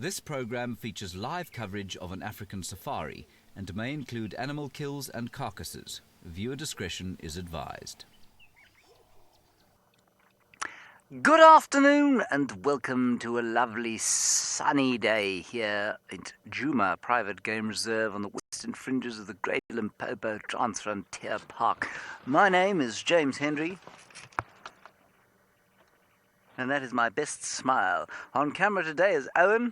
This program features live coverage of an African safari and may include animal kills and carcasses. Viewer discretion is advised. Good afternoon and welcome to a lovely sunny day here at Djuma Private Game Reserve on the western fringes of the Great Limpopo Transfrontier Park. My name is James Henry, and that is my best smile. On camera today is Owen,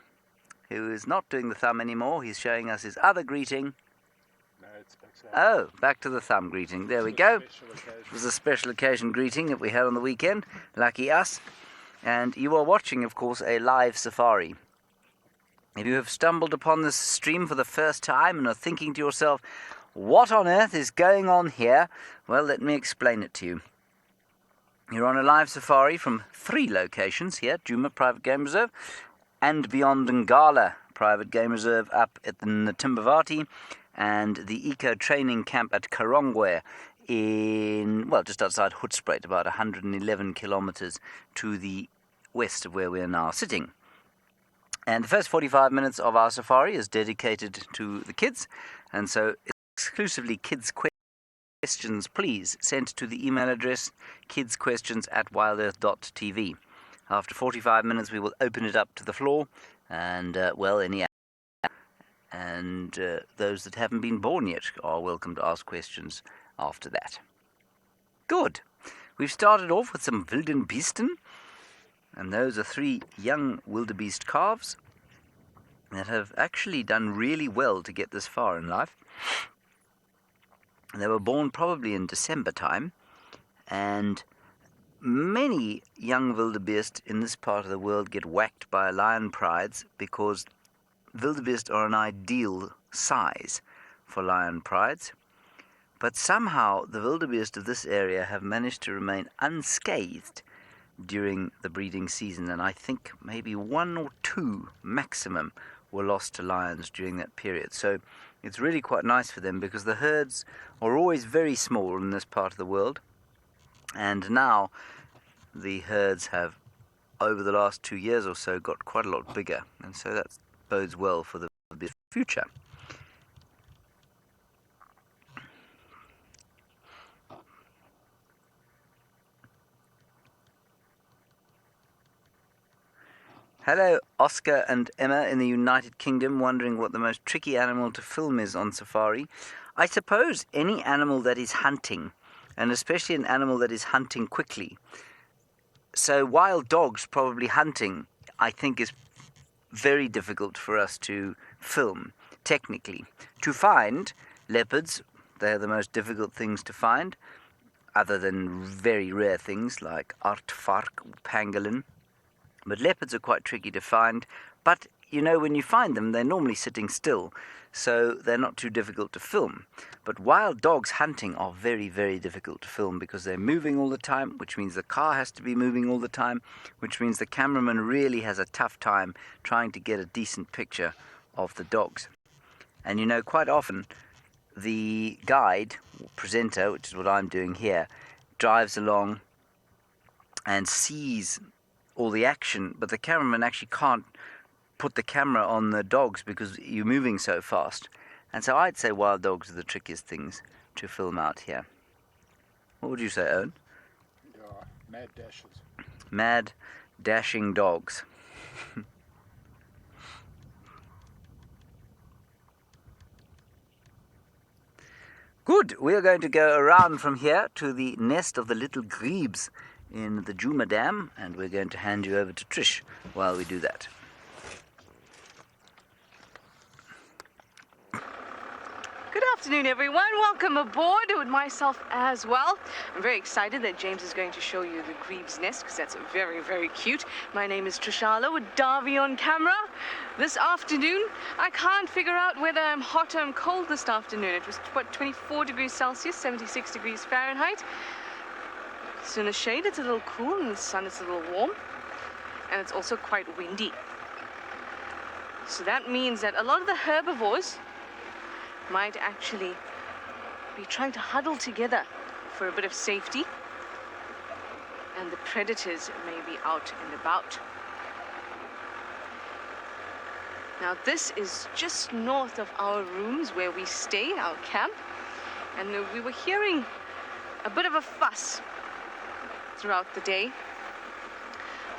who is not doing the thumb anymore. He's showing us his other greeting. No, it's back. Oh, back to the thumb greeting. There we go. It was a special occasion greeting that we had on the weekend. Lucky us. And you are watching, of course, a live safari. If you have stumbled upon this stream for the first time and are thinking to yourself, what on earth is going on here? Well, let me explain it to you. You're on a live safari from 3 locations here, Djuma Private Game Reserve, andBeyond Ngala Private Game Reserve up at the Natimbavati, and the Eco Training Camp at Karongwe just outside Hoedspruit, about 111 kilometers to the west of where we are now sitting. And the first 45 minutes of our safari is dedicated to the kids, and so exclusively kids questions, please, sent to the email address kidsquestions@wildearth.tv. After 45 minutes, we will open it up to the floor, and, any and those that haven't been born yet are welcome to ask questions after that. Good. We've started off with some Wildebeesten, and those are 3 young Wildebeest calves that have actually done really well to get this far in life. They were born probably in December time, and many young wildebeest in this part of the world get whacked by lion prides because wildebeest are an ideal size for lion prides. But somehow the wildebeest of this area have managed to remain unscathed during the breeding season, and I think maybe 1 or 2 maximum were lost to lions during that period. So it's really quite nice for them because the herds are always very small in this part of the world. And now the herds have, over the last 2 years or so, got quite a lot bigger. And so that bodes well for the future. Hello, Oscar and Emma in the United Kingdom, wondering what the most tricky animal to film is on safari. I suppose any animal that is hunting, and especially an animal that is hunting quickly. So wild dogs probably hunting, I think, is very difficult for us to film, technically. To find leopards, they're the most difficult things to find, other than very rare things like aardvark, pangolin. But leopards are quite tricky to find. But, when you find them, they're normally sitting still, so they're not too difficult to film. But wild dogs hunting are very, very difficult to film because they're moving all the time, which means the car has to be moving all the time, which means the cameraman really has a tough time trying to get a decent picture of the dogs. And quite often the guide, presenter, which is what I'm doing here, drives along and sees all the action, but the cameraman actually can't put the camera on the dogs because you're moving so fast. And so I'd say wild dogs are the trickiest things to film out here. What would you say, Owen? Yeah, mad dashes. Mad, dashing dogs. Good. We are going to go around from here to the nest of the little grebes in the Djuma Dam, and we're going to hand you over to Trish while we do that. Good afternoon, everyone. Welcome aboard with myself as well. I'm very excited that James is going to show you the grebe's nest because that's very, very cute. My name is Trishala with Darby on camera. This afternoon, I can't figure out whether I'm hot or I'm cold this afternoon. It was, 24 degrees Celsius, 76 degrees Fahrenheit. So in the shade, it's a little cool, and in the sun, it's a little warm. And it's also quite windy. So that means that a lot of the herbivores might actually be trying to huddle together for a bit of safety, and the predators may be out and about. Now this is just north of our rooms where we stay, our camp. And we were hearing a bit of a fuss throughout the day.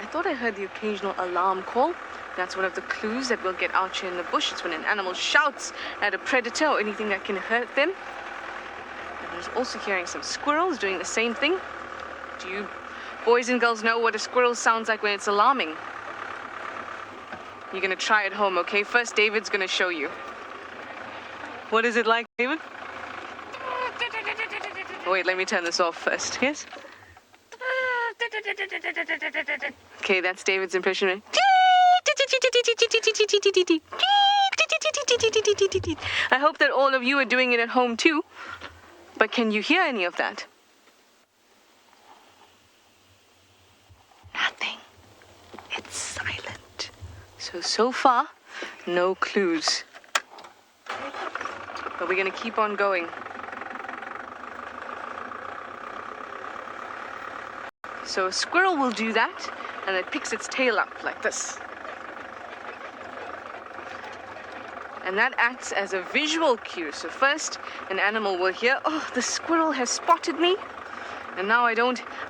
I thought I heard the occasional alarm call. That's one of the clues that we'll get out here in the bush. It's when an animal shouts at a predator or anything that can hurt them. And I was also hearing some squirrels doing the same thing. Do you boys and girls know what a squirrel sounds like when it's alarming? You're gonna try at home, okay? First, David's gonna show you. What is it like, David? Oh, wait, let me turn this off first. Yes? Okay, that's David's impression. I hope that all of you are doing it at home too. But can you hear any of that? Nothing. It's silent. So far, no clues. But we're gonna keep on going. So a squirrel will do that, and it picks its tail up like this. And that acts as a visual cue. So first, an animal will hear, oh, the squirrel has spotted me. And now I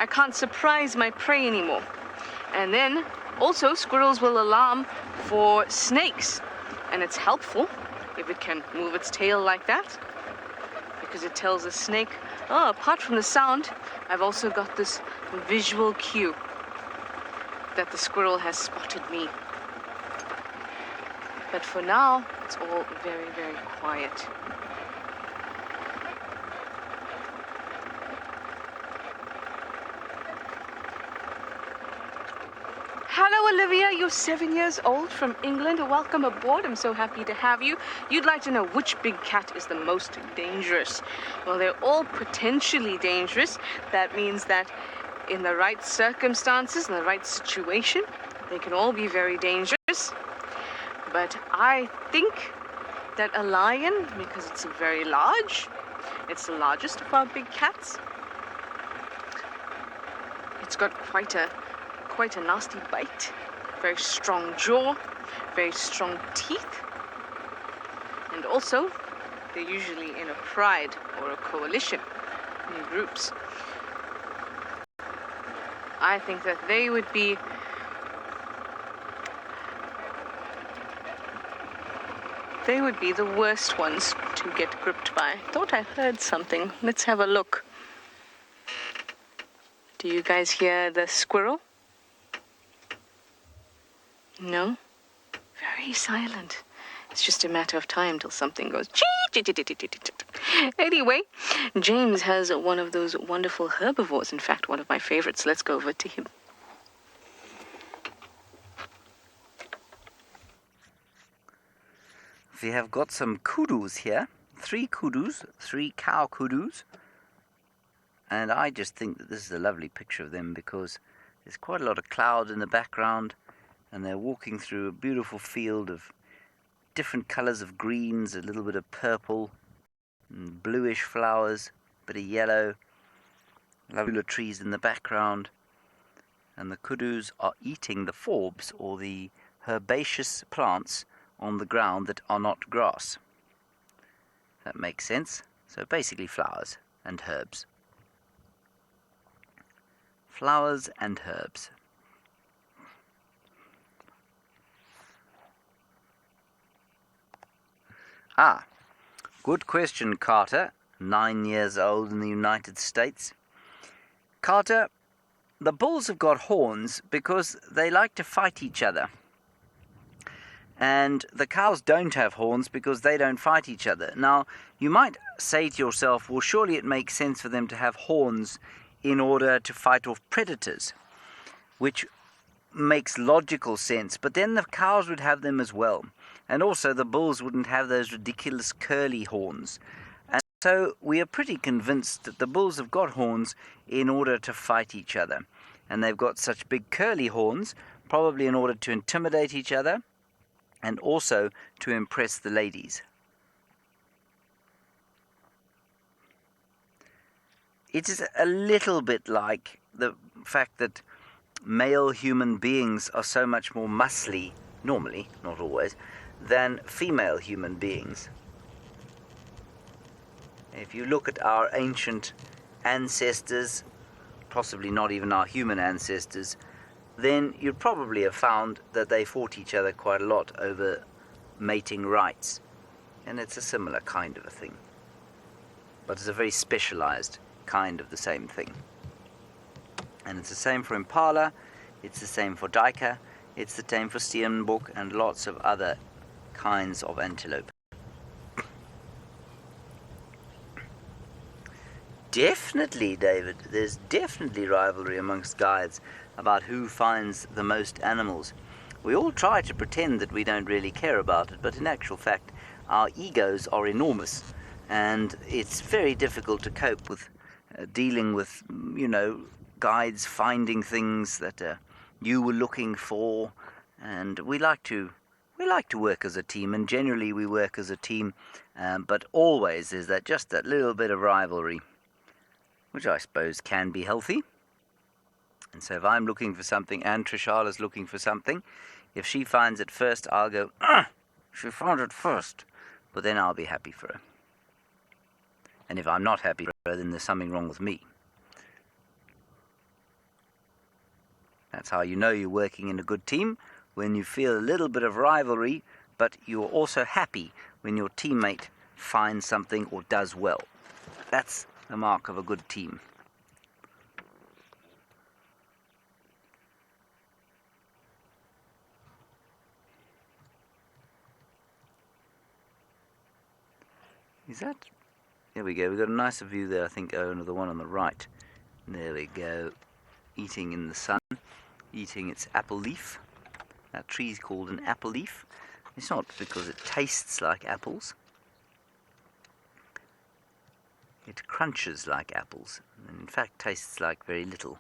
can't surprise my prey anymore. And then, also, squirrels will alarm for snakes. And it's helpful if it can move its tail like that, because it tells the snake, oh, apart from the sound, I've also got this visual cue that the squirrel has spotted me. But for now, it's all very, very quiet. Hello, Olivia. You're 7 years old from England. Welcome aboard. I'm so happy to have you. You'd like to know which big cat is the most dangerous. Well, they're all potentially dangerous. That means that in the right circumstances, in the right situation, they can all be very dangerous. But I think that a lion, because it's very large, it's the largest of our big cats. It's got quite a nasty bite, very strong jaw, very strong teeth. And also, they're usually in a pride or a coalition, in groups. I think that they would be the worst ones to get gripped by. I thought I heard something. Let's have a look. Do you guys hear the squirrel? No? Very silent. It's just a matter of time till something goes. Anyway, James has one of those wonderful herbivores. In fact, one of my favorites. Let's go over to him. We have got some kudus here. 3 kudus, 3 cow kudus. And I just think that this is a lovely picture of them because there's quite a lot of cloud in the background and they're walking through a beautiful field of different colors of greens, a little bit of purple, and bluish flowers, a bit of yellow, lovely trees in the background. And the kudus are eating the forbs, or the herbaceous plants on the ground that are not grass. That makes sense. So basically flowers and herbs. Flowers and herbs. Good question, Carter, 9 years old in the United States. Carter, the bulls have got horns because they like to fight each other. And the cows don't have horns because they don't fight each other. Now, you might say to yourself, well, surely it makes sense for them to have horns in order to fight off predators, which makes logical sense. But then the cows would have them as well. And also the bulls wouldn't have those ridiculous curly horns. And so we are pretty convinced that the bulls have got horns in order to fight each other. And they've got such big curly horns, probably in order to intimidate each other, and also to impress the ladies. It is a little bit like the fact that male human beings are so much more muscly, normally, not always, than female human beings. If you look at our ancient ancestors, possibly not even our human ancestors, then you'd probably have found that they fought each other quite a lot over mating rights. And it's a similar kind of a thing. But it's a very specialized kind of the same thing. And it's the same for Impala, it's the same for Duiker, it's the same for Steenbok and lots of other kinds of antelope. Definitely, David, there's definitely rivalry amongst guides about who finds the most animals. We all try to pretend that we don't really care about it, but in actual fact, our egos are enormous, and it's very difficult to cope with dealing with, guides finding things that you were looking for, and we like to work as a team, and generally we work as a team, but always there's just that little bit of rivalry, which I suppose can be healthy. And so if I'm looking for something and Trishala's looking for something, if she finds it first, I'll go, she found it first, but then I'll be happy for her. And if I'm not happy for her, then there's something wrong with me. That's how you know you're working in a good team, when you feel a little bit of rivalry, but you're also happy when your teammate finds something or does well. That's the mark of a good team. Is that? There we go. We've got a nicer view there, I think, of the one on the right. There we go. Eating in the sun, eating its apple leaf. That tree's called an apple leaf. It's not because it tastes like apples. It crunches like apples, and in fact tastes like very little.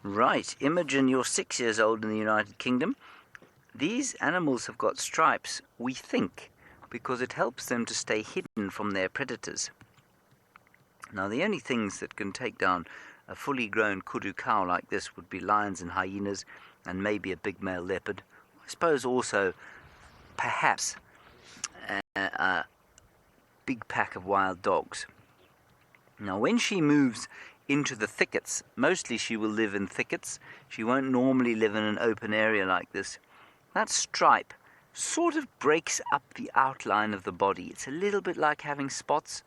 Right, Imogen, you're 6 years old in the United Kingdom. These animals have got stripes, we think, because it helps them to stay hidden from their predators. Now, the only things that can take down a fully grown Kudu cow like this would be lions and hyenas, and maybe a big male leopard. I suppose also, perhaps, a big pack of wild dogs. Now, when she moves into the thickets, mostly she will live in thickets. She won't normally live in an open area like this. That stripe sort of breaks up the outline of the body. It's a little bit like having spots,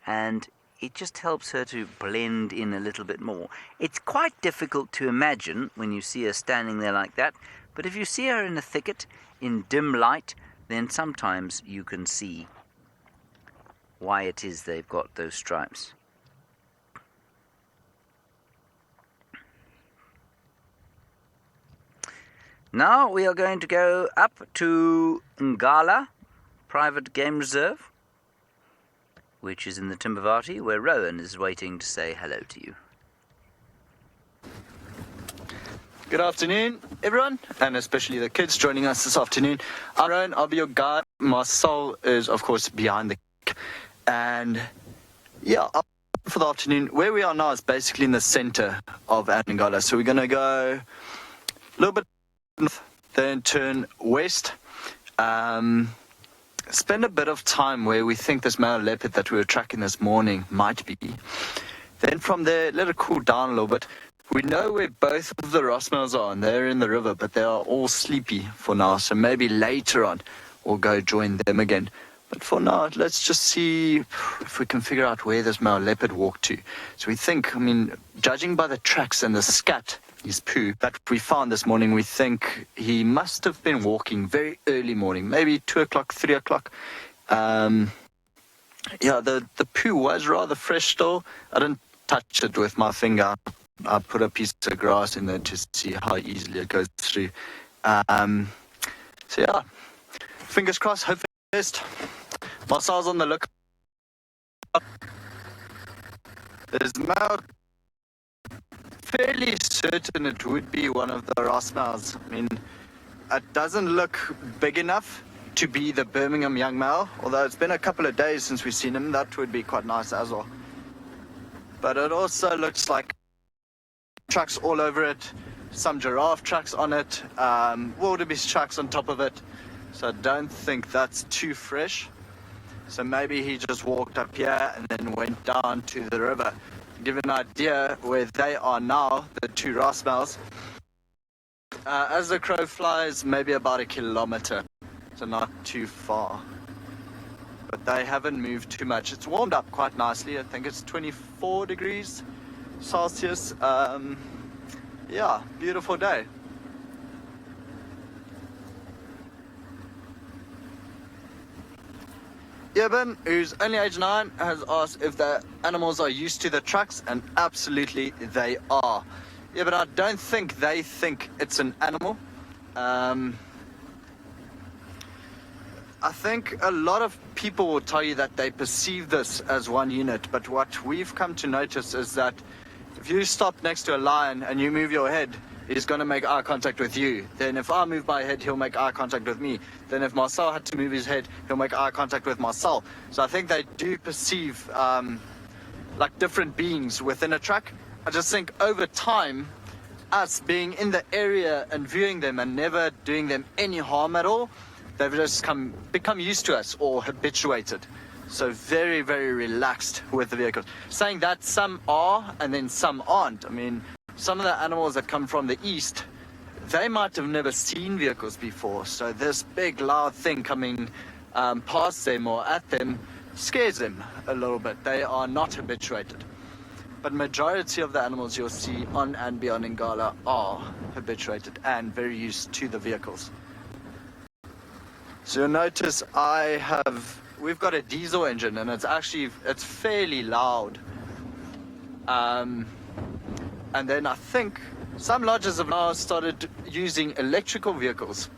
and it just helps her to blend in a little bit more. It's quite difficult to imagine when you see her standing there like that, but if you see her in a thicket, in dim light, then sometimes you can see why it is they've got those stripes. Now we are going to go up to Ngala Private Game Reserve, which is in the Timbavati, where Rowan is waiting to say hello to you. Good afternoon, everyone, and especially the kids joining us this afternoon. I'm Rowan, I'll be your guide. Marcel is, of course, behind the cake. And yeah, for the afternoon, where we are now is basically in the center of Ngala. So we're going to go a little bit north, then turn west. Spend a bit of time where we think this male leopard that we were tracking this morning might be. Then from there, let it cool down a little bit. We know where both of the Ross males are, and they're in the river, but they are all sleepy for now. So maybe later on, we'll go join them again. But for now, let's just see if we can figure out where this male leopard walked to. So we think, judging by the tracks and the scat, his poo, that we found this morning, we think he must have been walking very early morning, maybe 2 o'clock, 3 o'clock. The poo was rather fresh still. I didn't touch it with my finger. I put a piece of grass in there to see how easily it goes through. Fingers crossed, hope for the best. Marcel's on the look. There's male. Fairly certain it would be one of the Ross males. It doesn't look big enough to be the Birmingham young male, although it's been a couple of days since we've seen him. That would be quite nice as well. But it also looks like tracks all over it, some giraffe tracks on it, wildebeest tracks on top of it. So I don't think that's too fresh. So maybe he just walked up here and then went down to the river. To give you an idea where they are now, the two Rossmels. As the crow flies, maybe about 1 kilometer. So not too far. But they haven't moved too much. It's warmed up quite nicely. I think it's 24 degrees Celsius. Yeah, beautiful day. Eben, who's only age 9, has asked if the animals are used to the trucks, and absolutely they are. Yeah, but I don't think they think it's an animal. I think a lot of people will tell you that they perceive this as one unit, but what we've come to notice is that if you stop next to a lion and you move your head, he's going to make eye contact with you. Then if I move my head, he'll make eye contact with me. Then if Marcel had to move his head, he'll make eye contact with Marcel. So I think they do perceive like different beings within a truck. I just think over time, us being in the area and viewing them and never doing them any harm at all, they've just become used to us or habituated. So very, very relaxed with the vehicles. Saying that some are and then some aren't. I mean, some of the animals that come from the east, they might have never seen vehicles before. So this big loud thing coming past them or at them scares them a little bit. They are not habituated. But majority of the animals you'll see on andBeyond in Ngala are habituated and very used to the vehicles. So you'll notice we've got a diesel engine, and it's fairly loud. And then I think some lodges have now started using electrical vehicles.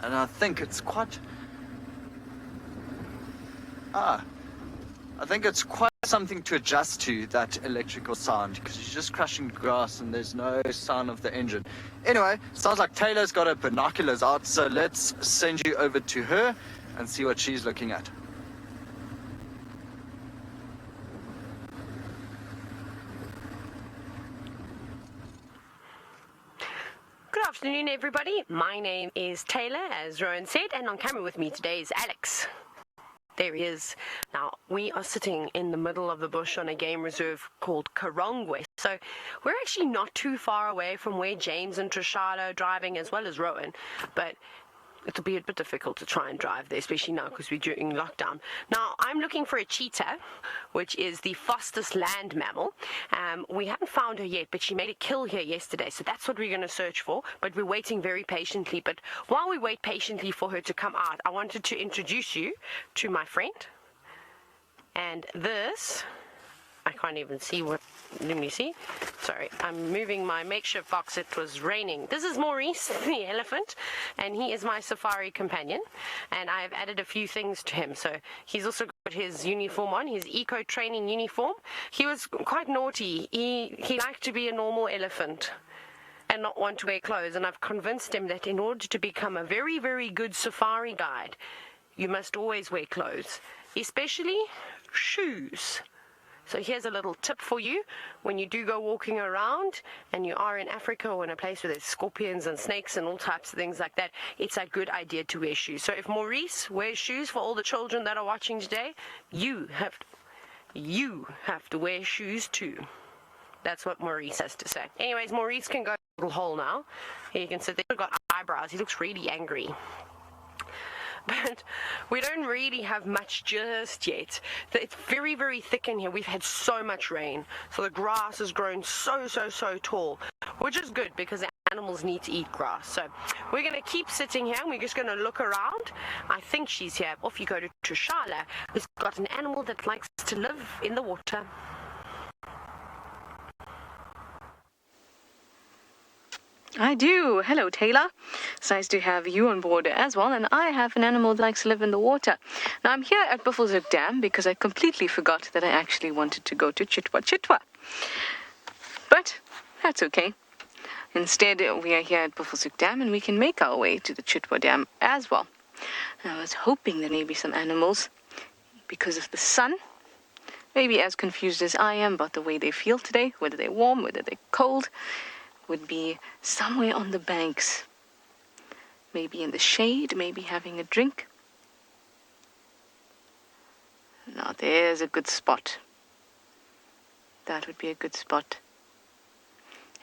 And I think it's quite something to adjust to, that electrical sound, because you're just crushing grass and there's no sound of the engine. Anyway, sounds like Taylor's got her binoculars out, so let's send you over to her and see what she's looking at. Good afternoon, everybody. My name is Taylor, as Rowan said, and on camera with me today is Alex. There he is. Now, we are sitting in the middle of the bush on a game reserve called Karongwe. So we're actually not too far away from where James and Trishada are driving, as well as Rowan. But it'll be a bit difficult to try and drive there, especially now because we're during lockdown. Now, I'm looking for a cheetah, which is the fastest land mammal. We haven't found her yet, but she made a kill here yesterday, so that's what we're going to search for. But we're waiting very patiently. But while we wait patiently for her to come out, I wanted to introduce you to my friend. And this, I can't even see what, let me see. Sorry, I'm moving my makeshift box. It was raining. This is Maurice, the elephant, and he is my safari companion. And I've added a few things to him. So he's also got his uniform on, his eco training uniform. He was quite naughty. He liked to be a normal elephant and not want to wear clothes. And I've convinced him that in order to become a very, very good safari guide, you must always wear clothes, especially shoes. So here's a little tip for you. When you do go walking around and you are in Africa or in a place where there's scorpions and snakes and all types of things like that, it's a good idea to wear shoes. So if Maurice wears shoes, for all the children that are watching today, you have to wear shoes too. That's what Maurice has to say. Anyways, Maurice can go in a little hole now. Here you can see they've got eyebrows. He looks really angry. But we don't really have much just yet. It's very, very thick in here. We've had so much rain. So the grass has grown so tall, which is good because the animals need to eat grass. So we're going to keep sitting here and we're just going to look around. I think she's here. Off you go to Trishada, who's got an animal that likes to live in the water. I do. Hello, Taylor. It's nice to have you on board as well. And I have an animal that likes to live in the water. Now, I'm here at Buffelshoek Dam because I completely forgot that I actually wanted to go to Chitwa. But that's okay. Instead, we are here at Buffelshoek Dam and we can make our way to the Chitwa Dam as well. And I was hoping there may be some animals because of the sun. maybe as confused as I am about the way they feel today, whether they're warm, whether they're cold, would be somewhere on the banks. Maybe in the shade, maybe having a drink. Now there's a good spot. That would be a good spot.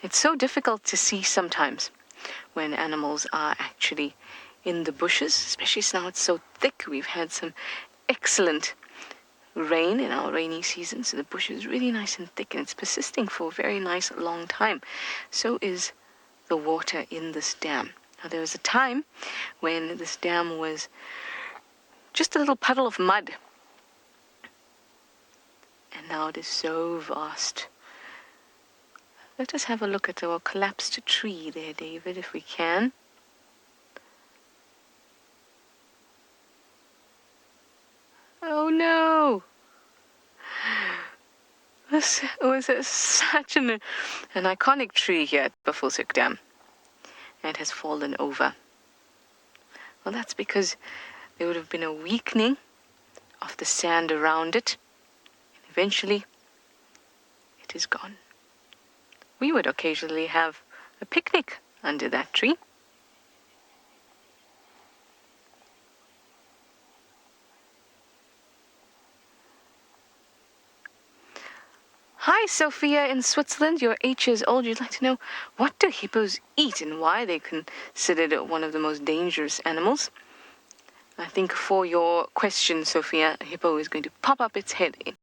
It's so difficult to see sometimes when animals are actually in the bushes, especially now it's so thick. We've had some excellent rain in our rainy season, so the bush is really nice and thick, and it's persisting for a very nice long time. So is the water in this dam. Now there was a time when this dam was just a little puddle of mud, and now it is so vast. Let us have a look at our collapsed tree there, David, if we can. Oh no! This was such an iconic tree here at Bafulsuk Dam. And it has fallen over. Well, that's because there would have been a weakening of the sand around it. And eventually, it is gone. We would occasionally have a picnic under that tree. Hi, Sophia in Switzerland. You're 8 years old. You'd like to know, what do hippos eat and why they're considered one of the most dangerous animals? I think for your question, Sophia, a hippo is going to pop up its head in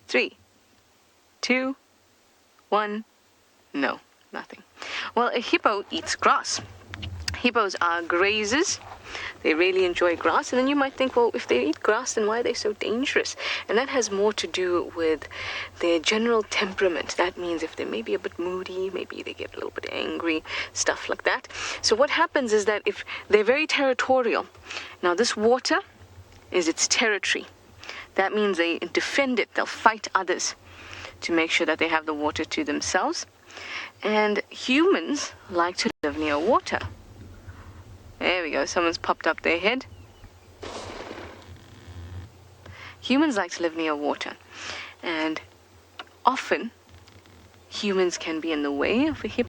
3, 2, 1. No, nothing. Well, a hippo eats grass. Hippos are grazers. They really enjoy grass. And then you might think, well, if they eat grass, then why are they so dangerous? And that has more to do with their general temperament. That means if they may be a bit moody, maybe they get a little bit angry, stuff like that. So what happens is that if they're very territorial. Now, this water is its territory. That means they defend it. They'll fight others to make sure that they have the water to themselves. And humans like to live near water. There we go, someone's popped up their head. Humans like to live near water. And often, humans can be in the way of a hippo.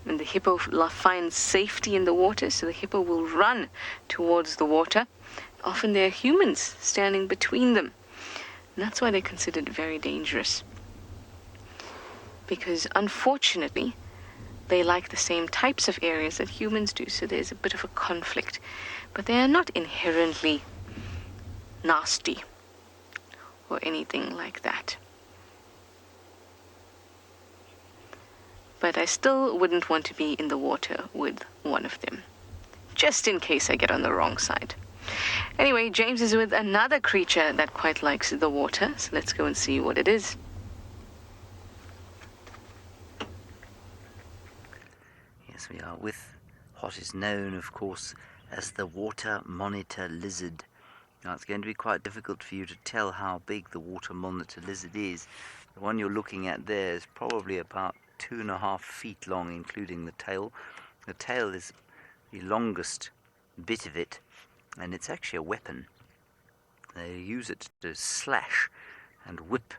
And the hippo finds safety in the water, so the hippo will run towards the water. Often there are humans standing between them. And that's why they're considered very dangerous. Because unfortunately, they like the same types of areas that humans do, so there's a bit of a conflict. But they are not inherently nasty or anything like that. But I still wouldn't want to be in the water with one of them, just in case I get on the wrong side. Anyway, James is with another creature that quite likes the water, so let's go and see what it is. We are with what is known, of course, as the water monitor lizard. Now, it's going to be quite difficult for you to tell how big the water monitor lizard is. The one you're looking at there is probably about 2.5 feet long, including the tail. The tail is the longest bit of it, and it's actually a weapon. They use it to slash and whip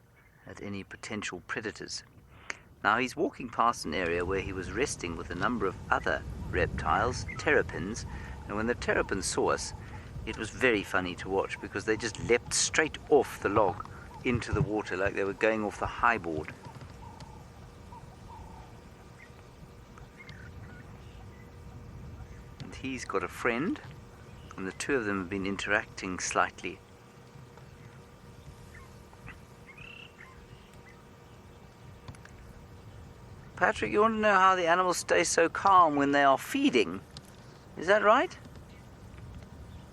at any potential predators. Now, he's walking past an area where he was resting with a number of other reptiles, terrapins, and when the terrapins saw us, it was very funny to watch because they just leapt straight off the log into the water like they were going off the high board. And he's got a friend, and the two of them have been interacting slightly. Patrick, you want to know how the animals stay so calm when they are feeding? Is that right?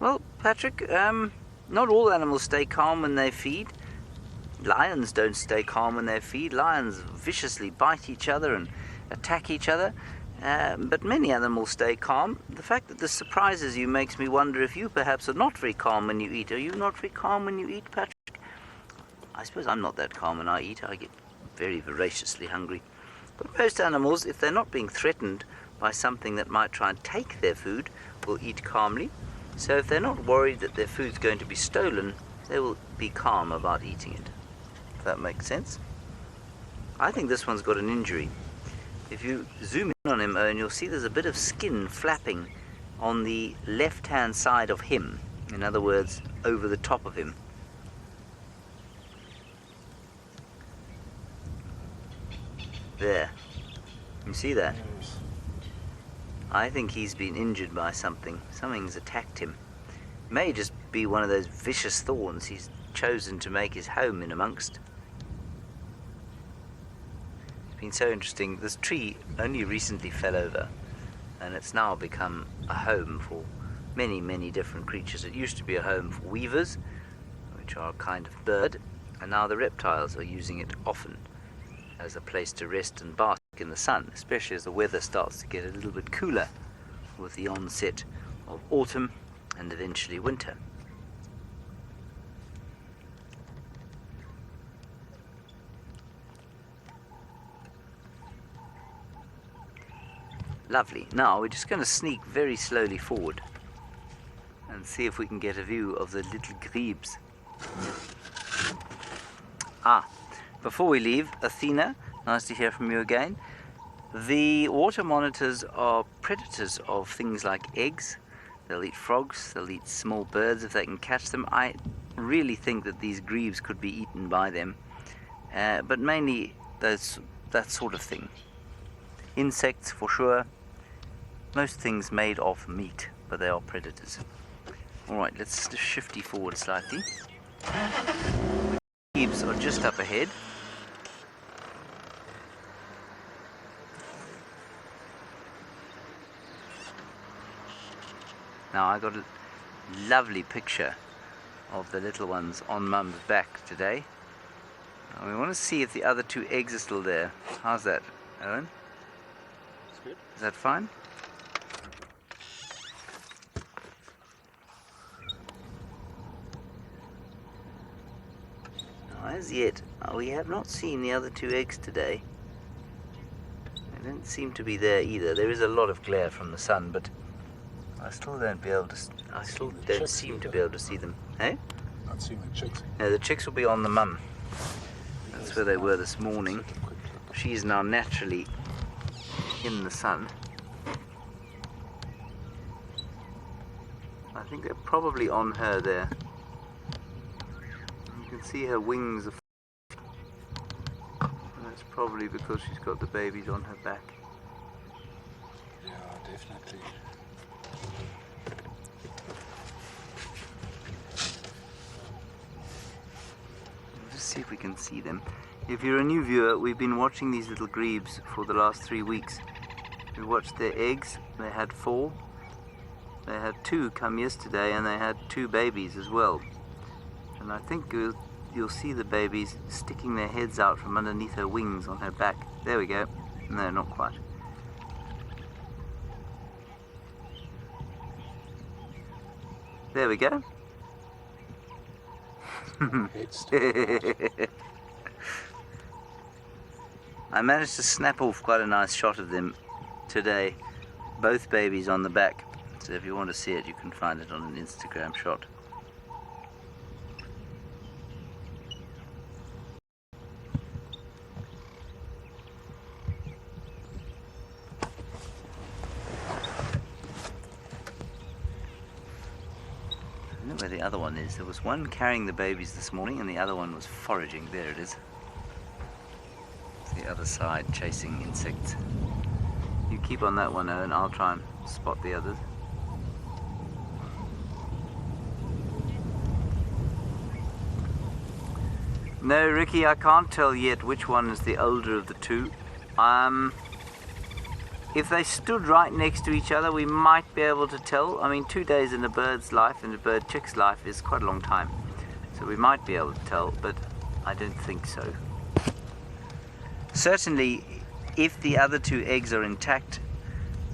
Well, Patrick, not all animals stay calm when they feed. Lions don't stay calm when they feed. Lions viciously bite each other and attack each other. But many animals stay calm. The fact that this surprises you makes me wonder if you perhaps are not very calm when you eat. Are you not very calm when you eat, Patrick? I suppose I'm not that calm when I eat. I get very voraciously hungry. But most animals, if they're not being threatened by something that might try and take their food, will eat calmly. So if they're not worried that their food's going to be stolen, they will be calm about eating it. If that makes sense. I think this one's got an injury. If you zoom in on him, Owen, you'll see there's a bit of skin flapping on the left-hand side of him. In other words, over the top of him. There. You see that? Yes. I think he's been injured by something. Something's attacked him. May just be one of those vicious thorns he's chosen to make his home in amongst. It's been so interesting. This tree only recently fell over, and it's now become a home for many, many different creatures. It used to be a home for weavers, which are a kind of bird, and now the reptiles are using it often as a place to rest and bask in the sun, especially as the weather starts to get a little bit cooler with the onset of autumn and eventually winter. Lovely. Now we're just going to sneak very slowly forward and see if we can get a view of the little grebes. Before we leave, Athena, nice to hear from you again. The water monitors are predators of things like eggs. They'll eat frogs, they'll eat small birds if they can catch them. I really think that these grebes could be eaten by them, but mainly that sort of thing. Insects for sure, most things made of meat, but they are predators. Alright, let's shifty forward slightly. The grebes are just up ahead. Now I got a lovely picture of the little ones on Mum's back today. Now we want to see if the other two eggs are still there. How's that, Owen? That's good. Is that fine? Now, as yet, we have not seen the other two eggs today. They don't seem to be there either. There is a lot of glare from the sun, but I still don't seem to be able to see them. Hey? Not seeing the chicks. No, the chicks will be on the mum. That's where they were this morning. She is now naturally in the sun. I think they're probably on her there. You can see her wings are and that's probably because she's got the babies on her back. Yeah, definitely. Let's see if we can see them. If you're a new viewer, we've been watching these little grebes for the last 3 weeks. We watched their eggs. They had 4. They had 2 come yesterday, and they had 2 babies as well. And I think you'll see the babies sticking their heads out from underneath her wings on her back. There we go. No, not quite. There we go. I managed to snap off quite a nice shot of them today. Both babies on the back. So if you want to see it, you can find it on an Instagram shot. I don't know where the other one is. There was one carrying the babies this morning and the other one was foraging. There it is. It's the other side, chasing insects. You keep on that one, Owen. I'll try and spot the others. No, Ricky, I can't tell yet which one is the older of the two. If they stood right next to each other, we might be able to tell. I mean, 2 days in a bird's life and a bird chick's life is quite a long time. So we might be able to tell, but I don't think so. Certainly, if the other 2 eggs are intact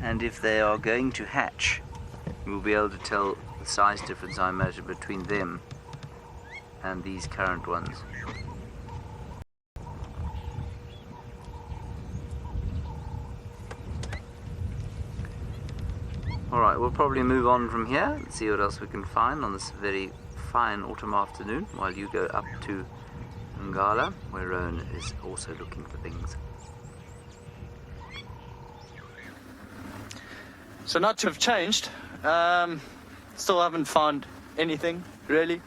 and if they are going to hatch, we'll be able to tell the size difference, I imagine, between them and these current ones. Alright, we'll probably move on from here and see what else we can find on this very fine autumn afternoon while you go up to Ngala, where Rowan is also looking for things. So not to have changed. Still haven't found anything, really.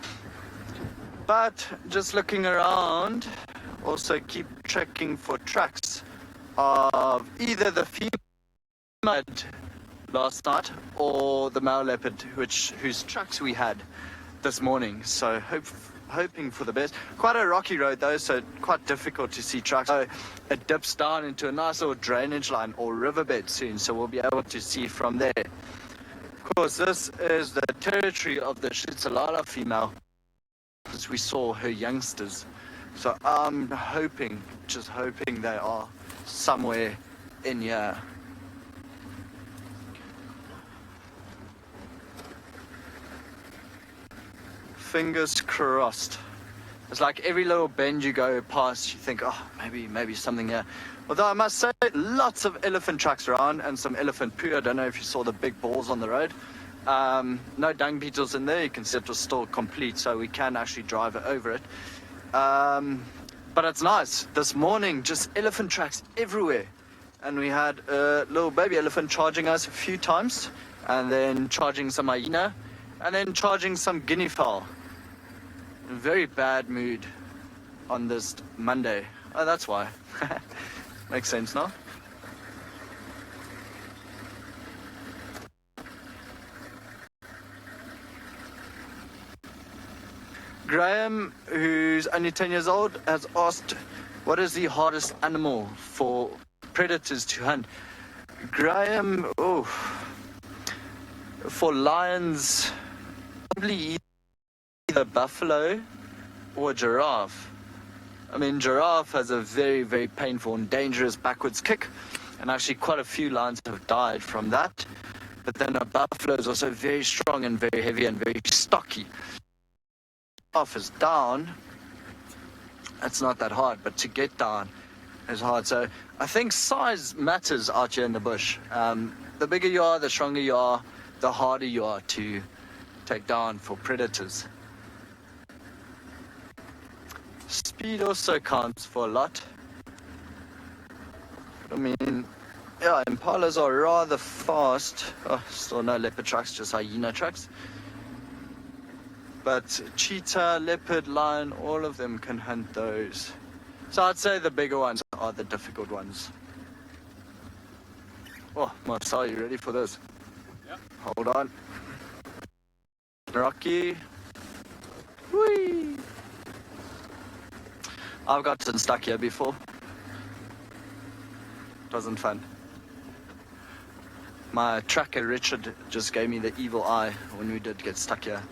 But just looking around, also keep checking for tracks of either the female last night or the male leopard, whose tracks we had this morning. So hoping for the best. Quite a rocky road though, so quite difficult to see tracks. So it dips down into a nice little drainage line or riverbed soon, so we'll be able to see from there. Of course, this is the territory of the Shitsalala female, as we saw her youngsters. So I'm just hoping they are somewhere in here. Fingers crossed. It's like every little bend you go past, you think, oh, maybe something here. Although I must say, lots of elephant tracks around and some elephant poo. I don't know if you saw the big balls on the road. No dung beetles in there. You can see it was still complete, so we can actually drive over it. But it's nice. This morning, just elephant tracks everywhere. And we had a little baby elephant charging us a few times, and then charging some hyena, and then charging some guinea fowl. In a very bad mood on this Monday. Oh, that's why. Makes sense now. Graham, who's only 10 years old, has asked, what is the hardest animal for predators to hunt? Graham, for lions, probably either buffalo or giraffe. I mean, giraffe has a very, very painful and dangerous backwards kick, and actually quite a few lions have died from that. But then a buffalo is also very strong and very heavy and very stocky. Giraffe is down, it's not that hard, but to get down is hard. So I think size matters out here in the bush. The bigger you are, the stronger you are, the harder you are to take down for predators. Speed also counts for a lot. I mean, yeah, impalas are rather fast. Oh, still no leopard tracks, just hyena tracks. But cheetah, leopard, lion, all of them can hunt those. So I'd say the bigger ones are the difficult ones. Oh, Marcel, you ready for this? Yeah. Hold on. Rocky. Whee! I've gotten stuck here before. It wasn't fun. My tracker Richard just gave me the evil eye when we did get stuck here.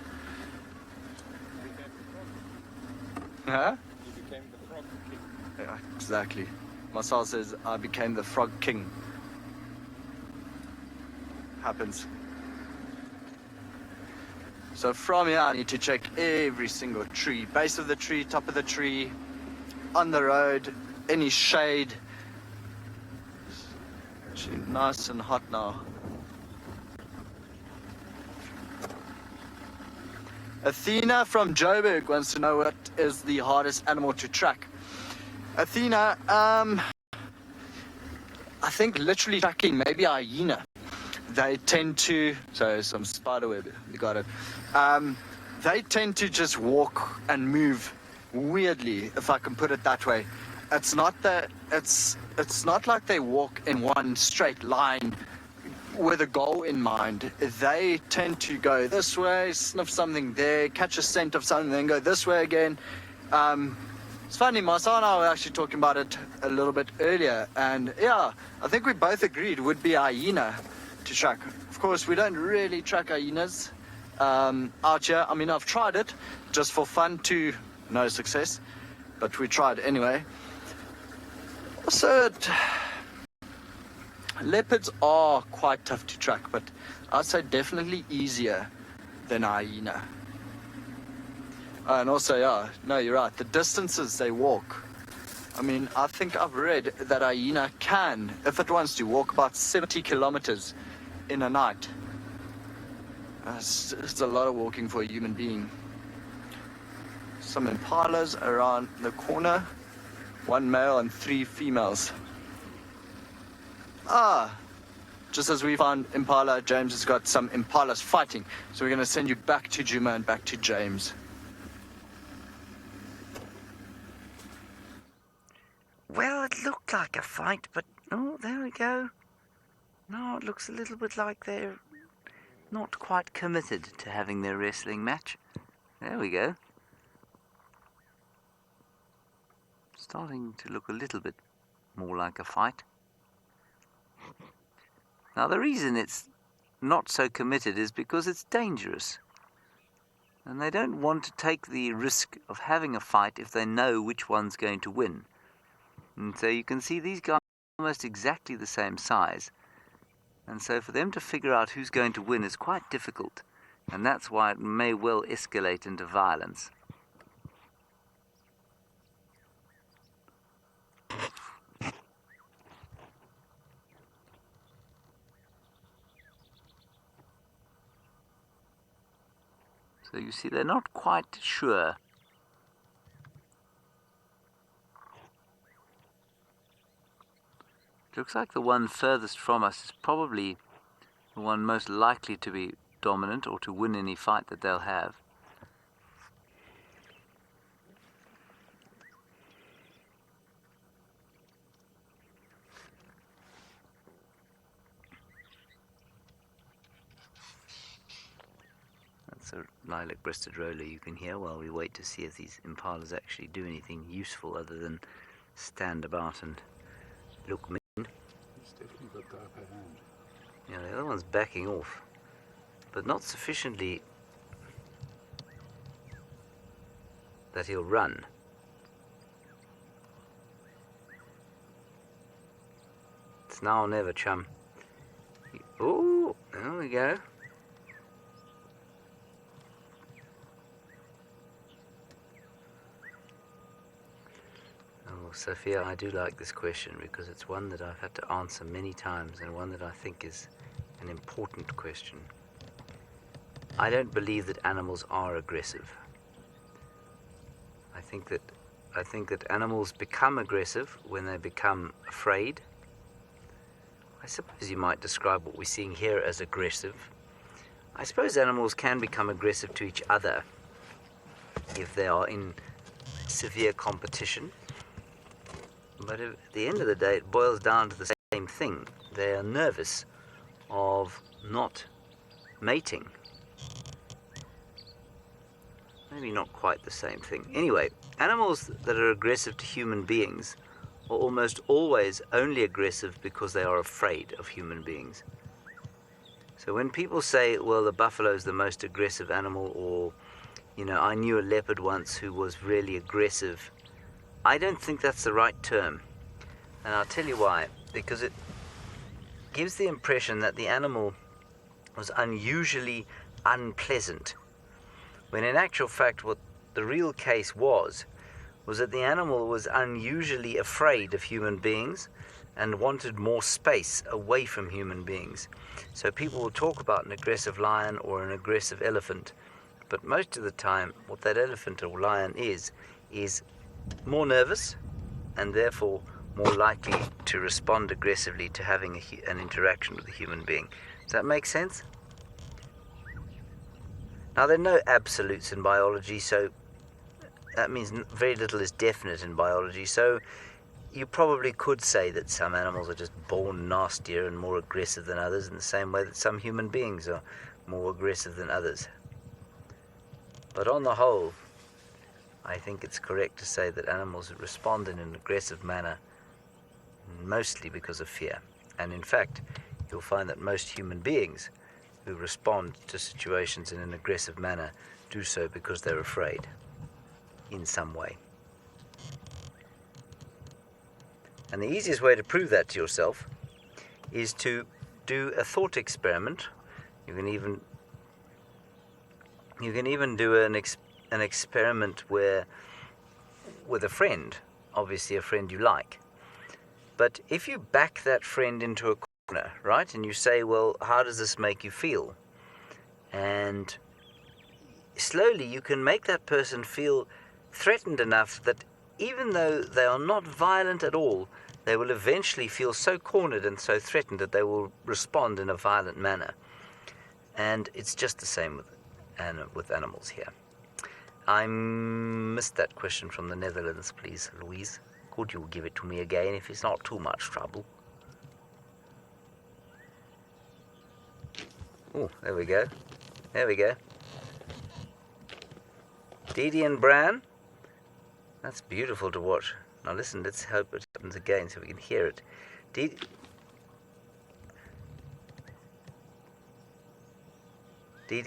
Huh? You became the frog king. Yeah, exactly. Marcel says I became the frog king. Happens. So from here I need to check every single tree. Base of the tree, top of the tree, on the road, any shade. Actually nice and hot now. Athena from Joburg wants to know what is the hardest animal to track. Athena, I think literally tracking maybe a hyena. They tend to, so some spiderweb, you got it. They tend to just walk and move weirdly, if I can put it that way. It's not like they walk in one straight line with a goal in mind. They tend to go this way, sniff something there, catch a scent of something, then go this way again. It's funny, Marcel and I were actually talking about it a little bit earlier, and yeah, I think we both agreed would be hyena to track. Of course, we don't really track hyenas out here. I mean, I've tried it just for fun to no success, but we tried anyway. So leopards are quite tough to track, but I'd say definitely easier than a hyena. And also, yeah, no, you're right, the distances they walk. I mean, I think I've read that a hyena can, if it wants to, walk about 70 kilometers in a night. It's a lot of walking for a human being. some Impalas around the corner. 1 male and 3 females. Just as we found Impala, James has got some Impalas fighting. So we're going to send you back to Djuma and back to James. Well, it looked like a fight, but oh, there we go. No, it looks a little bit like they're not quite committed to having their wrestling match. There we go. Starting to look a little bit more like a fight. Now, the reason it's not so committed is because it's dangerous. And they don't want to take the risk of having a fight if they know which one's going to win. And so you can see these guys are almost exactly the same size. And so for them to figure out who's going to win is quite difficult. And that's why it may well escalate into violence. So you see, they're not quite sure. It looks like the one furthest from us is probably the one most likely to be dominant or to win any fight that they'll have. That's a lilac-breasted roller you can hear while we wait to see if these impalas actually do anything useful other than stand about and look mean. He's definitely got the upper hand. Yeah, the other one's backing off, but not sufficiently that he'll run. It's now or never, chum. Oh, there we go. Oh, Sophia, I do like this question because it's one that I've had to answer many times and one that I think is an important question. I don't believe that animals are aggressive. I think that animals become aggressive when they become afraid. I suppose you might describe what we're seeing here as aggressive. I suppose animals can become aggressive to each other if they are in severe competition. But at the end of the day, it boils down to the same thing. They are nervous of not mating. Maybe not quite the same thing. Anyway, animals that are aggressive to human beings are almost always only aggressive because they are afraid of human beings. So when people say, well, the buffalo is the most aggressive animal, or, I knew a leopard once who was really aggressive, I don't think that's the right term. And I'll tell you why. Because it gives the impression that the animal was unusually unpleasant, when in actual fact what the real case was that the animal was unusually afraid of human beings and wanted more space away from human beings. So people will talk about an aggressive lion or an aggressive elephant, but most of the time what that elephant or lion is more nervous and therefore more likely to respond aggressively to having an interaction with a human being. Does that make sense? Now, there are no absolutes in biology, so that means very little is definite in biology. So you probably could say that some animals are just born nastier and more aggressive than others, in the same way that some human beings are more aggressive than others. But on the whole, I think it's correct to say that animals respond in an aggressive manner mostly because of fear. And in fact, you'll find that most human beings who respond to situations in an aggressive manner do so because they're afraid in some way. And the easiest way to prove that to yourself is to do a thought experiment. You can even do an experiment where, with a friend, obviously a friend you like. But if you back that friend into a corner, right, and you say, well, how does this make you feel? And slowly you can make that person feel threatened enough that even though they are not violent at all, they will eventually feel so cornered and so threatened that they will respond in a violent manner. And it's just the same with animals here. I missed that question from the Netherlands, please, Louise. Could you give it to me again if it's not too much trouble? Oh, there we go. There we go. Didi and Bran. That's beautiful to watch. Now listen, let's hope it happens again so we can hear it. Didi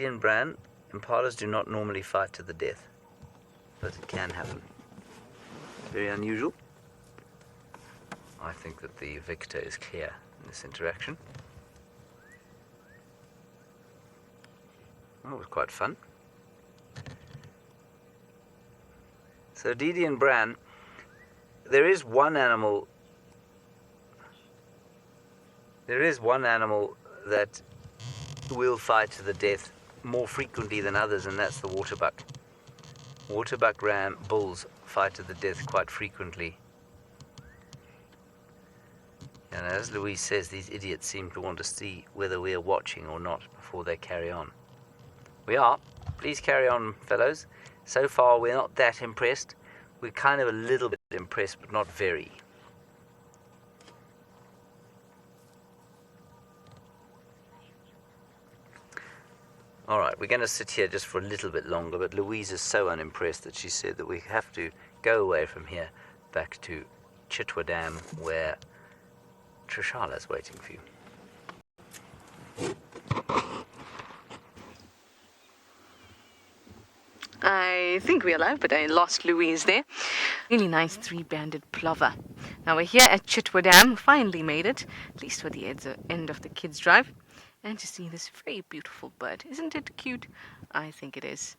and Bran, impalas do not normally fight to the death, but it can happen. Very unusual. I think that the victor is clear in this interaction. Oh, it was quite fun. So Didi and Bran, there is one animal that will fight to the death more frequently than others, and that's the waterbuck. Waterbuck ram bulls fight to the death quite frequently. And as Louise says, these idiots seem to want to see whether we are watching or not before they carry on. We are. Please carry on, fellows. So far, we're not that impressed. We're kind of a little bit impressed, but not very. All right, we're going to sit here just for a little bit longer, but Louise is so unimpressed that she said that we have to go away from here back to Chitwa Dam, where Trishala's waiting for you. I think we're alive, but I lost Louise there. Really nice three-banded plover. Now we're here at Chitwa Dam. Finally made it, at least for the end of the kids' drive. And to see this very beautiful bird. Isn't it cute? I think it is.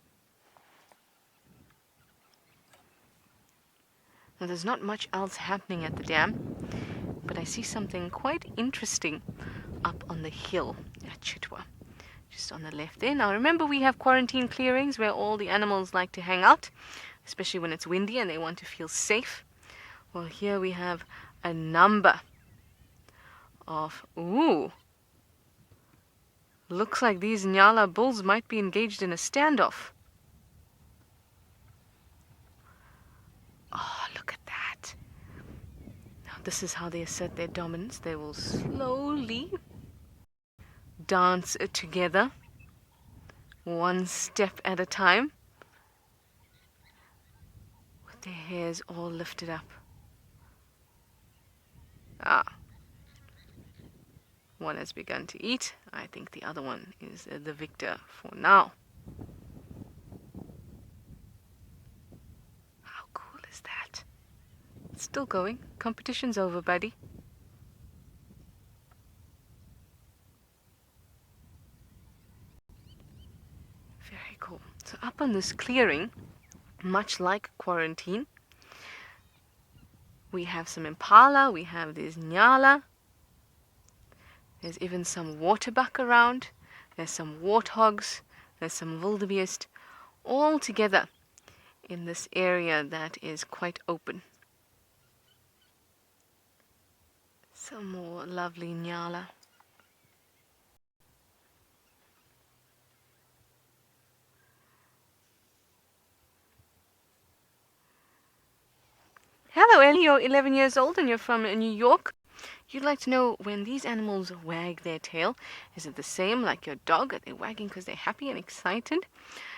Now there's not much else happening at the dam, but I see something quite interesting up on the hill at Chitwa. Just on the left there. Now remember, we have quarantine clearings where all the animals like to hang out, especially when it's windy and they want to feel safe. Well, here we have a number of... Ooh! Looks like these Nyala bulls might be engaged in a standoff. Oh, look at that. Now this is how they assert their dominance. They will slowly dance together, one step at a time, with their hairs all lifted up. One has begun to eat. I think the other one is the victor for now. How cool is that? It's still going. Competition's over, buddy. Very cool. So up on this clearing, much like quarantine, we have some Impala, we have these Nyala. There's even some waterbuck around. There's some warthogs. There's some Wildebeest. All together in this area that is quite open. Some more lovely Nyala. Hello, Ellie. You're 11 years old and you're from New York. You'd like to know, when these animals wag their tail, is it the same like your dog? Are they wagging because they're happy and excited?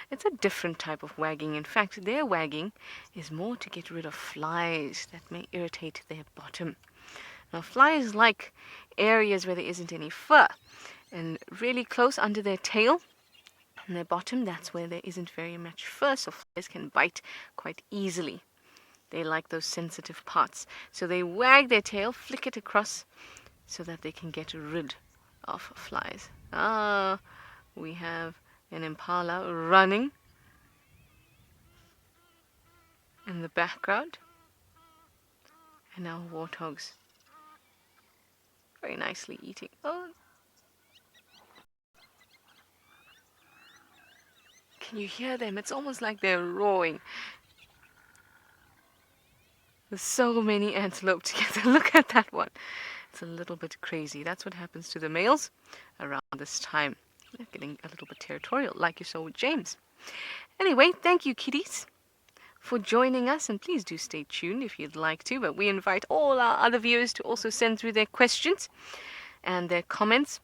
It's a different type of wagging. In fact, their wagging is more to get rid of flies that may irritate their bottom. Now, flies like areas where there isn't any fur, and really close under their tail and their bottom, that's where there isn't very much fur, so flies can bite quite easily. They like those sensitive parts. So they wag their tail, flick it across so that they can get rid of flies. We have an Impala running in the background. And our warthogs very nicely eating. Oh. Can you hear them? It's almost like they're roaring. There's so many antelope together. Look at that one. It's a little bit crazy. That's what happens to the males around this time. They're getting a little bit territorial, like you saw with James. Anyway, thank you, kitties, for joining us, and please do stay tuned if you'd like to. But we invite all our other viewers to also send through their questions and their comments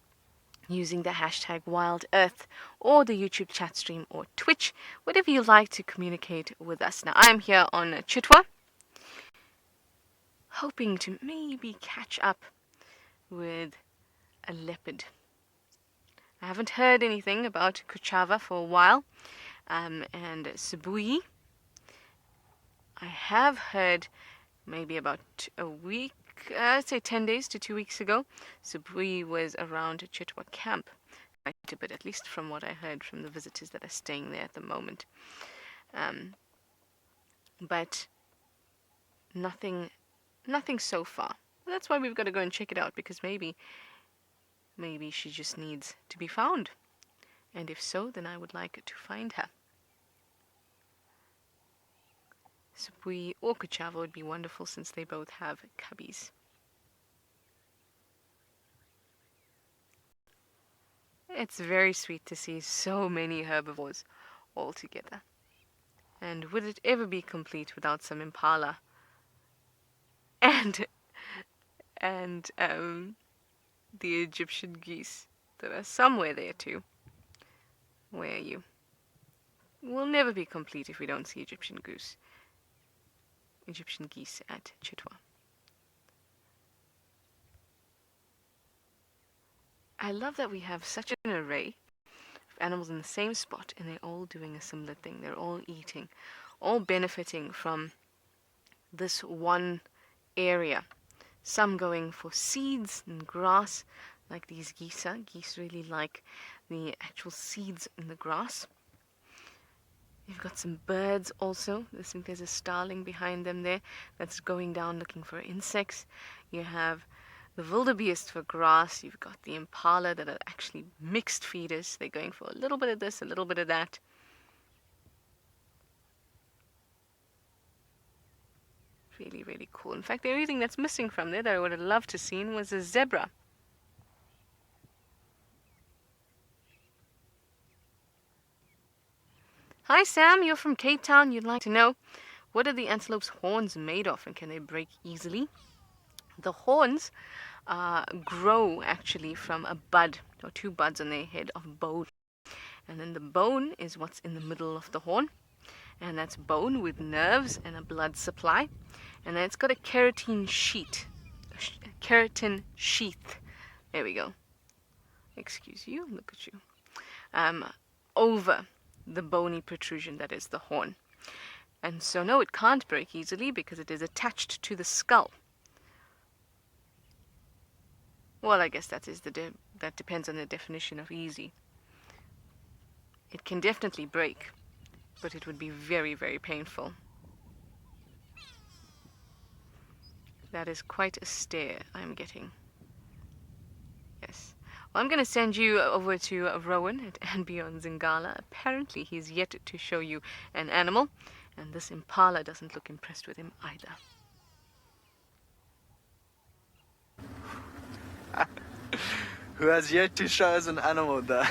using the hashtag WildEarth or the YouTube chat stream or Twitch, whatever you like to communicate with us. Now, I'm here on Chitwa, hoping to maybe catch up with a leopard. I haven't heard anything about Kuchava for a while, and Sibui. I have heard maybe about a week, I'd say 10 days to 2 weeks ago, Sibui was around Chitwa camp quite a bit, at least from what I heard from the visitors that are staying there at the moment. But nothing so far. That's why we've got to go and check it out, because maybe she just needs to be found. And if so, then I would like to find her. Sibui or Kuchava would be wonderful, since they both have cubbies. It's very sweet to see so many herbivores all together. And would it ever be complete without some Impala and the Egyptian geese that are somewhere there too? Where are you? We'll never be complete if we don't see Egyptian geese at Chitwa. I love that we have such an array of animals in the same spot, and they're all doing a similar thing. They're all eating, all benefiting from this one area. Some going for seeds and grass, like these geese. Geese really like the actual seeds in the grass. You've got some birds also. I think there's a starling behind them there that's going down looking for insects. You have the Wildebeest for grass. You've got the Impala that are actually mixed feeders. They're going for a little bit of this, a little bit of that. Really, really cool. In fact, the only thing that's missing from there that I would have loved to seen was a zebra. Hi Sam, you're from Cape Town. You'd like to know, what are the antelope's horns made of, and can they break easily? The horns grow actually from a bud, or two buds on their head of bone. And then the bone is what's in the middle of the horn. And that's bone with nerves and a blood supply. And then it's got a keratin sheath. There we go. Excuse you, look at you. Over the bony protrusion that is the horn. And so no, it can't break easily because it is attached to the skull. Well, I guess that depends on the definition of easy. It can definitely break, but it would be very, very painful. That is quite a stare I'm getting. Yes. Well, I'm going to send you over to Rowan at andBeyond Ngala. Apparently he's yet to show you an animal, and this Impala doesn't look impressed with him either. Who has yet to show us an animal there?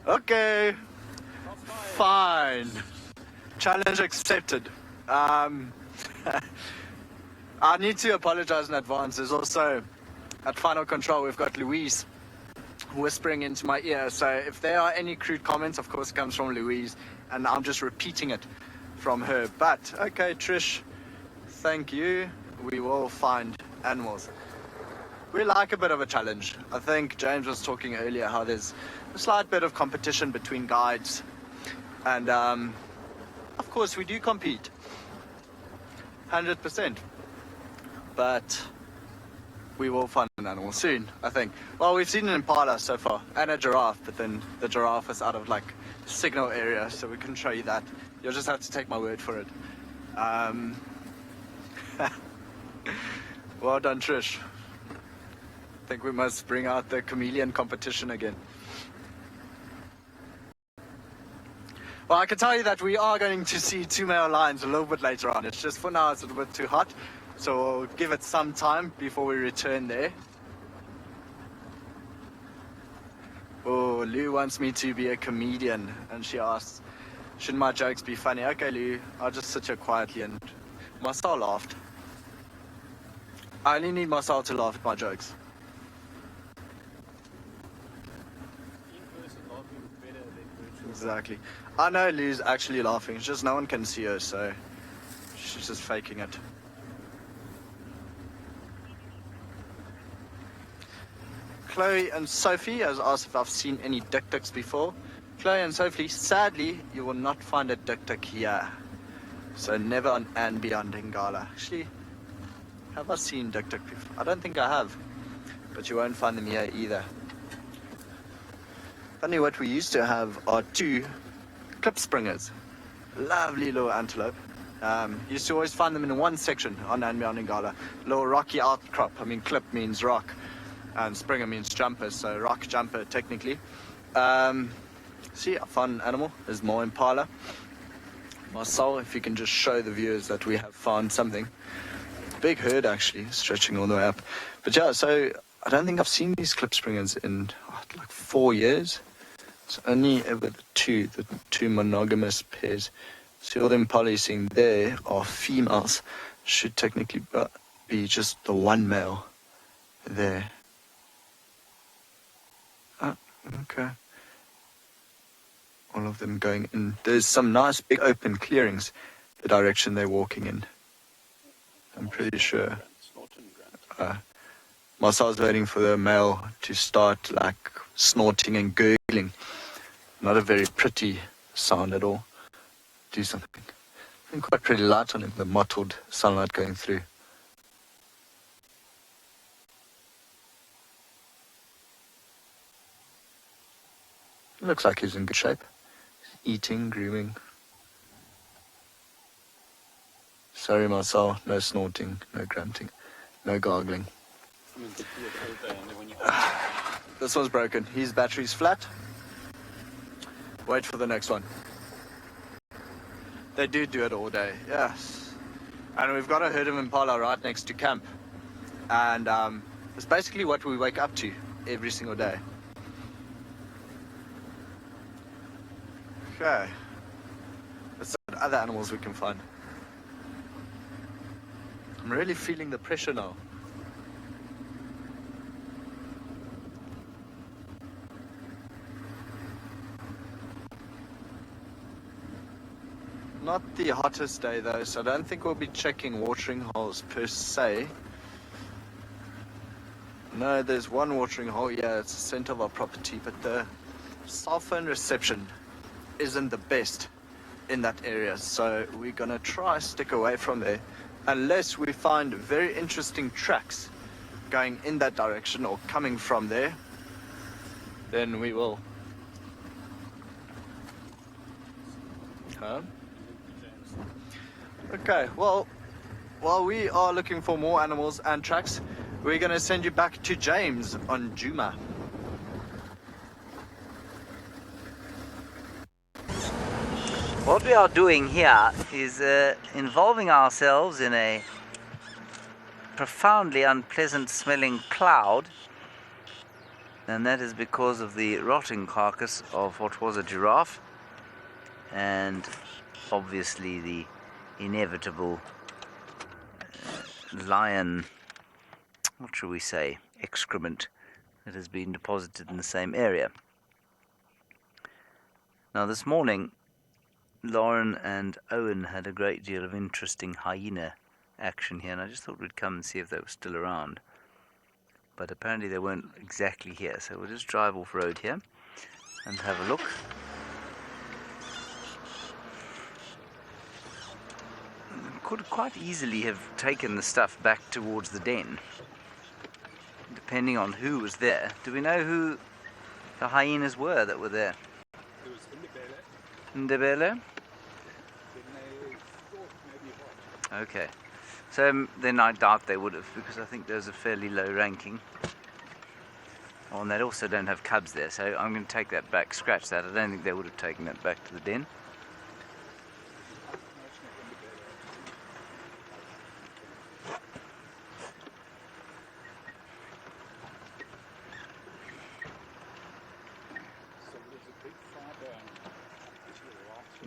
Okay. Fine. Challenge accepted. I need to apologize in advance. There's also, at Final Control, we've got Louise whispering into my ear. So if there are any crude comments, of course, it comes from Louise, and I'm just repeating it from her. But, okay, Trish, thank you. We will find animals. We like a bit of a challenge. I think James was talking earlier how there's a slight bit of competition between guides. And, of course, we do compete. 100%. But we will find an animal soon, I think. Well, we've seen an Impala so far, and a giraffe, but then the giraffe is out of, like, signal area, so we couldn't show you that. You'll just have to take my word for it. Well done, Trish. I think we must bring out the chameleon competition again. Well, I can tell you that we are going to see 2 male lions a little bit later on. It's just for now it's a little bit too hot, so we'll give it some time before we return there. Oh, Lou wants me to be a comedian, and she asks, should my jokes be funny? Okay, Lou, I'll just sit here quietly, and Marcel laughed. I only need Marcel to laugh at my jokes. Exactly. I know Lou's actually laughing, it's just no one can see her, so she's just faking it. Chloe and Sophie has asked if I've seen any dik-diks before. Chloe and Sophie, sadly, you will not find a dik-dik here. So never on andBeyond in Ngala. Actually, have I seen dik-dik before? I don't think I have. But you won't find them here either. Funny, what we used to have are 2 clip springers. Lovely little antelope. Used to always find them in one section on andBeyond in Ngala. Little rocky outcrop. I mean, clip means rock. And springer means jumper, so rock jumper technically. See, I found an animal. There's more Impala. Marcel, if you can just show the viewers that we have found something. Big herd actually, stretching all the way up. But yeah, so I don't think I've seen these clip springers in like 4 years. It's only ever the two monogamous pairs. See, all the Impala you're seeing there are females. Should technically be just the one male there. Okay. All of them going in. There's some nice big open clearings, the direction they're walking in. I'm pretty sure. Marcel's waiting for the male to start like snorting and gurgling. Not a very pretty sound at all. Do something. I think quite pretty light on him, the mottled sunlight going through. Looks like he's in good shape. Eating, grooming. Sorry, Marcel, no snorting, no grunting, no gargling. This one's broken. His battery's flat. Wait for the next one. They do it all day, yes. And we've got a herd of Impala right next to camp. And it's basically what we wake up to every single day. Okay. Let's see what other animals we can find. I'm really feeling the pressure now. Not the hottest day though, so I don't think we'll be checking watering holes per se. No, there's one watering hole here, it's the center of our property, but the cell phone reception isn't the best in that area, so we're gonna try stick away from there unless we find very interesting tracks going in that direction or coming from there. Then we will. Okay, well, while we are looking for more animals and tracks, we're gonna send you back to James on Djuma. What we are doing here is involving ourselves in a profoundly unpleasant smelling cloud, and that is because of the rotting carcass of what was a giraffe and obviously the inevitable lion, what shall we say, excrement that has been deposited in the same area. Now this morning Lauren and Owen had a great deal of interesting hyena action here, and I just thought we'd come and see if they were still around. But apparently they weren't exactly here, so we'll just drive off road here and have a look. Could quite easily have taken the stuff back towards the den, depending on who was there. Do we know who the hyenas were that were there? It was Ndebele? Okay, so then I doubt they would have, because I think there's a fairly low ranking. Oh, and they also don't have cubs there, so I'm going to take that back, scratch that. I don't think they would have taken that back to the den.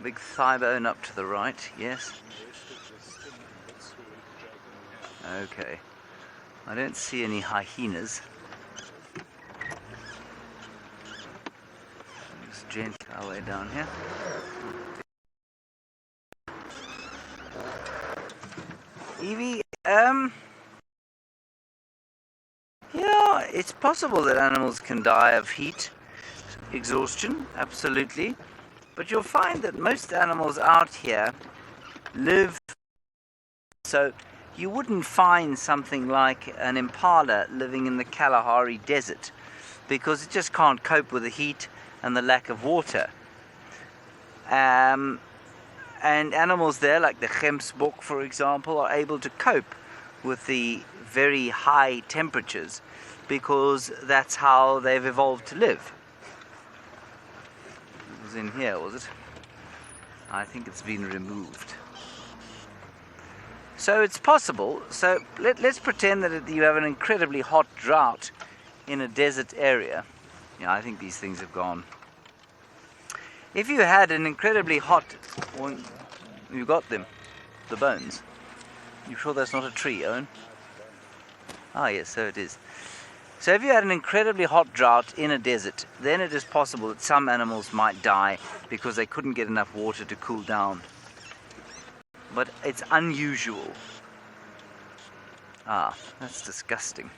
Big thigh bone up to the right, yes. Okay. I don't see any hyenas. Just gently our way down here. Evie, yeah, it's possible that animals can die of heat exhaustion, absolutely. But you'll find that most animals out here live, so you wouldn't find something like an impala living in the Kalahari desert because it just can't cope with the heat and the lack of water. And animals there, like the gemsbok, for example, are able to cope with the very high temperatures because that's how they've evolved to live. It was in here, was it? I think it's been removed. So it's possible. So let's pretend that you have an incredibly hot drought in a desert area. Yeah, I think these things have gone. If you had an incredibly hot, well, you got them, the bones. You sure that's not a tree, Owen? Ah, yes, so it is. So if you had an incredibly hot drought in a desert, then it is possible that some animals might die because they couldn't get enough water to cool down. But it's unusual. Ah, that's disgusting.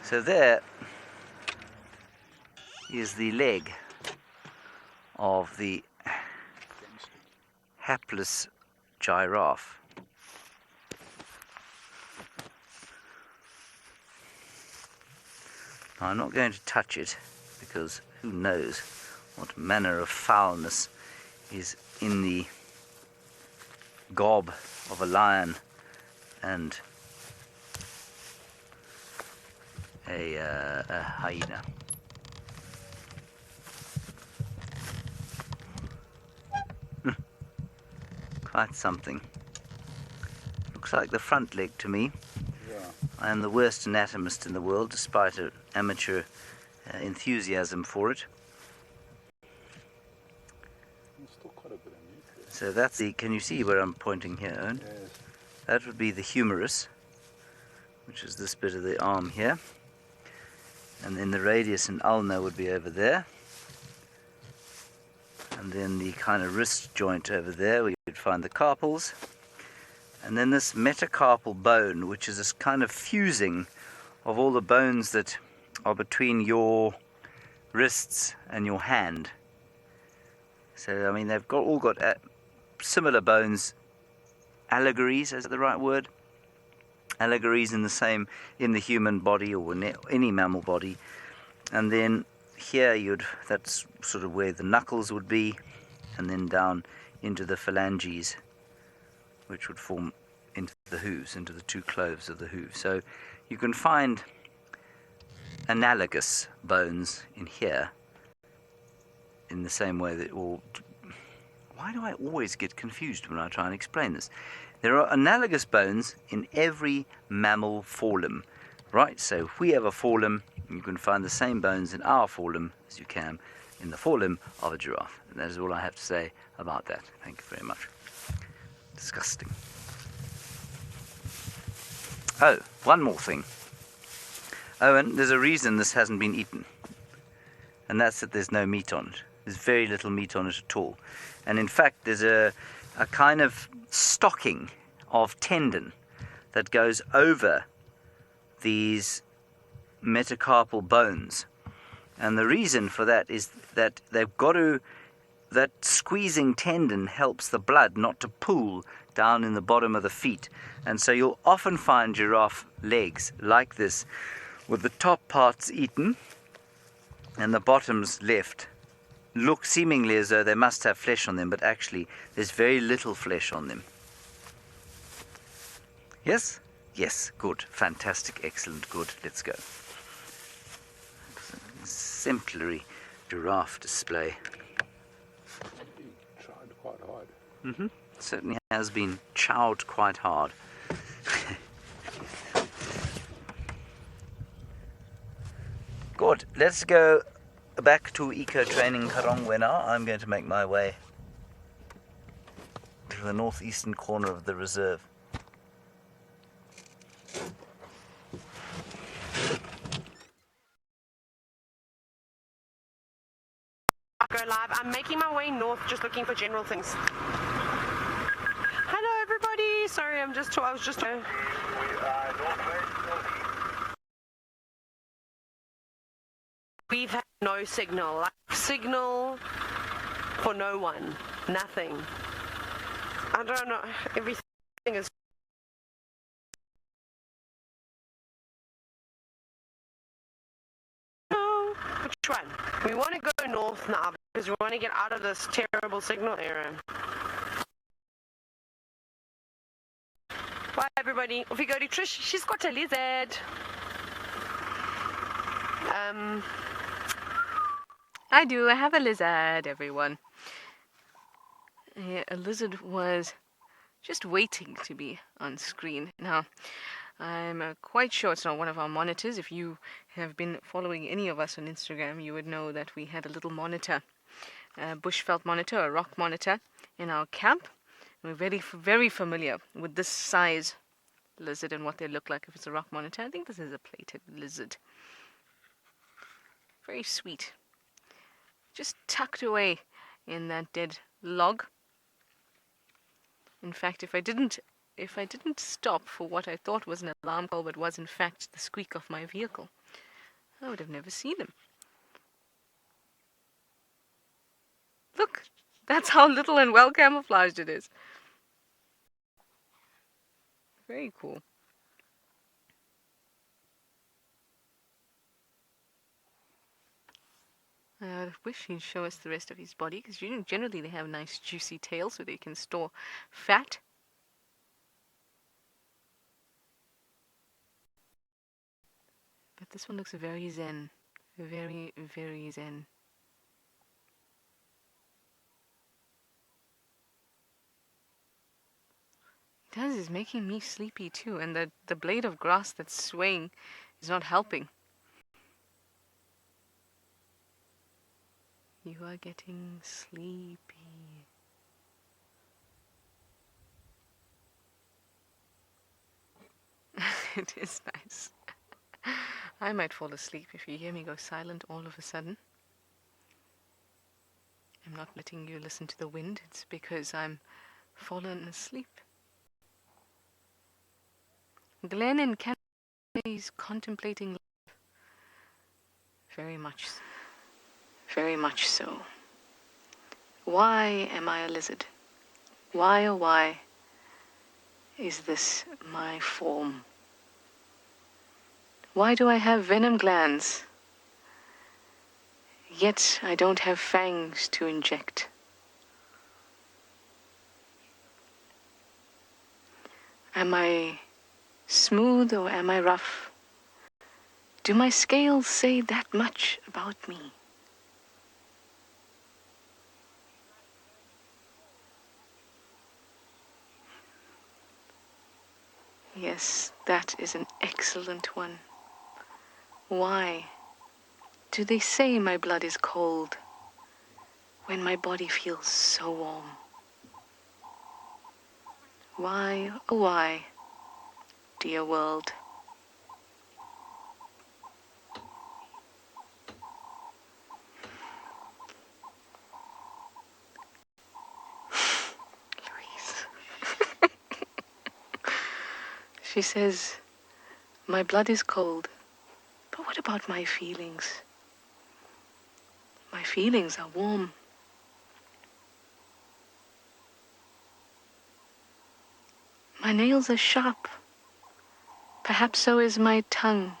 So there is the leg of the hapless giraffe. Now, I'm not going to touch it because who knows what manner of foulness is in the gob of a lion and a hyena. Quite something. Looks like the front leg to me. Yeah. I am the worst anatomist in the world, despite an amateur enthusiasm for it. There's still quite a bit of meat there. So that's the, can you see where I'm pointing here, Owen? Yes. That would be the humerus, which is this bit of the arm here. And then the radius and ulna would be over there. And then the kind of wrist joint over there where you'd find the carpals. And then this metacarpal bone, which is this kind of fusing of all the bones that are between your wrists and your hand. So, I mean, they've all got similar bones. Allegories, is that the right word? Allegories in the human body or in any mammal body. And then here that's sort of where the knuckles would be, and then down into the phalanges, which would form into the hooves, into the two cloves of the hooves. So you can find analogous bones in here in the same way that all... Why do I always get confused when I try and explain this? There are analogous bones in every mammal forelimb, right? So if we have a forelimb, you can find the same bones in our forelimb as you can in the forelimb of a giraffe. And that is all I have to say about that. Thank you very much. Disgusting. Oh, one more thing. Owen, there's a reason this hasn't been eaten. And that's that there's no meat on it. There's very little meat on it at all. And in fact, there's a kind of stocking of tendon that goes over these metacarpal bones. And the reason for that is that that squeezing tendon helps the blood not to pool down in the bottom of the feet. And so you'll often find giraffe legs like this, with the top parts eaten and the bottoms left. Look seemingly as though they must have flesh on them, but actually there's very little flesh on them. Yes? Yes, good, fantastic, excellent, good. Let's go. Exemplary giraffe display. He tried quite hard. Mm-hmm. Certainly has been chowed quite hard. Good. Let's go back to eco training Karongwe now. I'm going to make my way the northeastern corner of the reserve. Go live. I'm making my way north, just looking for general things. Hello, everybody. Sorry, I was just. We've had no signal. Like, signal for no one. Nothing. I don't know. Everything is. No. Which one? We want to go north now because we want to get out of this terrible signal area. Bye, everybody. If we go to Trish, she's got a lizard. I do. I have a lizard, everyone. Yeah, a lizard was just waiting to be on screen. Now, I'm quite sure it's not one of our monitors. If you have been following any of us on Instagram, you would know that we had a little monitor, a bushveld monitor, a rock monitor in our camp. We're very familiar with this size lizard and what they look like if it's a rock monitor. I think this is a plated lizard. Very sweet. Just tucked away in that dead log. In fact, if I didn't stop for what I thought was an alarm call, but was in fact the squeak of my vehicle, I would have never seen him. Look, that's how little and well camouflaged it is. Very cool. I wish he'd show us the rest of his body, because generally they have nice juicy tails so they can store fat. But this one looks very zen. Very, very zen. It does, is making me sleepy too, and the blade of grass that's swaying is not helping. You are getting sleepy. It is nice. I might fall asleep if you hear me go silent all of a sudden. I'm not letting you listen to the wind. It's because I'm fallen asleep. Glenn in Canada is contemplating life. Very much so. Very much so. Why am I a lizard? Why, oh why, is this my form? Why do I have venom glands? Yet I don't have fangs to inject. Am I smooth or am I rough? Do my scales say that much about me? Yes, that is an excellent one. Why do they say my blood is cold when my body feels so warm? Why, oh why, dear world? She says, my blood is cold, but what about my feelings? My feelings are warm. My nails are sharp. Perhaps so is my tongue.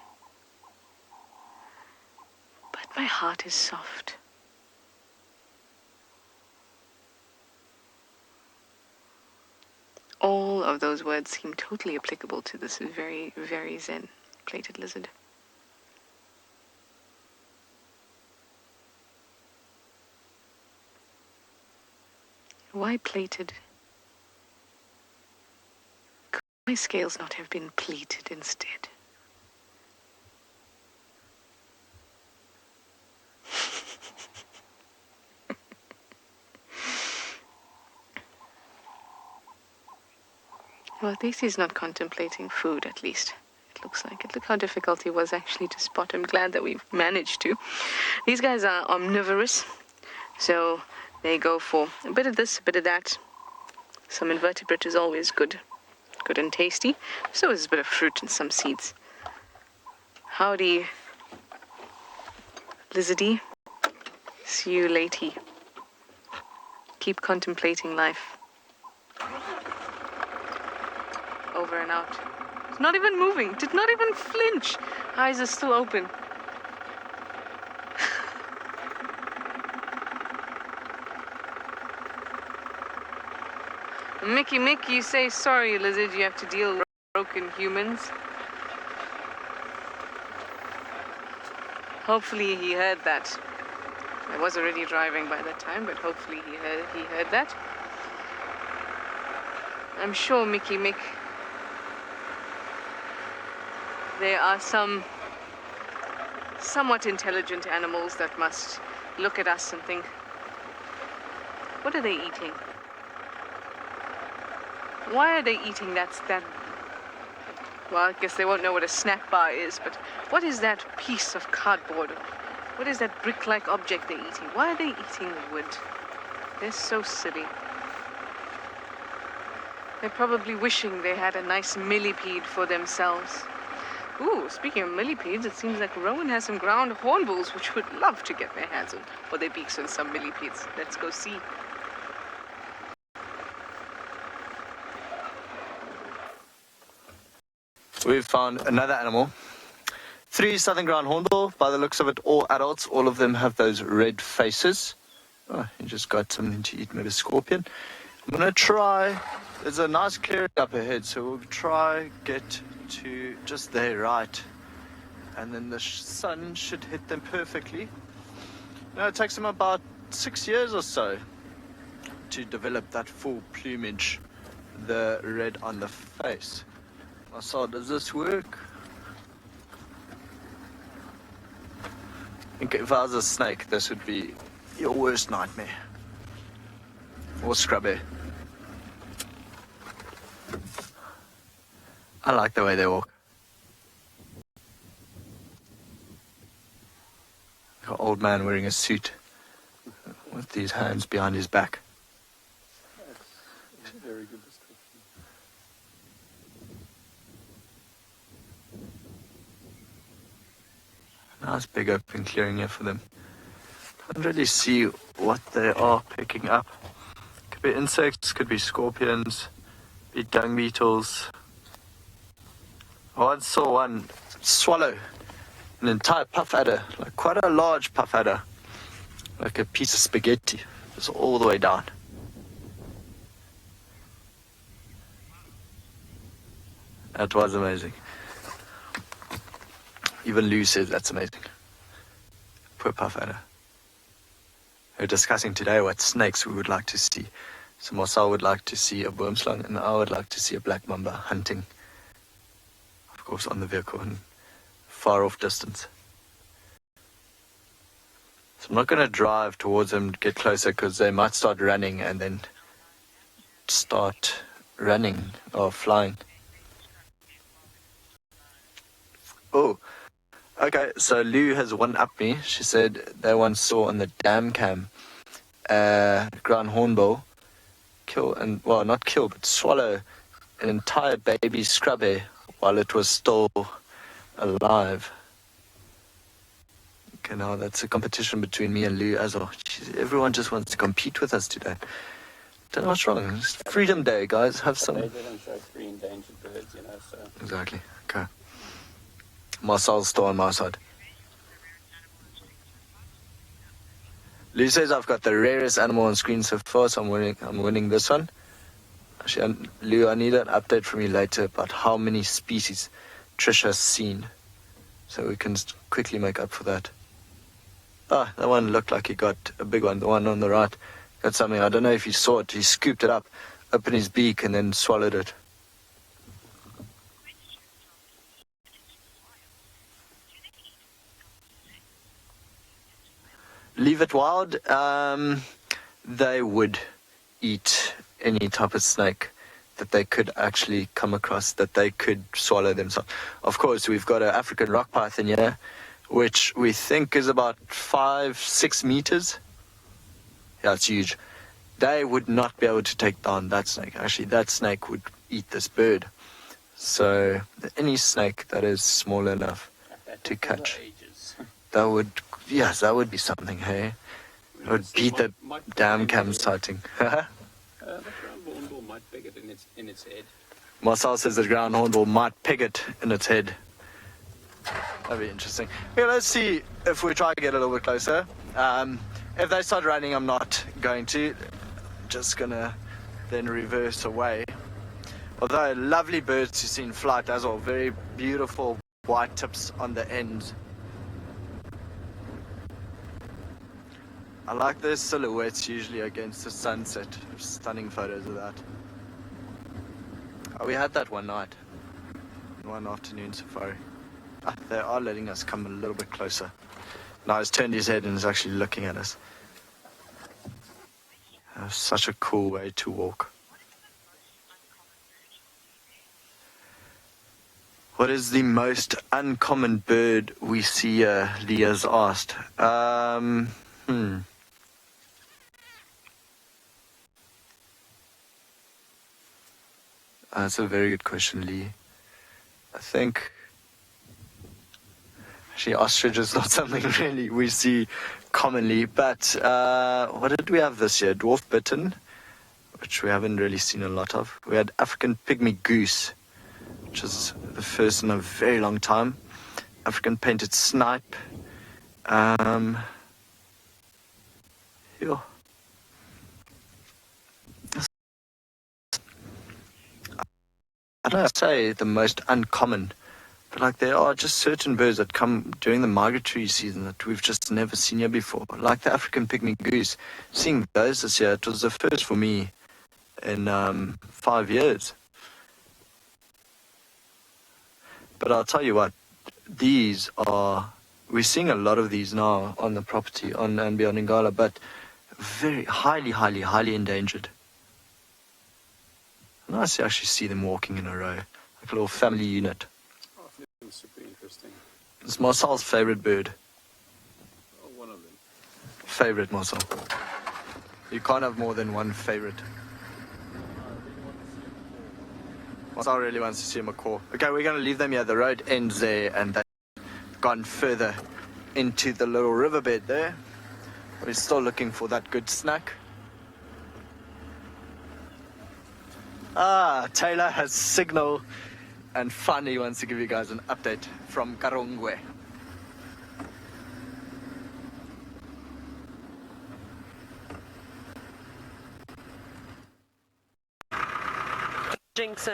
But my heart is soft. All of those words seem totally applicable to this very, very zen plated lizard. Why plated? Could my scales not have been pleated instead? Well, at least he's not contemplating food, at least. It looks like it. Look how difficult he was actually to spot. I'm glad that we've managed to. These guys are omnivorous, so they go for a bit of this, a bit of that. Some invertebrate is always good and tasty. So is a bit of fruit and some seeds. Howdy, lizardy. See you latey. Keep contemplating life. Over and out. It's not even moving. Did not even flinch. Eyes are still open. Mickey, you say sorry, lizard. You have to deal with broken humans. Hopefully he heard that. I was already driving by that time, but hopefully he heard that. I'm sure Mickey, there are some somewhat intelligent animals that must look at us and think, what are they eating? Why are they eating that? Well, I guess they won't know what a snack bar is, but what is that piece of cardboard? What is that brick-like object they're eating? Why are they eating wood? They're so silly. They're probably wishing they had a nice millipede for themselves. Ooh, speaking of millipedes, it seems like Rowan has some ground hornbills which would love to get their hands on, or their beaks on some millipedes. Let's go see. We've found another animal. 3 southern ground hornbill. By the looks of it, all adults. All of them have those red faces. Oh, you just got something to eat, maybe a scorpion. I'm going to try. There's a nice clearing up ahead, so we'll try get to just there, right. And then the sun should hit them perfectly. Now, it takes them about 6 years or so to develop that full plumage, the red on the face. So does this work? I think if I was a snake, this would be your worst nightmare. Or scrubby. I like the way they walk. Like an old man wearing a suit with these hands behind his back. That's a very good description. Nice big open clearing here for them. Can't really see what they are picking up. Could be insects, could be scorpions, be dung beetles. I once saw one swallow an entire puff adder, like quite a large puff adder, like a piece of spaghetti. It was all the way down. That was amazing. Even Lou said that's amazing. Poor puff adder. We're discussing today what snakes we would like to see. So Marcel would like to see a wormslang, and I would like to see a black mamba hunting. Of course, on the vehicle and far off distance. So I'm not going to drive towards them, get closer, because they might start running and then start running or flying. Oh. Okay, so Lou has one-upped me. She said they once saw on the dam cam ground hornbill kill, and well, not kill, but swallow an entire baby scrubby while it was still alive. Okay, now that's a competition between me and Lou as well. Jeez, everyone just wants to compete with us today. Don't know what's wrong. It's Freedom Day, guys. Have some. They don't show 3 endangered birds, you know, so. Exactly. Okay. Marcel's still on my side. Lou says I've got the rarest animal on screen so far, so I'm winning this one. Actually, Lou, I need an update from you later about how many species Trish has seen, so we can quickly make up for that. Ah, that one looked like he got a big one. The one on the right got something. I don't know if you saw it. He scooped it up, opened his beak, and then swallowed it. Leave it wild. They would eat any type of snake. that they could actually come across, that they could swallow themselves. Of course, we've got an African rock python here, which we think is about 5-6 meters. Yeah, it's huge. They would not be able to take down that snake. Actually, that snake would eat this bird. So any snake that is small enough to catch, that would be something, hey? It would beat the damn cam sighting. The ground hornbill might peg it in its head. Marcel says the ground hornbill might peg it in its head. That'd be interesting. Yeah, let's see if we try to get a little bit closer. If they start running, I'm not going to. Just gonna then reverse away. Although lovely birds to see in flight as well. Very beautiful white tips on the ends. I like their silhouettes usually against the sunset. Stunning photos of that. Oh, we had that one night. One afternoon safari. They are letting us come a little bit closer. Now he's turned his head and is actually looking at us. Such a cool way to walk. What is the most uncommon bird we see here? Leah's asked. That's a very good question, Lee. I think actually ostrich is not something really we see commonly, but what did we have this year? Dwarf bittern, which we haven't really seen a lot of. We had African pygmy goose, which is the first in a very long time. African painted snipe. Yeah. I don't say the most uncommon, but like there are just certain birds that come during the migratory season that we've just never seen here before. Like the African pygmy goose. Seeing those this year, it was the first for me in 5 years. But I'll tell you what, we're seeing a lot of these now on the property, on andBeyond in Ngala, but very highly endangered. Nice to actually see them walking in a row, like a little family unit. Oh, I think it's super interesting. It's Marcel's favorite bird. Oh, one of them. Favorite, Marcel. You can't have more than one favorite. Marcel really wants to see a macaw. Okay, we're going to leave them here. The road ends there, and they've gone further into the little riverbed there. We're still looking for that good snack. Taylor has signal and finally wants to give you guys an update from Karongwe. Jinx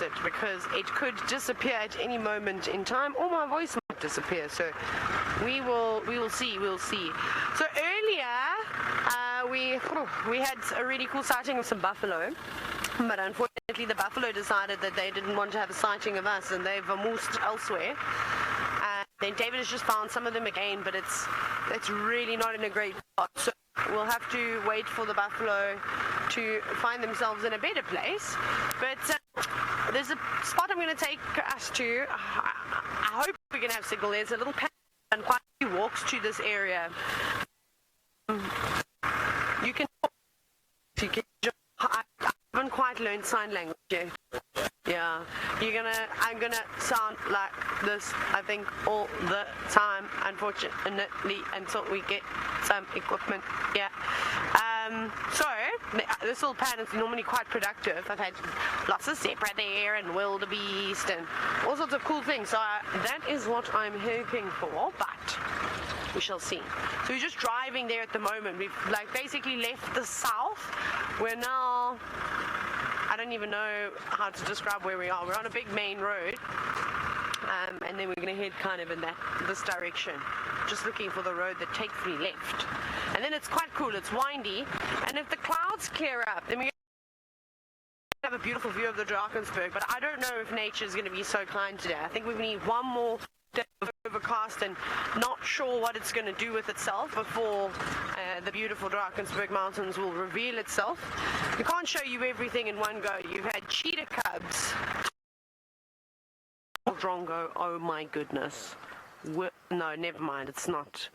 it, because it could disappear at any moment in time, or my voice might disappear. So we will see. So earlier we had a really cool sighting of some buffalo, but unfortunately the buffalo decided that they didn't want to have a sighting of us, and they've vamoosed elsewhere. Then David has just found some of them again, but it's really not in a great spot. So we'll have to wait for the buffalo to find themselves in a better place. But there's a spot I'm going to take us to. I hope we can have signal. There's a little path and quite a few walks to this area. You can I haven't quite learned sign language yet. Yeah, I'm gonna sound like this, I think, all the time, unfortunately, until we get some equipment. Yeah. So this little pad is normally quite productive. I've had lots of zebra there and wildebeest and all sorts of cool things. So that is what I'm hoping for, but we shall see. So we're just driving there at the moment. We've basically left the south. We're now, I don't even know how to describe where we are. We're on a big main road, and then we're going to head kind of in this direction, just looking for the road that takes me left. And then it's quite cool. It's windy, and if the clouds clear up, then we have a beautiful view of the Drakensberg. But I don't know if nature is going to be so kind today. I think we need one more day of overcast and not sure what it's going to do with itself before the beautiful Drakensberg Mountains will reveal itself. We can't show you everything in one go. You've had cheetah cubs, drongo, oh my goodness. No, never mind, it's not.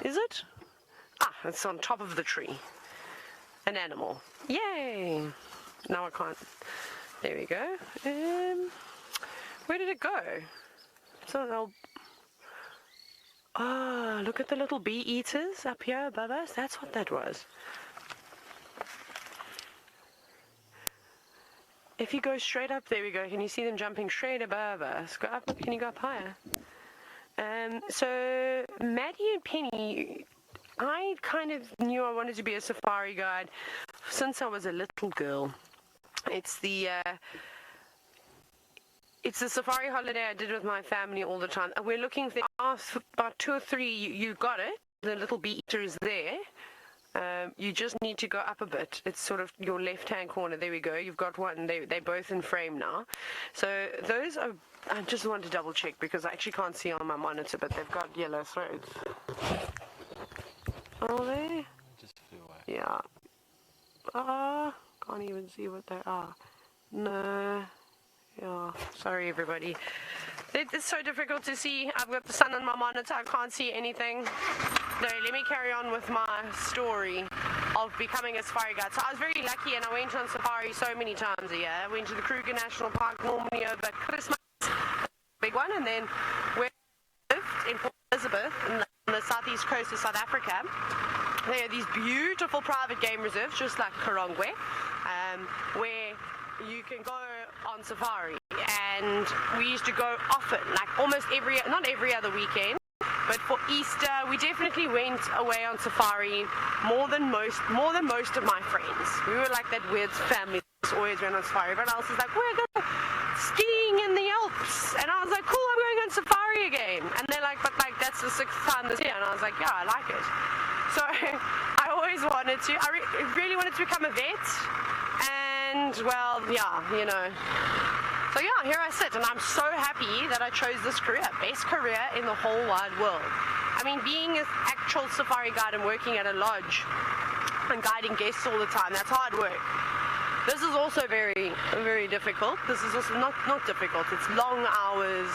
Is it? Ah, it's on top of the tree. An animal. Yay! Now I can't. There we go. Where did it go? It's on an Oh, look at the little bee eaters up here above us. That's what that was. If you go straight up, there we go. Can you see them jumping straight above us? Go up. Can you go up higher? So Maddie and Penny, I kind of knew I wanted to be a safari guide since I was a little girl. It's the safari holiday I did with my family all the time. We're looking for about 2 or 3. You got it. The little bee eater is there. You just need to go up a bit. It's sort of your left-hand corner. There we go. You've got one. They're both in frame now. So those are. I just want to double check because I actually can't see on my monitor, but they've got yellow throats. Are they? Just flew away. Yeah. Can't even see what they are. No. Yeah. Sorry, everybody. It's so difficult to see. I've got the sun on my monitor. I can't see anything. No, let me carry on with my story of becoming a safari guide. So I was very lucky and I went on safari so many times a year. I went to the Kruger National Park normally over Christmas, big one, and then where I lived in Port Elizabeth on the southeast coast of South Africa. There are these beautiful private game reserves, just like Karongwe, where you can go on safari, and we used to go often, like almost not every other weekend, but for Easter we definitely went away on safari more than most of my friends. We were like that weird family that always went on safari. Everyone else was like, we're going skiing in the Alps, and I was like, cool, I'm going on safari again. And they're like, but like that's the 6th time this year, and I was like, yeah, I like it. So I always wanted to. I really wanted to become a vet. And, well, yeah, you know. So, yeah, here I sit, and I'm so happy that I chose this career. Best career in the whole wide world. I mean, being an actual safari guide and working at a lodge and guiding guests all the time, that's hard work. This is also very, very difficult. This is also not difficult. It's long hours,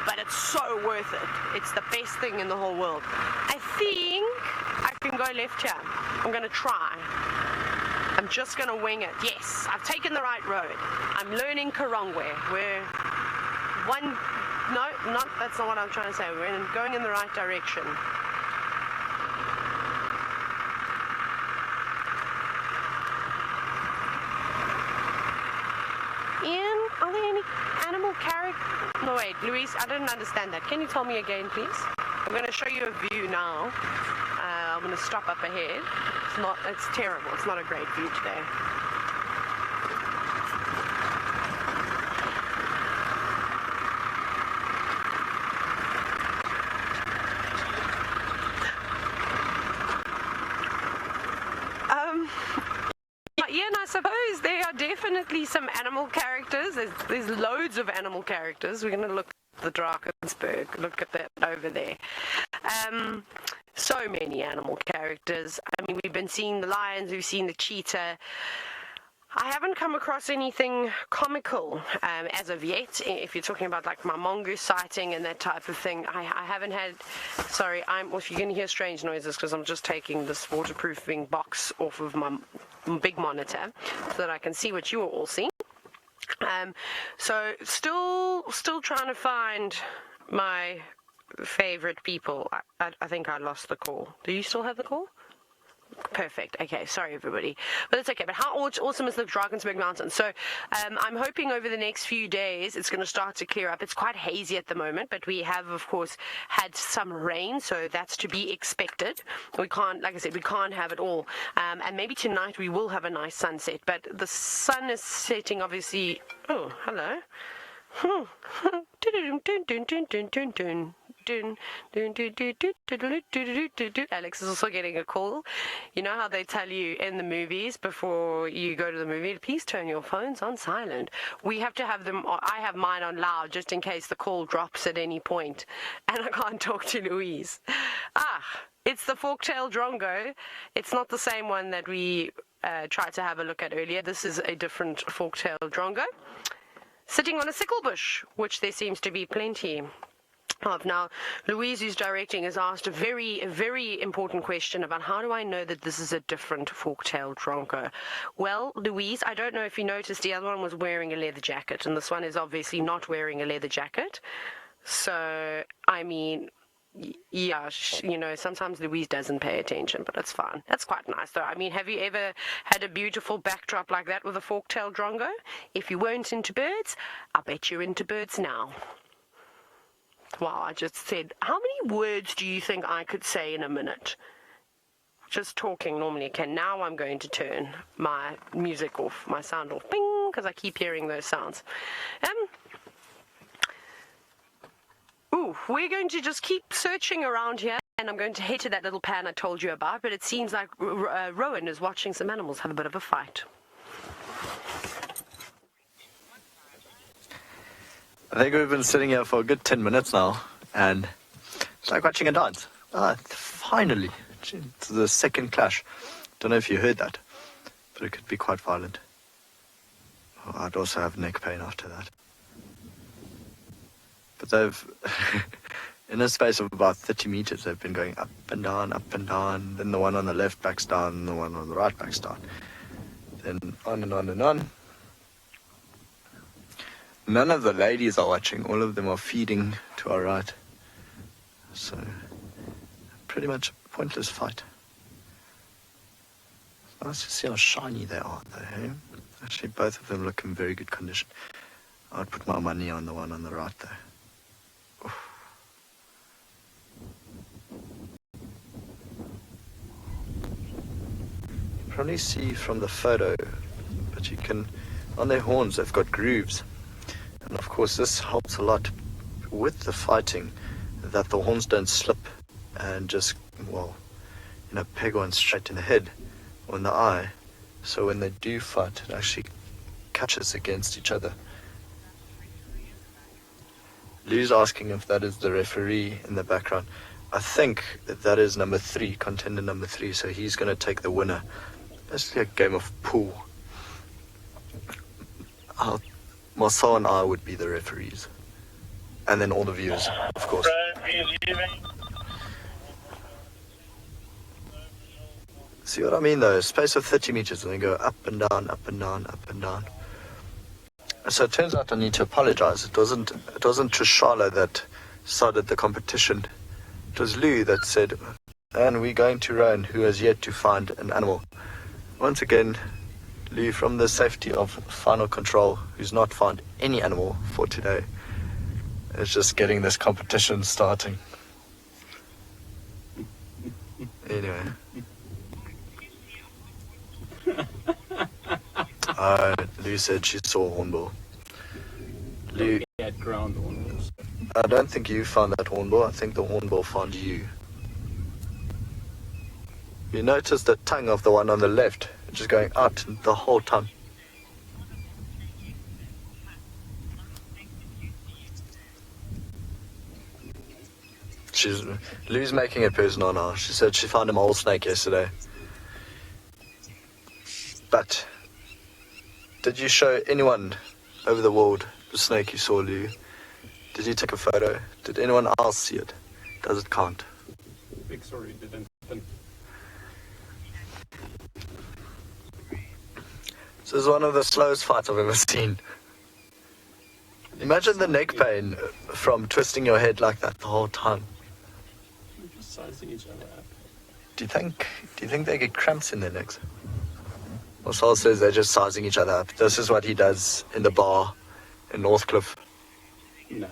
but it's so worth it. It's the best thing in the whole world. I think I can go left here. I'm going to try. I'm just going to wing it. Yes, I've taken the right road. I'm learning Karongwe. That's not what I'm trying to say. We're going in the right direction. Ian, are there any animal characters? No, wait, Louise, I didn't understand that. Can you tell me again, please? I'm going to show you a view now. I'm going to stop up ahead. It's terrible. It's not a great view today. Ian, I suppose there are definitely some animal characters. There's loads of animal characters. We're going to look at the Drakensberg. Look at that over there. So many animal characters. I mean, we've been seeing the lions, we've seen the cheetah. I haven't come across anything comical as of yet. If you're talking about like my mongoose sighting and that type of thing, I haven't had. Sorry, if you're going to hear strange noises, because I'm just taking this waterproofing box off of my big monitor so that I can see what you are all seeing. So still trying to find my favorite people. I think I lost the call. Do you still have the call? Perfect. Okay, sorry everybody, but it's okay. But how awesome is the Drakensberg Mountains? So I'm hoping over the next few days it's going to start to clear up. It's quite hazy at the moment, but we have of course had some rain, so that's to be expected. We can't, like I said, we can't have it all, and maybe tonight we will have a nice sunset, but the sun is setting obviously. Oh, hello. dun, dun, dun, dun, dun, dun, dun, dun, dun, dun. Alex is also getting a call. You know how they tell you in the movies before you go to the movie, please turn your phones on silent. We have to have them, I have mine on loud just in case the call drops at any point and I can't talk to Louise. It's the fork-tailed drongo. It's not the same one that we tried to have a look at earlier. This is a different fork-tailed drongo, sitting on a sickle bush, which there seems to be plenty of. Now, Louise, who's directing, has asked a very important question about how do I know that this is a different fork-tailed drongo? Well, Louise, I don't know if you noticed the other one was wearing a leather jacket, and this one is obviously not wearing a leather jacket. So, I mean, yeah, you know, sometimes Louise doesn't pay attention, but it's fine. That's quite nice, though. I mean, have you ever had a beautiful backdrop like that with a fork-tailed drongo? If you weren't into birds, I bet you're into birds now. Wow, I just said, how many words do you think I could say in a minute? Just talking normally. Okay, now I'm going to turn my music off, my sound off. Bing, because I keep hearing those sounds. We're going to just keep searching around here, and I'm going to head to that little pan I told you about, but it seems like Rowan is watching some animals have a bit of a fight. I think we've been sitting here for a good 10 minutes now, and it's like watching a dance. Finally, it's the second clash. Don't know if you heard that, but it could be quite violent. I'd also have neck pain after that. But they've, in a space of about 30 meters, they've been going up and down, then the one on the left backs down, and the one on the right backs down. Then on and on and on. None of the ladies are watching, all of them are feeding to our right. So, pretty much a pointless fight. It's nice to see how shiny they are, though, eh? Actually, both of them look in very good condition. I'd put my money on the one on the right, though. Probably see from the photo, but you can, on their horns they've got grooves, and of course this helps a lot with the fighting, that the horns don't slip and just, well, you know, peg one straight in the head or in the eye, so when they do fight it actually catches against each other. Lou's asking if that is the referee in the background. I think that is number 3, contender number 3, so he's going to take the winner. Basically a game of pool. Marcel and I would be the referees. And then all the viewers, of course. See what I mean though? A space of 30 meters and they go up and down, up and down, up and down. So it turns out I need to apologize. It wasn't Trishala that started the competition. It was Lou that said, and we're going to Rowan, who has yet to find an animal. Once again, Lou from the safety of Final Control, who's not found any animal for today, is just getting this competition starting. Anyway. Lou said she saw a hornbill. Lou, At ground hornbills. I don't think you found that hornbill. I think the hornbill found you. You notice the tongue of the one on the left, just going out the whole time. Lou's making it personal now. She said she found a mole snake yesterday. But did you show anyone over the world the snake you saw, Lou? Did you take a photo? Did anyone else see it? Does it count? Big story didn't happen. This is one of the slowest fights I've ever seen. Imagine the neck pain from twisting your head like that the whole time. We're just sizing each other up. Do you think they get cramps in their necks? Marcel says they're just sizing each other up. This is what he does in the bar in Northcliffe. No.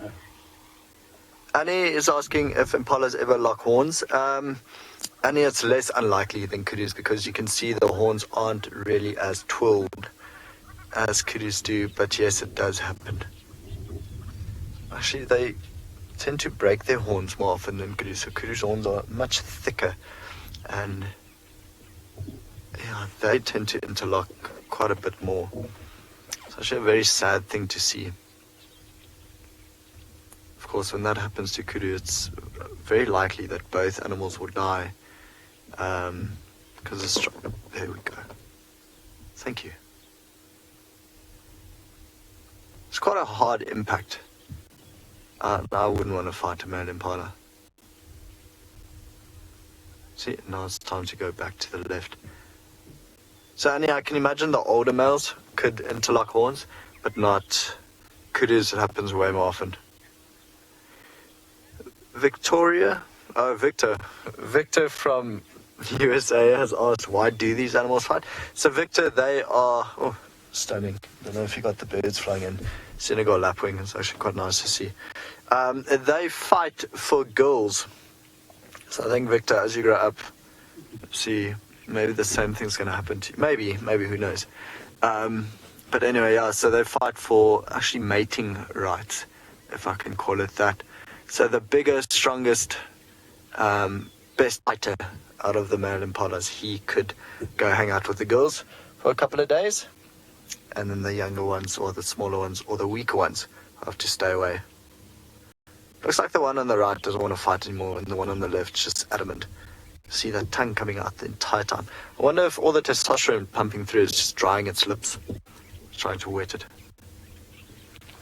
Annie is asking if impalas ever lock horns. Annie, it's less unlikely than kudus because you can see the horns aren't really as twirled as kudus do, but yes, it does happen. Actually, tend to break their horns more often than Kudu. So Kudu's horns are much thicker, and yeah, they tend to interlock quite a bit more. It's actually a very sad thing to see. Of course, when that happens to Kudu, it's very likely that both animals will die, because it's strong. There we go. Thank you. It's quite a hard impact. I wouldn't want to fight a male impala. See, now it's time to go back to the left. So anyhow, I can imagine the older males could interlock horns, but not Kudus. It happens way more often. Victor from USA has asked, why do these animals fight? So Victor, they are, stunning. I don't know if you got the birds flying in. Senegal lapwing, it's actually quite nice to see. They fight for girls. So I think, Victor, as you grow up, see, maybe the same thing's going to happen to you. Maybe, who knows. But anyway, yeah, so they fight for actually mating rights, if I can call it that. So the biggest, strongest, best fighter out of the male impalas, he could go hang out with the girls for a couple of days, and then the younger ones, or the smaller ones, or the weaker ones have to stay away. Looks like the one on the right doesn't want to fight anymore, and the one on the left is just adamant. See that tongue coming out the entire time. I wonder if all the testosterone pumping through is just drying its lips, trying to wet it.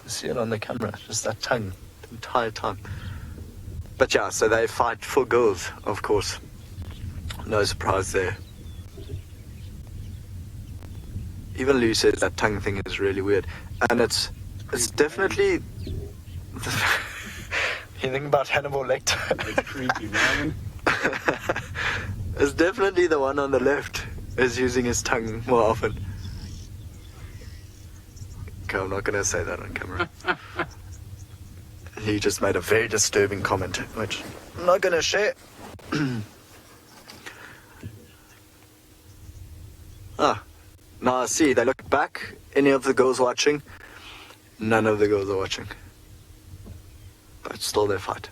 You see it on the camera, just that tongue the entire time. But yeah, so they fight for girls, of course. No surprise there. Even Lou says that tongue thing is really weird, and it's definitely. You think about Hannibal Lecter? It's creepy, man. It's definitely the one on the left is using his tongue more often. Okay, I'm not going to say that on camera. He just made a very disturbing comment, which I'm not going to share. Now see, they look back. Any of the girls watching? None of the girls are watching. But still they fight.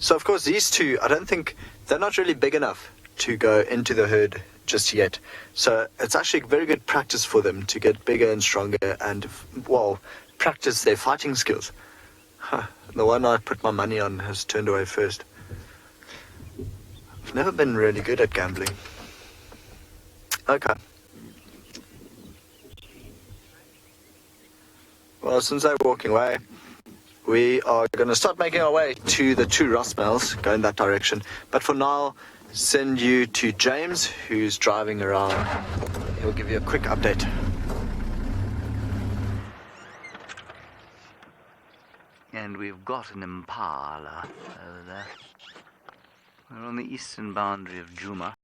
So of course these two, I don't think, they're not really big enough to go into the herd just yet. So it's actually very good practice for them to get bigger and stronger and, well, practice their fighting skills. The one I put my money on has turned away first. I've never been really good at gambling. Okay. Well, since they're walking away, we are going to start making our way to the two Ross males, go in that direction. But for now, send you to James, who's driving around. He'll give you a quick update. And we've got an Impala over there. We're on the eastern boundary of Djuma,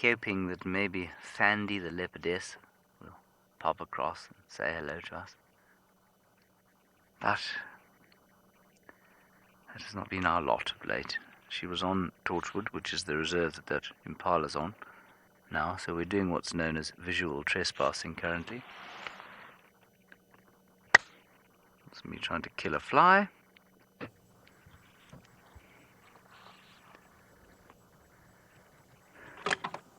hoping that maybe Fandy the leopardess will pop across and say hello to us. But that has not been our lot of late. She was on Torchwood, which is the reserve that Impala's on now, so we're doing what's known as visual trespassing currently. That's me trying to kill a fly.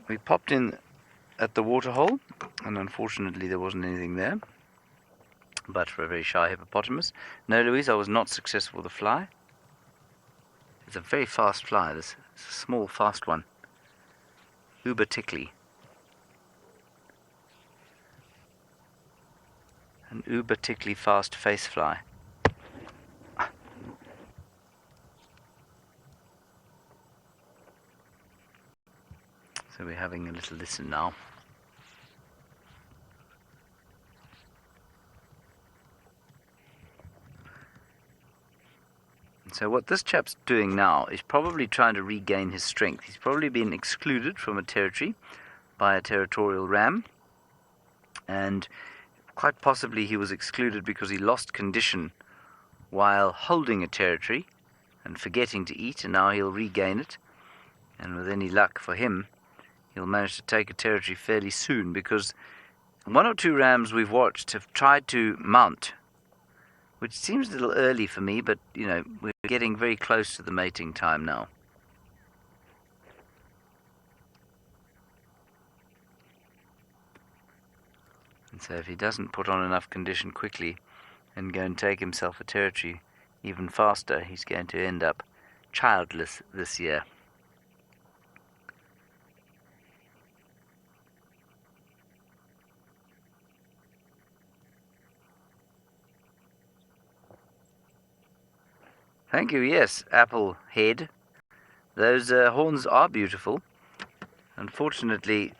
We popped in at the waterhole, and unfortunately there wasn't anything there. But for a very shy hippopotamus. No, Louise, I was not successful with the fly. It's a very fast fly. It's a small, fast one. Uber tickly. An uber tickly fast face fly. So we're having a little listen now. So what this chap's doing now is probably trying to regain his strength. He's probably been excluded from a territory by a territorial ram, and quite possibly he was excluded because he lost condition while holding a territory and forgetting to eat, and now he'll regain it, and with any luck for him, he'll manage to take a territory fairly soon, because one or two rams we've watched have tried to mount which seems a little early for me, but, we're getting very close to the mating time now. And so if he doesn't put on enough condition quickly and go and take himself a territory even faster, he's going to end up childless this year. Thank you, yes, Apple Head. Those horns are beautiful. Unfortunately,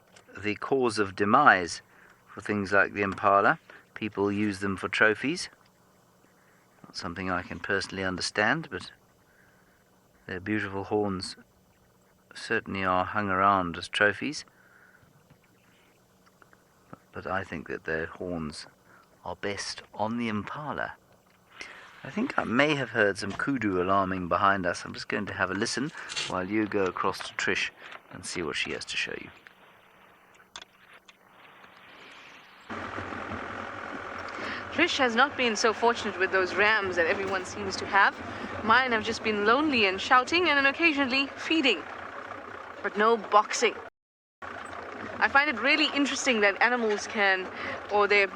the cause of demise for things like the Impala. People use them for trophies. Not something I can personally understand, but their beautiful horns certainly are hung around as trophies. But I think that their horns are best on the Impala. I think I may have heard some Kudu alarming behind us. I'm just going to have a listen while you go across to Trish and see what she has to show you. Trish has not been so fortunate with those rams that everyone seems to have. Mine have just been lonely and shouting and occasionally feeding, but no boxing. I find it really interesting that animals can, or their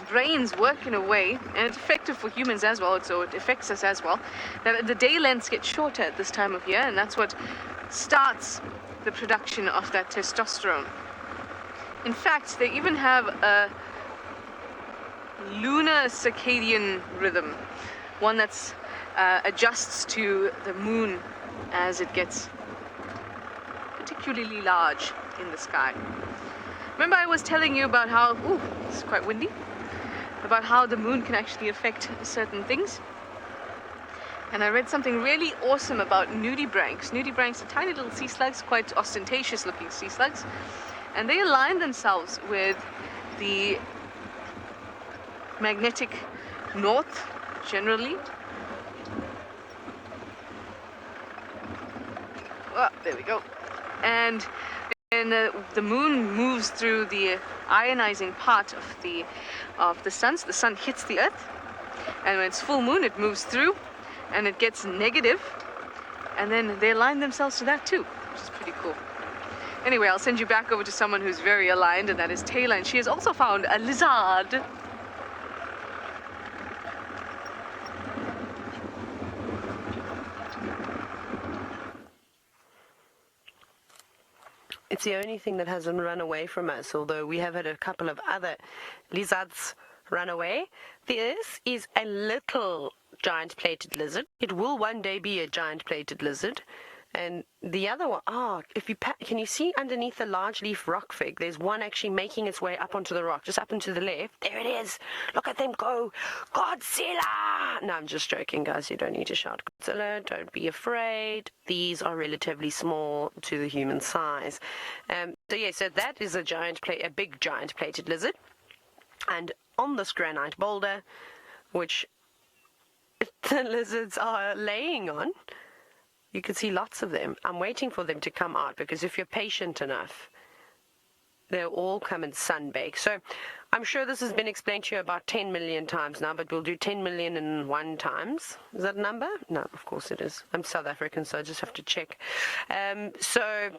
brains work in a way, and it's effective for humans as well, so it affects us as well, that the day lengths get shorter at this time of year, and that's what starts the production of that testosterone. In fact, they even have a lunar circadian rhythm, one that's adjusts to the moon as it gets particularly large in the sky. Remember I was telling you about how, it's quite windy, about how the moon can actually affect certain things? And I read something really awesome about nudibranchs. Nudibranchs are tiny little sea slugs, quite ostentatious looking sea slugs, and they align themselves with the magnetic north generally. Oh, there we go. And the moon moves through the ionizing part of the sun. So the sun hits the earth, and when it's full moon, it moves through, and it gets negative, and then they align themselves to that too, which is pretty cool. Anyway, I'll send you back over to someone who's very aligned, and that is Taylor, and she has also found a lizard. It's the only thing that hasn't run away from us, although we have had a couple of other lizards run away. This is a little giant plated lizard. It will one day be a giant plated lizard. And the other one, can you see underneath the large leaf rock fig, there's one actually making its way up onto the rock, just up and to the left. There it is. Look at them go. Godzilla! No, I'm just joking, guys. You don't need to shout Godzilla. Don't be afraid. These are relatively small to the human size. So that is a big giant plated lizard. And on this granite boulder, which the lizards are laying on, you can see lots of them. I'm waiting for them to come out, because if you're patient enough, they'll all come and sunbake. So I'm sure this has been explained to you about 10 million times now, but we'll do 10 million and one times. Is that a number? No, of course it is. I'm South African, so I just have to check. So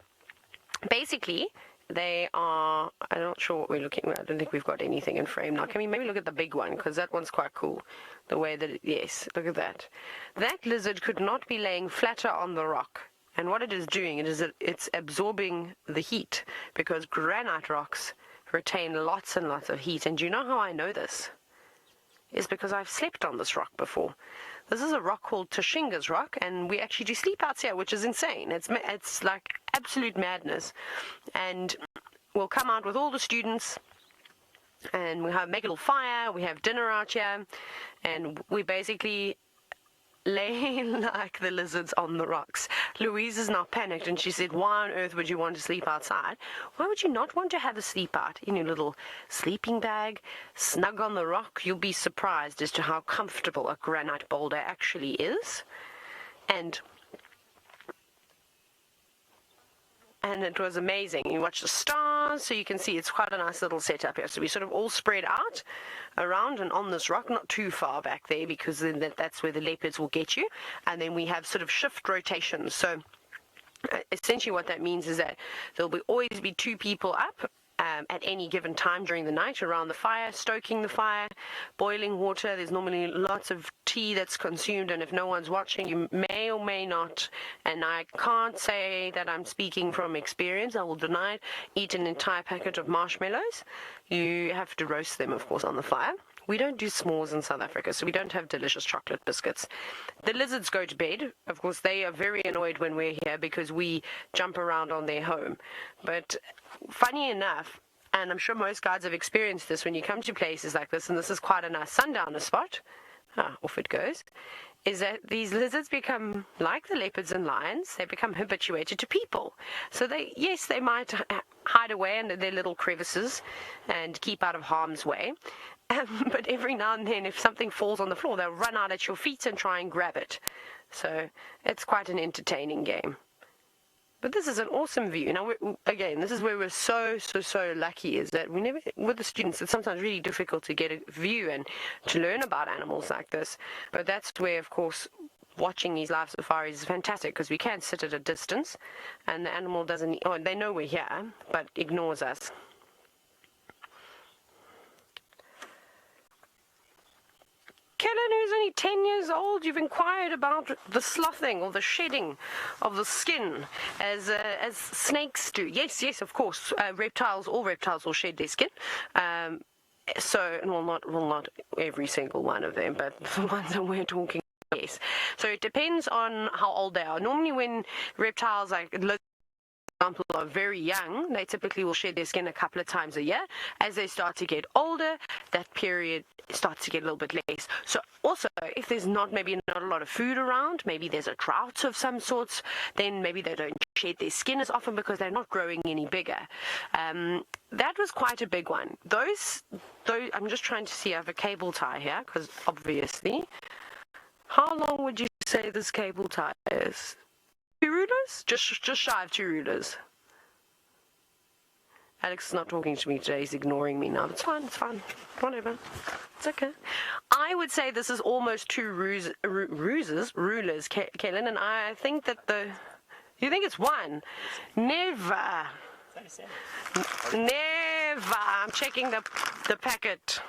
basically, they are, I'm not sure what we're looking at. I don't think we've got anything in frame now. Can we maybe look at the big one? Because that one's quite cool. The way that yes, look at that. That lizard could not be laying flatter on the rock. And what it is doing, it's absorbing the heat, because granite rocks retain lots and lots of heat. And do you know how I know this? It's because I've slept on this rock before. This is a rock called Tashinga's Rock, and we actually do sleep outs here, which is insane. It's like absolute madness. And we'll come out with all the students, and we make a little fire, we have dinner out here, and we basically lay like the lizards on the rocks. Louise is now panicked, and she said, why on earth would you want to sleep outside? Why would you not want to have a sleep out in your little sleeping bag, snug on the rock? You'll be surprised as to how comfortable a granite boulder actually is. And it was amazing. You watch the stars, bars, so you can see it's quite a nice little setup here. So we sort of all spread out around and on this rock, not too far back there, because then that's where the leopards will get you. And then we have sort of shift rotations. So essentially what that means is that there'll always be 2 people up at any given time during the night around the fire, stoking the fire, boiling water. There's normally lots of tea that's consumed, and if no one's watching, you may or may not, and I can't say that I'm speaking from experience, I will deny it, eat an entire packet of marshmallows. You have to roast them, of course, on the fire. We don't do s'mores in South Africa, so we don't have delicious chocolate biscuits. The lizards go to bed. Of course, they are very annoyed when we're here because we jump around on their home. But funny enough, and I'm sure most guides have experienced this when you come to places like this, and this is quite a nice sundowner spot, off it goes, is that these lizards become, like the leopards and lions, they become habituated to people. So they might hide away under their little crevices and keep out of harm's way. But every now and then, if something falls on the floor, they'll run out at your feet and try and grab it. So it's quite an entertaining game. But this is an awesome view. Now, again, this is where we're so lucky, is that we never, with the students, it's sometimes really difficult to get a view and to learn about animals like this. But that's where, of course, watching these live safaris is fantastic, because we can sit at a distance and the animal doesn't, they know we're here, but ignores us. Kellen, who's only 10 years old, you've inquired about the sloughing or the shedding of the skin as snakes do. Yes, of course. All reptiles will shed their skin. So, not every single one of them, but the ones that we're talking about, yes. So it depends on how old they are. Normally when reptiles like example, are very young, they typically will shed their skin a couple of times a year. As they start to get older, that period starts to get a little bit less. So also, if there's maybe not a lot of food around, maybe there's a drought of some sorts, then maybe they don't shed their skin as often because they're not growing any bigger. That was quite a big one. Those I'm just trying to see, I have a cable tie here, because obviously, how long would you say this cable tie is? 2 rulers? Just shy of 2 rulers. Alex is not talking to me today. He's ignoring me now. It's fine. Whatever. It's okay. I would say this is almost 2 rulers, Kellen, and I think that you think it's 1? Never. Never. I'm checking the packet.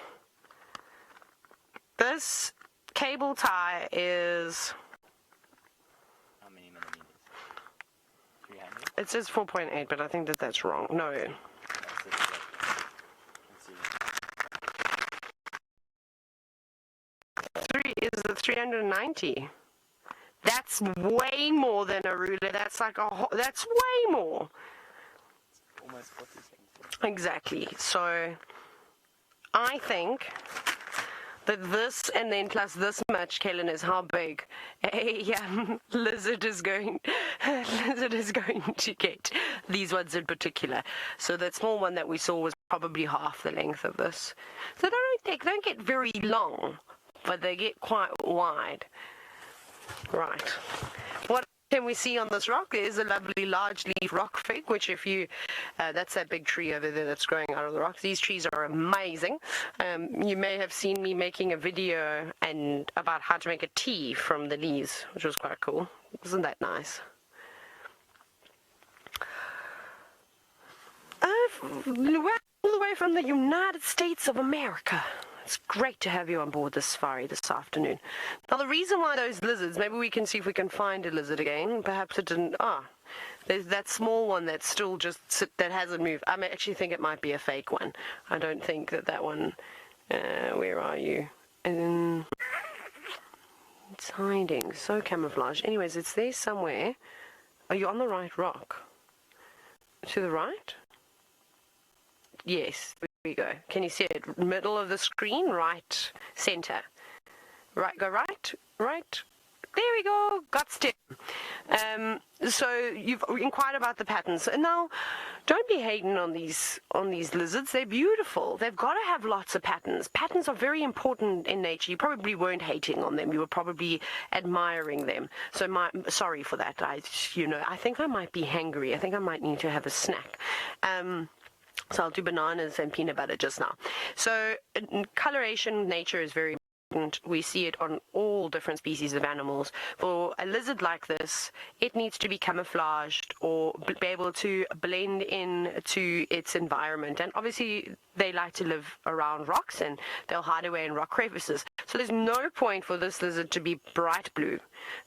This cable tie is... It says 4.8, but I think that's wrong. No. Is it 390? That's way more than a ruler. That's that's way more. Almost 40 cents. Exactly. So I think that this, and then plus this much, Kellen, is how big a lizard is going to get. These ones in particular. So that small one that we saw was probably half the length of this. So they don't get very long, but they get quite wide. Right. What can we see on this rock? There's a lovely large leaf rock fig, which if you, that's that big tree over there that's growing out of the rock. These trees are amazing. You may have seen me making a video about how to make a tea from the leaves, which was quite cool. Isn't that nice? All the way from the United States of America. It's great to have you on board this safari this afternoon. Now, the reason why those lizards, maybe we can see if we can find a lizard again. Perhaps it didn't. There's that small one that's still that hasn't moved. I actually think it might be a fake one. I don't think that one. Where are you? It's hiding. So camouflaged. Anyways, it's there somewhere. Are you on the right rock? To the right? Yes. There we go. Can you see it? Middle of the screen, right, center. Right, go right. There we go. Got step. So you've inquired about the patterns. And now, don't be hating on these lizards. They're beautiful. They've got to have lots of patterns. Patterns are very important in nature. You probably weren't hating on them. You were probably admiring them. So sorry for that. I think I might be hangry. I think I might need to have a snack. So I'll do bananas and peanut butter just now. So coloration, nature is very important. We see it on all different species of animals. For a lizard like this, it needs to be camouflaged or be able to blend in to its environment. And obviously, they like to live around rocks and they'll hide away in rock crevices. So there's no point for this lizard to be bright blue.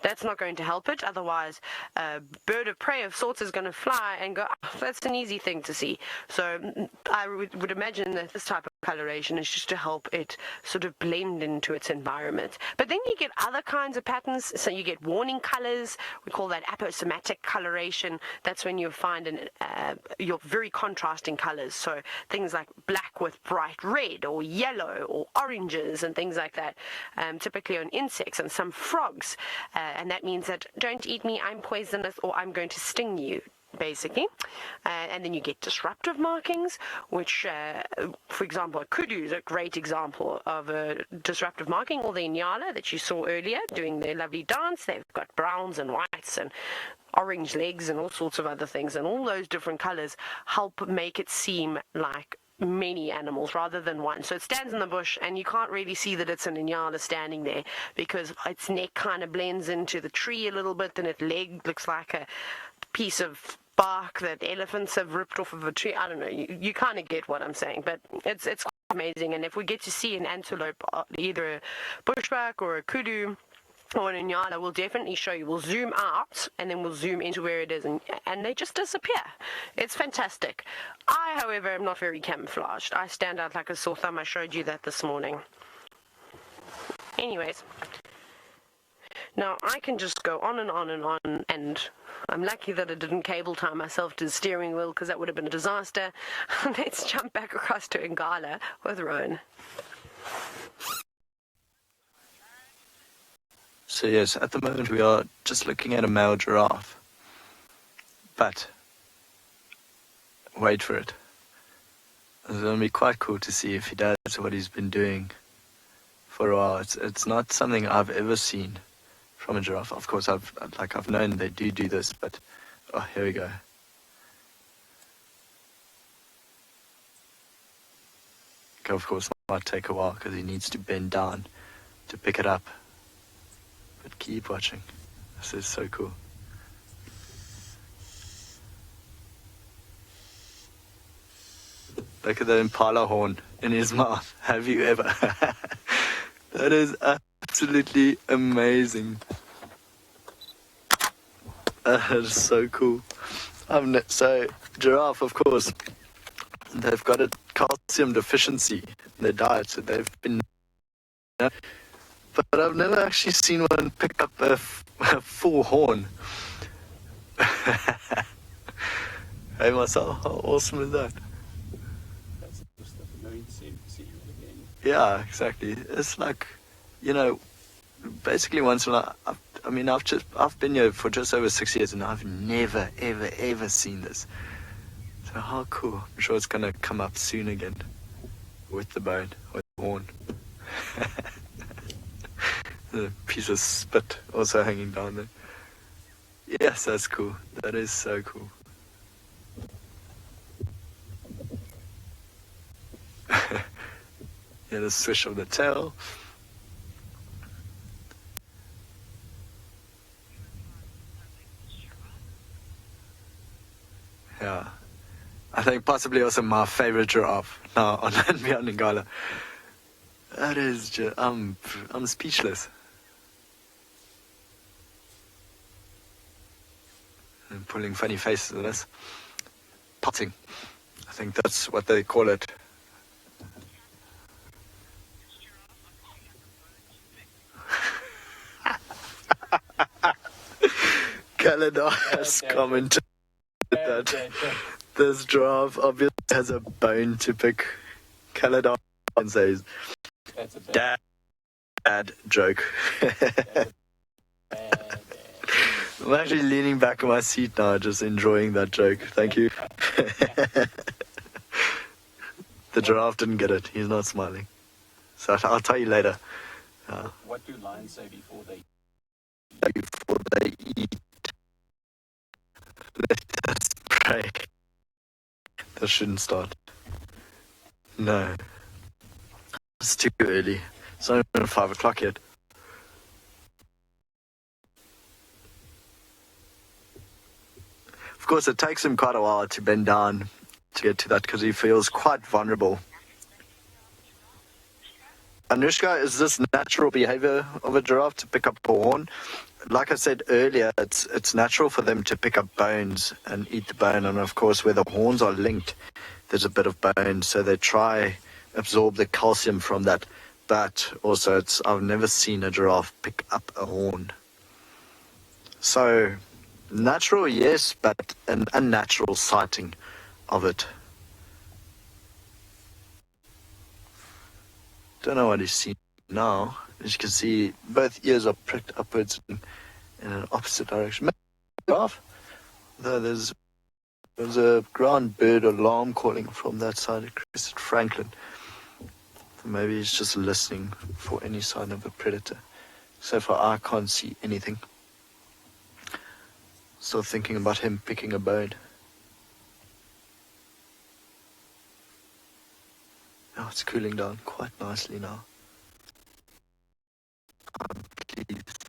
That's not going to help it. Otherwise, a bird of prey of sorts is going to fly and go, oh, that's an easy thing to see. So I would imagine that this type of coloration is just to help it sort of blend into its environment. But then you get other kinds of patterns. So you get warning colors. We call that aposematic coloration. That's when you find your very contrasting colors. So things like black with bright red or yellow or oranges and things like that, typically on insects and some frogs. And that means that don't eat me, I'm poisonous, or I'm going to sting you, basically. And then you get disruptive markings, which, for example, Kudu is a great example of a disruptive marking, or the Nyala that you saw earlier doing their lovely dance. They've got browns and whites and orange legs and all sorts of other things, and all those different colors help make it seem like many animals rather than one. So it stands in the bush and you can't really see that it's an Nyala standing there because its neck kind of blends into the tree a little bit and its leg looks like a piece of bark that elephants have ripped off of a tree. I don't know, you kind of get what I'm saying, but it's quite amazing. And if we get to see an antelope, either a bushbuck or a kudu or an Nyala, we'll definitely show you. We'll zoom out and then we'll zoom into where it is, and they just disappear. It's fantastic. I, however, am not very camouflaged. I stand out like a sore thumb. I showed you that this morning. Anyways, now I can just go on and on and on, and I'm lucky that I didn't cable tie myself to the steering wheel because that would have been a disaster. Let's jump back across to Ngala with Rowan. So yes, at the moment we are just looking at a male giraffe. But, wait for it. It's going to be quite cool to see if he does what he's been doing for a while. It's not something I've ever seen from a giraffe. Of course, I've known they do this, but, oh, here we go. Of course, might take a while because he needs to bend down to pick it up. But keep watching. This is so cool. Look at the Impala horn in his mouth. Have you ever? That is absolutely amazing. That is so cool. So, giraffe, of course, they've got a calcium deficiency in their diet, so they've been... But I've never actually seen one pick up a full horn. Hey Marcel, how awesome is that? That's the stuff you don't see again. Yeah, exactly. It's like, basically once in a while, I've been here for just over 6 years and I've never, ever seen this. So how cool. I'm sure it's going to come up soon again with the bone, with the horn. A piece of spit also hanging down there. Yes, that's cool. That is so cool. Yeah, the swish of the tail. Yeah. I think possibly also my favorite giraffe now on andBeyond Ngala. That is just, I'm speechless. I'm pulling funny faces at this. Potting. I think that's what they call it. Calendar has commented that this giraffe obviously has a bone to pick. Calendar says, Dad joke. I'm actually leaning back in my seat now, just enjoying that joke. Thank you. The giraffe didn't get it. He's not smiling. So I'll tell you later. What do lions say before they eat? Let us pray. That shouldn't start. No. It's too early. It's not even 5 o'clock yet. Of course, it takes him quite a while to bend down to get to that because he feels quite vulnerable. Anushka, is this natural behavior of a giraffe to pick up a horn? Like I said earlier, it's natural for them to pick up bones and eat the bone. And of course, where the horns are linked, there's a bit of bone. So they try absorb the calcium from that. But also, I've never seen a giraffe pick up a horn. So, natural, yes, but an unnatural sighting of it. Don't know what he's seen now. As you can see, both ears are pricked upwards in an opposite direction. Though there's a ground bird alarm calling from that side of Crescent Franklin. Maybe he's just listening for any sign of a predator. So far, I can't see anything. Still thinking about him picking a bone. Oh, it's cooling down quite nicely now. I'm pleased.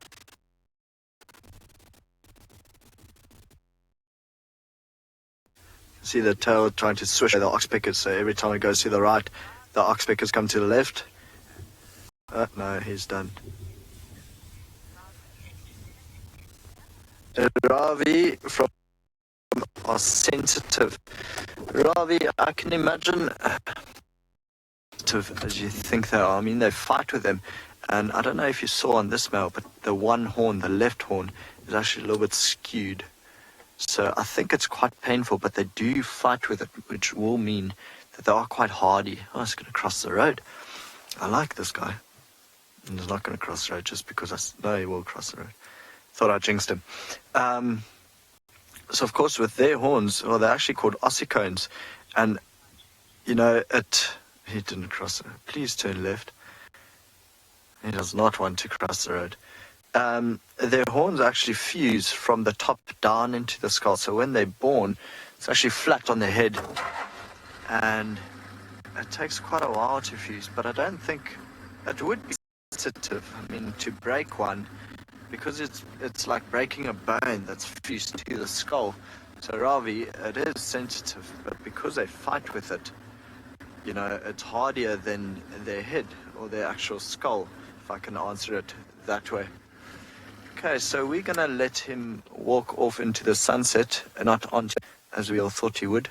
See the tail trying to swish the oxpeckers, so every time it goes to the right, the oxpeckers come to the left. No, he's done. Ravi from are sensitive. Ravi, I can imagine as you think they are. I mean, they fight with them. And I don't know if you saw on this male, but the one horn, the left horn, is actually a little bit skewed. So I think it's quite painful, but they do fight with it, which will mean that they are quite hardy. Oh, it's going to cross the road. I like this guy. And he's not going to cross the road just because I know he will cross the road. Thought I jinxed him. So, of course, with their horns, well, they're actually called ossicones. And, you know, he didn't cross the road. Please turn left. He does not want to cross the road. Their horns actually fuse from the top down into the skull. So when they're born, it's actually flat on their head. And it takes quite a while to fuse. But I don't think it would be sensitive. I mean, to break one, because it's like breaking a bone that's fused to the skull. So Ravi, it is sensitive, but because they fight with it, you know, it's hardier than their head or their actual skull, if I can answer it that way. Okay, so we're going to let him walk off into the sunset, and not onto, as we all thought he would.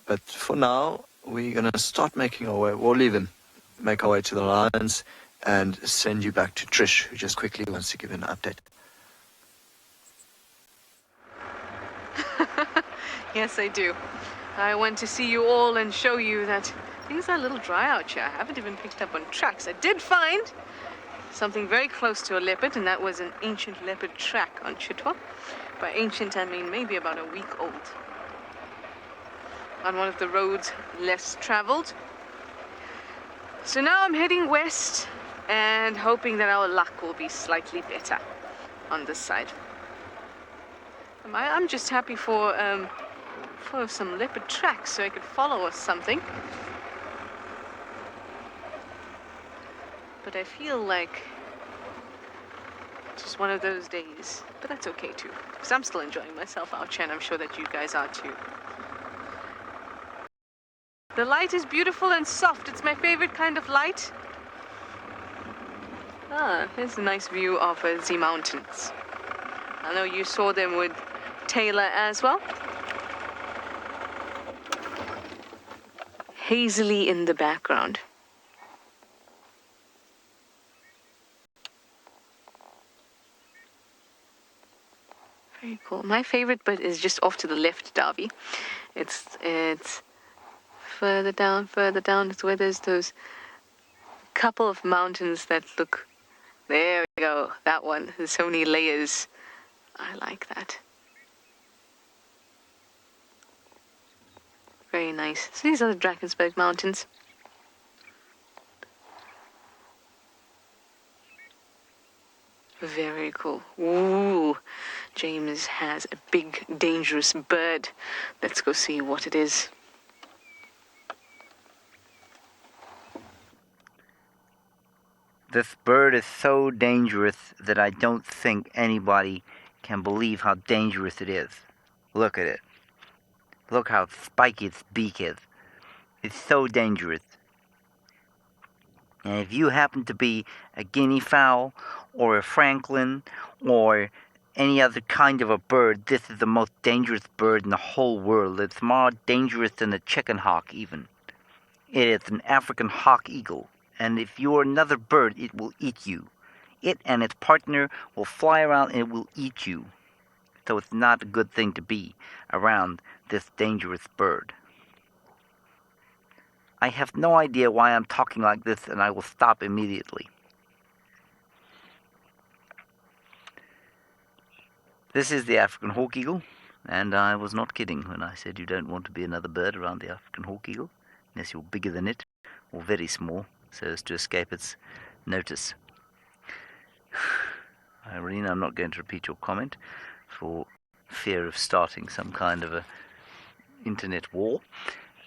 But for now, we're going to start making our way. We'll leave him, make our way to the lions, and send you back to Trish, who just quickly wants to give an update. Yes, I do. I want to see you all and show you that things are a little dry out here. I haven't even picked up on tracks. I did find something very close to a leopard, and that was an ancient leopard track on Cheetah. By ancient, I mean maybe about a week old. On one of the roads less traveled. So now I'm heading west and hoping that our luck will be slightly better on this side. I'm just happy for some leopard tracks so I could follow us something. But I feel like it's just one of those days. But that's okay too, because I'm still enjoying myself out here, and I'm sure that you guys are too. The light is beautiful and soft. It's my favorite kind of light. Here's a nice view of the mountains. I know you saw them with Taylor as well. Hazily in the background. Very cool. My favorite bit is just off to the left, Darby. It's further down. It's where there's those couple of mountains that look. There we go. That one. There's so many layers. I like that. Very nice. So these are the Drakensberg Mountains. Very cool. Ooh, James has a big, dangerous bird. Let's go see what it is. This bird is so dangerous that I don't think anybody can believe how dangerous it is. Look at it. Look how spiky its beak is. It's so dangerous. And if you happen to be a guinea fowl or a francolin or any other kind of a bird, this is the most dangerous bird in the whole world. It's more dangerous than a chicken hawk even. It is an African hawk eagle, and if you're another bird, it will eat you. It and its partner will fly around and it will eat you. So it's not a good thing to be around this dangerous bird. I have no idea why I'm talking like this, and I will stop immediately. This is the African hawk eagle, and I was not kidding when I said you don't want to be another bird around the African hawk eagle, unless you're bigger than it, or very small, so as to escape its notice. Irene, I'm not going to repeat your comment for fear of starting some kind of a internet war.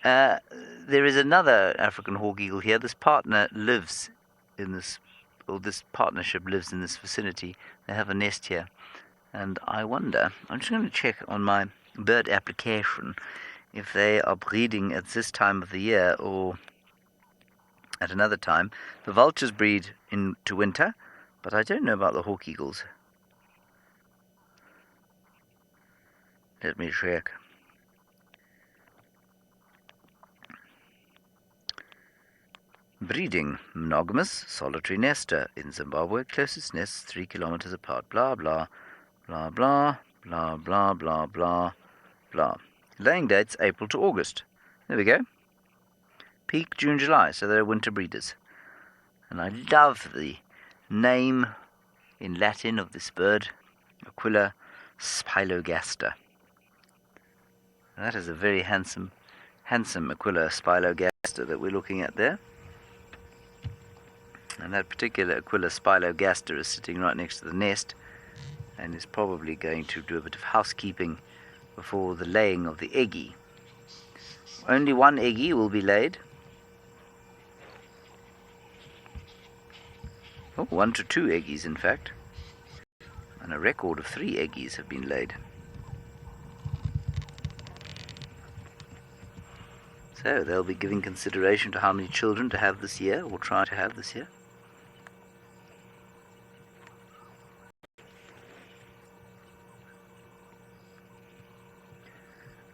There is another African hawk eagle here. This partner lives in this, or this partnership lives in this vicinity. They have a nest here. And I wonder, I'm just going to check on my bird application if they are breeding at this time of the year or at another time. The vultures breed into winter, but I don't know about the hawk eagles. Let me check. Breeding, monogamous, solitary nester. In Zimbabwe, closest nests 3 kilometers apart. Blah, blah, blah, blah, blah, blah, blah, blah, blah. Laying dates, April to August. There we go. Peak, June, July, so they're winter breeders. And I love the name in Latin of this bird, Aquila spilogaster. And that is a very handsome Aquila spilogaster that we're looking at there. And that particular Aquila spilogaster is sitting right next to the nest and is probably going to do a bit of housekeeping before the laying of the eggie. Only one eggie will be laid. Oh, 1 to 2 eggies, in fact. And a record of 3 eggies have been laid. So they'll be giving consideration to how many children to have this year, or try to have this year.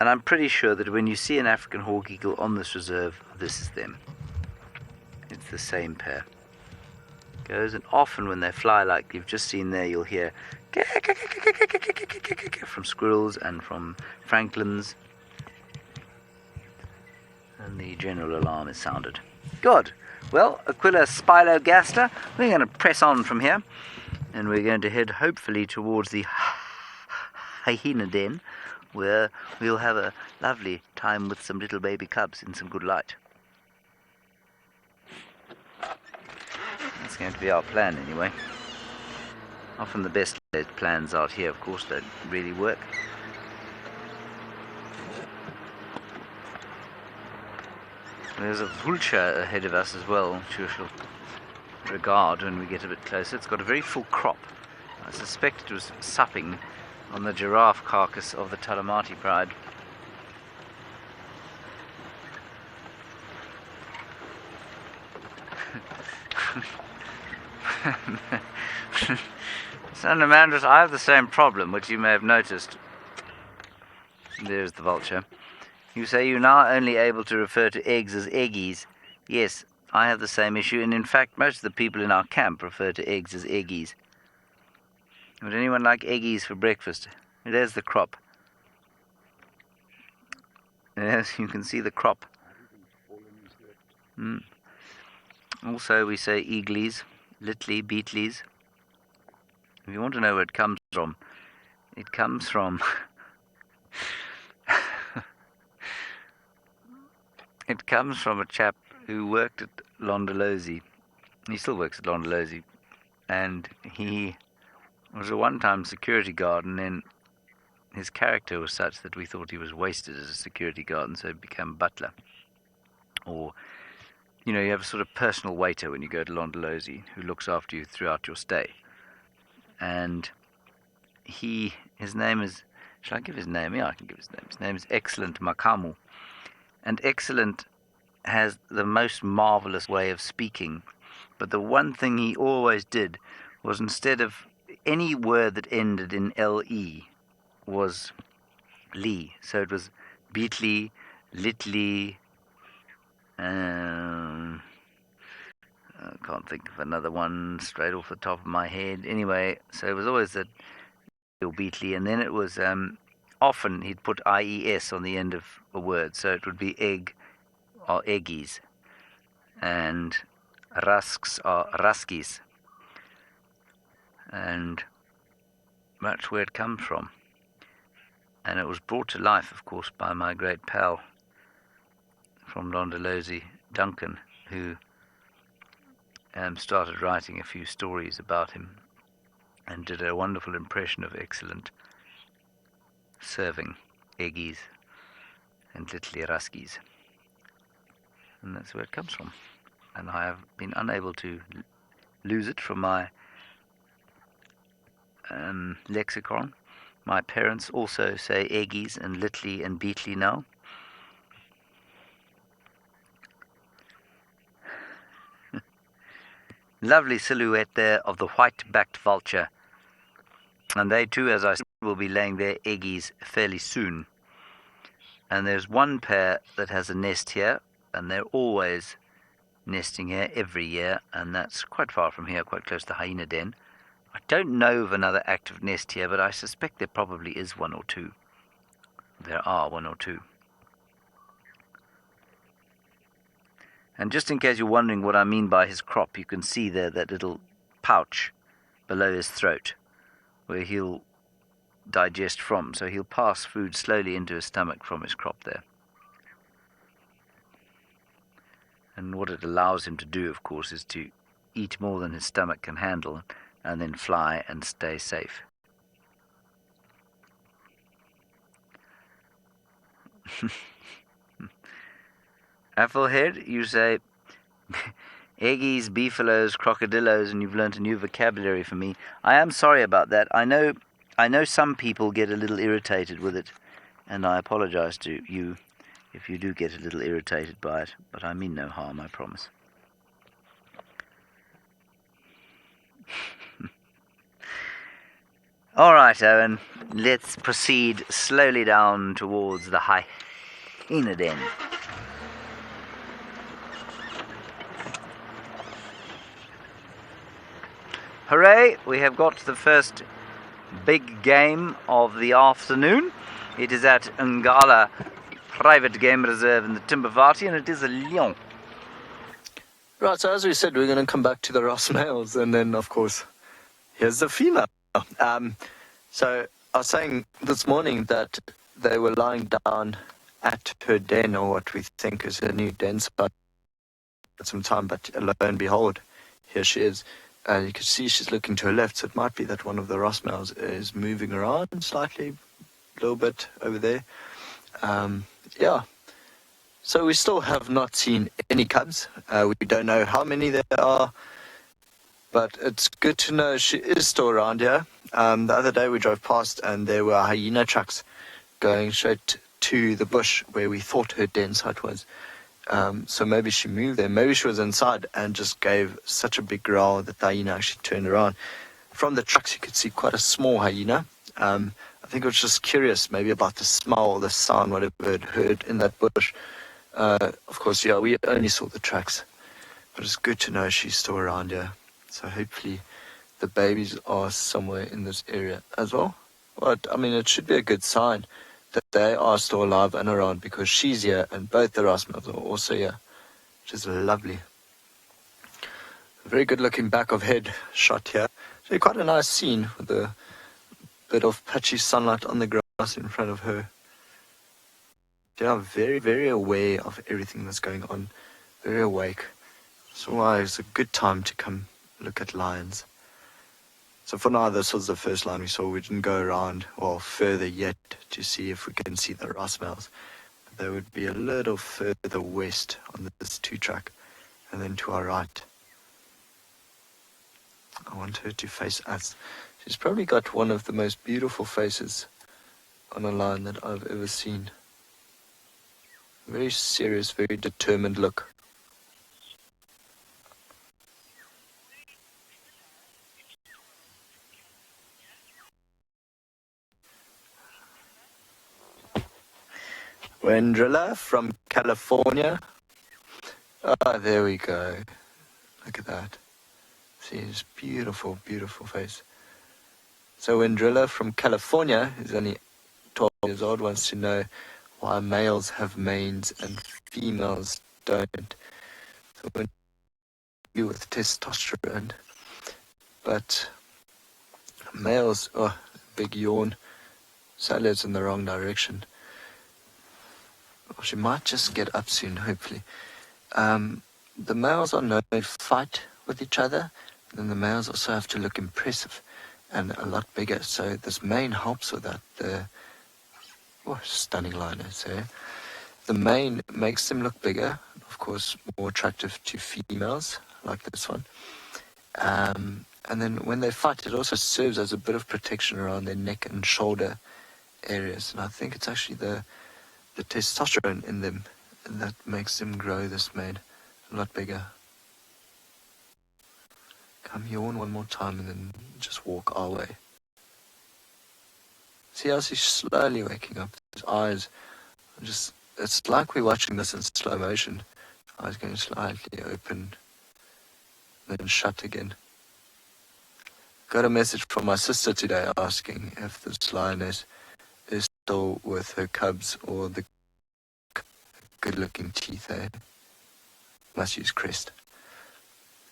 And I'm pretty sure that when you see an African hawk eagle on this reserve, this is them. It's the same pair. Goes, and often when they fly, like you've just seen there, you'll hear from squirrels and from francolins, and the general alarm is sounded. Good. Well, Aquila spilogaster, we're going to press on from here, and we're going to head hopefully towards the hyena den, where we'll have a lovely time with some little baby cubs in some good light. That's going to be our plan anyway. Often the best laid plans out here, of course, don't really work. There's a vulture ahead of us as well, which we shall regard when we get a bit closer. It's got a very full crop. I suspect it was supping on the giraffe carcass of the Talamati pride. Son Amandus, I have the same problem, which you may have noticed. There's the vulture. You say you're now only able to refer to eggs as eggies. Yes, I have the same issue, and in fact most of the people in our camp refer to eggs as eggies. Would anyone like eggies for breakfast? There's the crop. Yes, you can see the crop. Also, we say eaglies, litly, beetlies. If you want to know where it comes from it comes from a chap who worked at Londolozi. He still works at Londolozi, and he was a one-time security guard, and then his character was such that we thought he was wasted as a security guard, and so he became butler. Or you have a sort of personal waiter when you go to Londolozi who looks after you throughout your stay. And his name is, shall I give his name? Yeah, I can give his name. His name is Excellent Makamu. And Excellent has the most marvelous way of speaking. But the one thing he always did was, instead of any word that ended in L-E, was Lee. So it was Beatly, Litly, I can't think of another one straight off the top of my head. Anyway, so it was always that Beatly, and then it was often he'd put IES on the end of a word, so it would be egg or eggies, and rusks or ruskies, and that's where it comes from. And it was brought to life, of course, by my great pal from Londolozi, Duncan, who started writing a few stories about him and did a wonderful impression of Excellent, serving eggies and little ruskies. And that's where it comes from. And I have been unable to lose it from my lexicon. My parents also say eggies and litly and beatly now. Lovely silhouette there of the white-backed vulture. And they too, as I said, will be laying their eggies fairly soon. And there's one pair that has a nest here, and they're always nesting here every year, and that's quite far from here, quite close to the hyena den. I don't know of another active nest here, but I suspect there probably is one or two. There are one or two. And just in case you're wondering what I mean by his crop, you can see there that little pouch below his throat where he'll digest from. So he'll pass food slowly into his stomach from his crop there. And what it allows him to do, of course, is to eat more than his stomach can handle and then fly and stay safe. Applehead, you say eggies, beefaloes, crocodillos, and you've learnt a new vocabulary for me. I am sorry about that. I know some people get a little irritated with it, and I apologize to you if you do get a little irritated by it, but I mean no harm, I promise. All right, Owen, let's proceed slowly down towards the hyena den. Hooray, we have got the first big game of the afternoon. It is at Ngala Private Game Reserve in the Timbervati, and it is a lion. Right, so as we said, we're going to come back to the Ross males, and then, of course, here's the female. So I was saying this morning that they were lying down at her den, or what we think is her new den spot, at some time, but lo and behold, here she is. You can see she's looking to her left, so it might be that one of the Ross males is moving around slightly, a little bit over there. Yeah. So we still have not seen any cubs. We don't know how many there are, but it's good to know she is still around here. The other day we drove past and there were hyena trucks going straight to the bush where we thought her den site was. So maybe she moved there. Maybe she was inside and just gave such a big growl that the hyena actually turned around. From the trucks you could see quite a small hyena. I think it was just curious maybe about the smell, the sound, whatever it heard in that bush. Of course, yeah, we only saw the tracks, but it's good to know she's still around here. So hopefully the babies are somewhere in this area as well. But I mean, it should be a good sign that they are still alive and around, because she's here and both the Ross males are also here, which is lovely. A very good looking back of head shot here. So quite a nice scene with a bit of patchy sunlight on the grass in front of her. They are very, very aware of everything that's going on, very awake. So why it's a good time to come look at lions. So for now, this was the first lion we saw. We didn't go around or further yet to see if we can see the Ross males. They would be a little further west on this 2-track. and then to our right. I want her to face us. She's probably got one of the most beautiful faces on a lion that I've ever seen. Very serious, very determined look. Wendrilla from California. Ah, there we go. Look at that. See his beautiful, beautiful face. So Wendrilla from California is only 12 years old, wants to know why males have manes and females don't. So when you with testosterone, but males, oh, big yawn. Sadly, it's in the wrong direction. Well, she might just get up soon, hopefully. The males are known to fight with each other, and then the males also have to look impressive and a lot bigger. So this mane helps with that. The stunning lioness, eh? The mane makes them look bigger, of course, more attractive to females, like this one. And then when they fight, it also serves as a bit of protection around their neck and shoulder areas. And I think it's actually the testosterone in them that makes them grow this mane a lot bigger. Come yawn one more time and then just walk our way. See how she's slowly waking up. His eyes are just, it's like we're watching this in slow motion. Eyes going slightly open, then shut again. Got a message from my sister today asking if this lioness is still with her cubs or the good-looking Cheetah. Must use crest.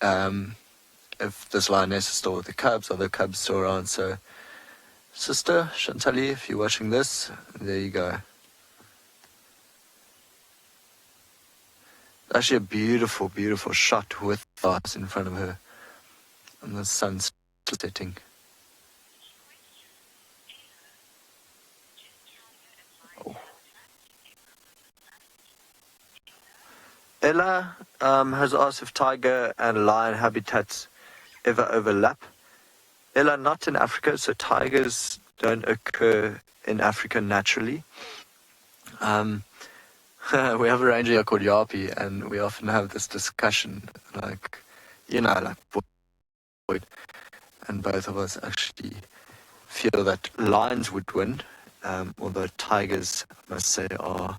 If this lioness is still with the cubs, or the cubs still around. So, sister Chantali, if you're watching this, there you go. Actually a beautiful, beautiful shot with stars in front of her. And the sun's setting. Oh. Ella has asked if tiger and lion habitats ever overlap. Ella, not in Africa, so tigers don't occur in Africa naturally. We have a ranger here called Yapi, and we often have this discussion, like, Boyd, and both of us actually feel that lions would win, although tigers, I must say, are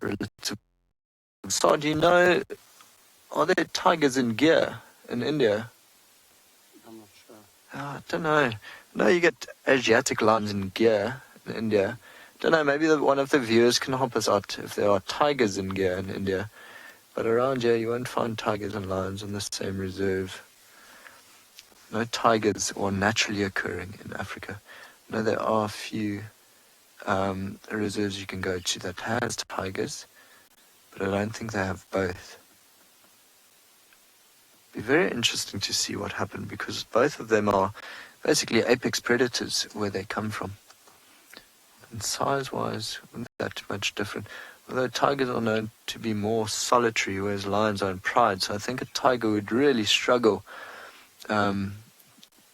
relative. So, do you know, are there tigers in gear in India? I'm not sure. I don't know. No, you get Asiatic lions in gear in India. Don't know, maybe one of the viewers can help us out if there are tigers in gear in India. But around here, you won't find tigers and lions in the same reserve. No tigers are naturally occurring in Africa. No, there are a few reserves you can go to that has tigers, but I don't think they have both. Be very interesting to see what happened, because both of them are basically apex predators where they come from. And size-wise, not that much different. Although tigers are known to be more solitary, whereas lions are in pride. So I think a tiger would really struggle to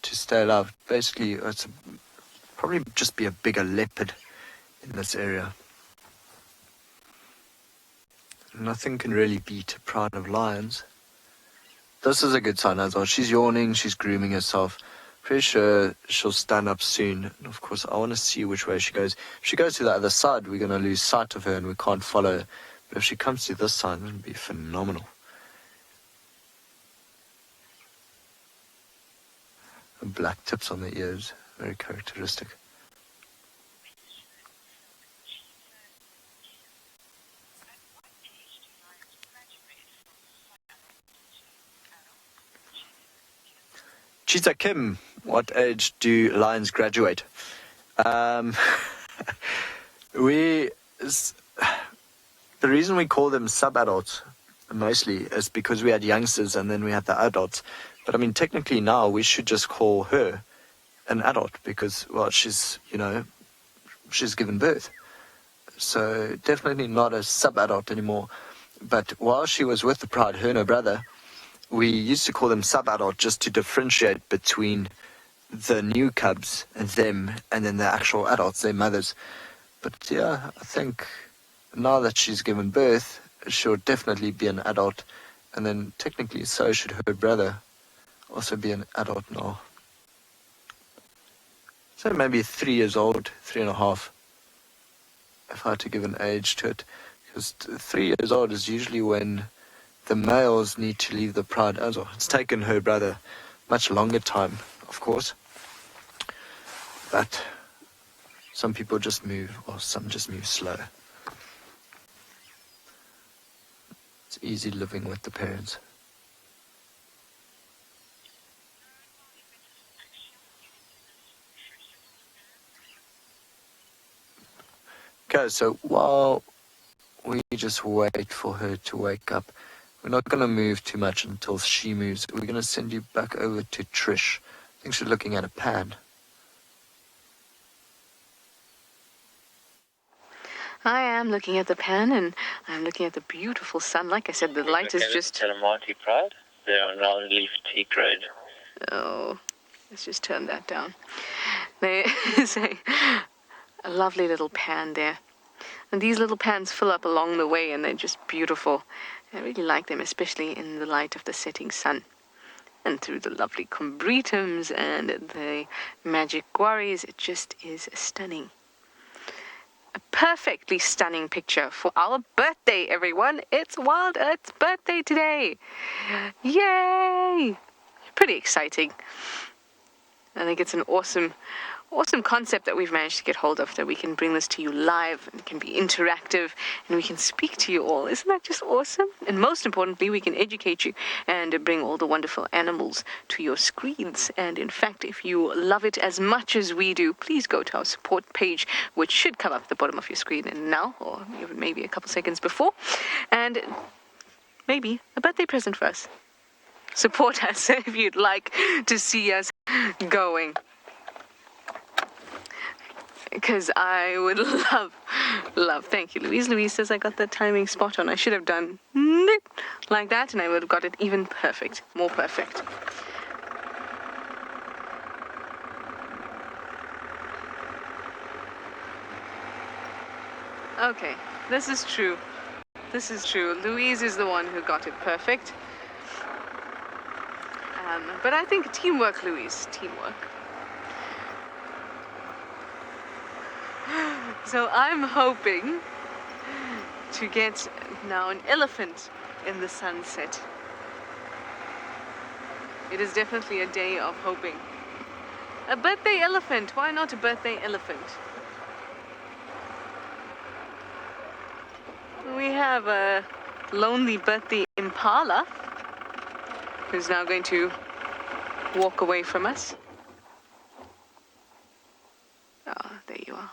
stay alive. Basically, it's probably just be a bigger leopard in this area. Nothing can really beat a pride of lions. This is a good sign as well. She's yawning, she's grooming herself. Pretty sure she'll stand up soon. And of course, I want to see which way she goes. If she goes to the other side, we're going to lose sight of her and we can't follow her. But if she comes to this side, it'll be phenomenal. Black tips on the ears, very characteristic. Cheetah Kim, what age do lions graduate? The reason we call them sub-adults mostly is because we had youngsters and then we had the adults. But I mean, technically now we should just call her an adult because, well, she's given birth. So definitely not a sub-adult anymore. But while she was with the pride, her and her brother, we used to call them sub-adult just to differentiate between the new cubs and them and then the actual adults, their mothers. But yeah, I think now that she's given birth, she'll definitely be an adult. And then technically so should her brother also be an adult now. So maybe 3 years old, 3.5, if I had to give an age to it. Because 3 years old is usually when the males need to leave the pride as well. It's taken her brother much longer time, of course. But some people just move, or some just move slow. It's easy living with the parents. Okay, so while we just wait for her to wake up, we're not going to move too much until she moves. We're going to send you back over to Trish. I think she's looking at a pan. I am looking at the pan, and I'm looking at the beautiful sun. Like I said, the light is just... Telemarty Pride. They're on Roundleaf Tea Road. Oh, let's just turn that down. There is a lovely little pan there. And these little pans fill up along the way, and they're just beautiful. I really like them, especially in the light of the setting sun. And through the lovely combretums and the magic quarries, it just is stunning. A perfectly stunning picture for our birthday, everyone. It's WildEarth's birthday today. Yay! Pretty exciting. I think it's an awesome concept that we've managed to get hold of, that we can bring this to you live and can be interactive and we can speak to you all. Isn't that just awesome? And most importantly, we can educate you and bring all the wonderful animals to your screens. And in fact, if you love it as much as we do, please go to our support page, which should come up at the bottom of your screen and now, or even maybe a couple seconds before, and maybe a birthday present for us. Support us if you'd like to see us going. Because I would love, thank you, Louise. Louise says I got the timing spot on. I should have done like that, and I would have got it even perfect, more perfect. Okay, this is true. This is true. Louise is the one who got it perfect. But I think teamwork, Louise, teamwork. So I'm hoping to get now an elephant in the sunset. It is definitely a day of hoping. A birthday elephant. Why not a birthday elephant? We have a lonely birthday Impala who's now going to walk away from us. Oh, there you are.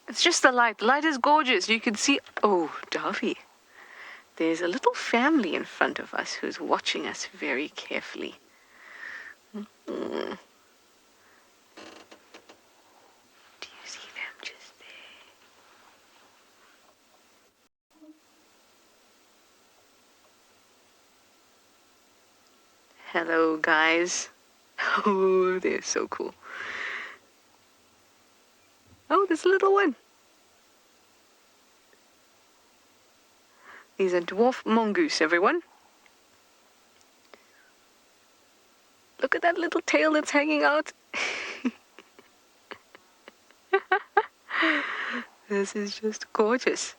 It's just the light. The light is gorgeous. You can see... Oh, Davy. There's a little family in front of us who's watching us very carefully. Do you see them just there? Hello, guys. Oh, they're so cool. Oh, this little one. He's a dwarf mongoose, everyone. Look at that little tail that's hanging out. This is just gorgeous.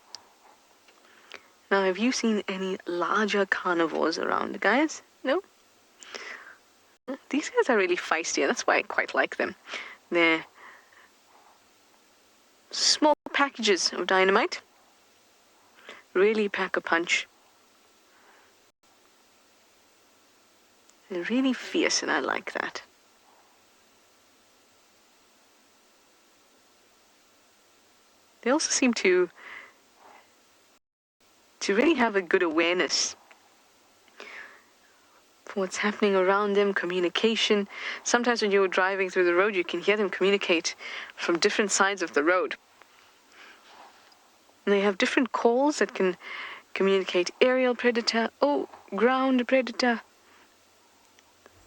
Now, have you seen any larger carnivores around, guys? No? These guys are really feisty, and that's why I quite like them. They're small packages of dynamite. Really pack a punch. They're really fierce, and I like that. They also seem to really have a good awareness for what's happening around them, communication. Sometimes when you're driving through the road, you can hear them communicate from different sides of the road. And they have different calls that can communicate aerial predator, oh, ground predator,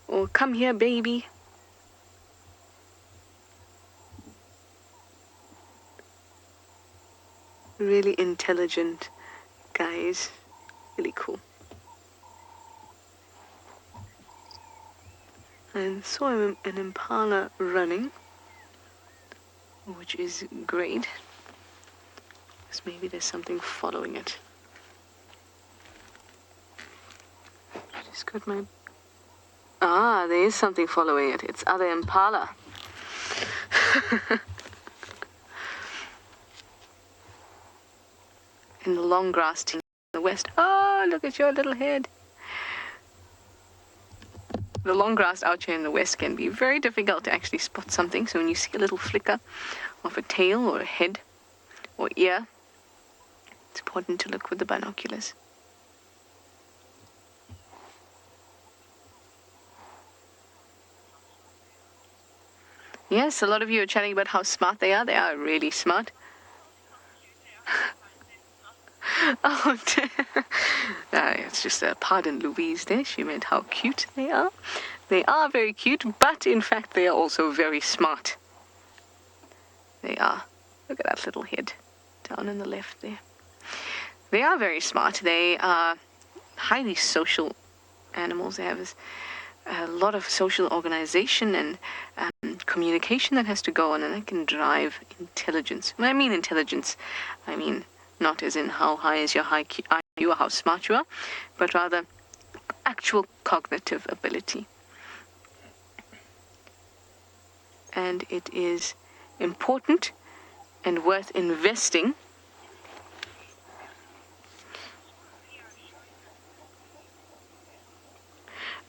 or come here, baby. Really intelligent guys. Really cool. I saw an impala running, which is great. Because maybe there's something following it. Just got my... Ah, there is something following it. It's other impala. In the long grass in the west. Oh, look at your little head. The long grass out here in the west can be very difficult to actually spot something. So when you see a little flicker of a tail or a head or ear, it's important to look with the binoculars. Yes, a lot of you are chatting about how smart they are. They are really smart. Oh, it's just pardon Louise there. She meant how cute they are. They are very cute, but in fact they are also very smart. They are. Look at that little head down in the left there. They are very smart. They are highly social animals. They have a lot of social organization and communication that has to go on, and that can drive intelligence. When I mean intelligence, I mean not as in how high is your IQ or how smart you are, but rather actual cognitive ability. And it is important and worth investing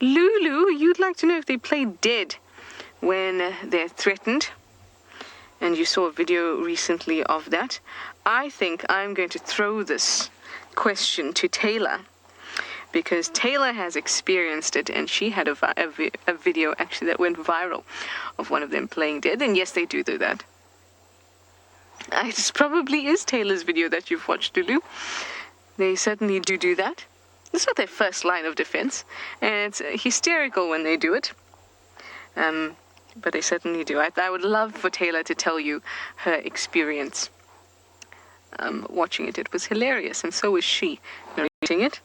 Lulu, you'd like to know if they play dead when they're threatened. And you saw a video recently of that. I think I'm going to throw this question to Taylor, because Taylor has experienced it, and she had a video actually that went viral of one of them playing dead. And yes, they do that. It probably is Taylor's video that you've watched, Lulu. They certainly do that. It's not their first line of defense, and it's hysterical when they do it. But they certainly do. I would love for Taylor to tell you her experience watching it. It was hilarious, and so was she narrating it.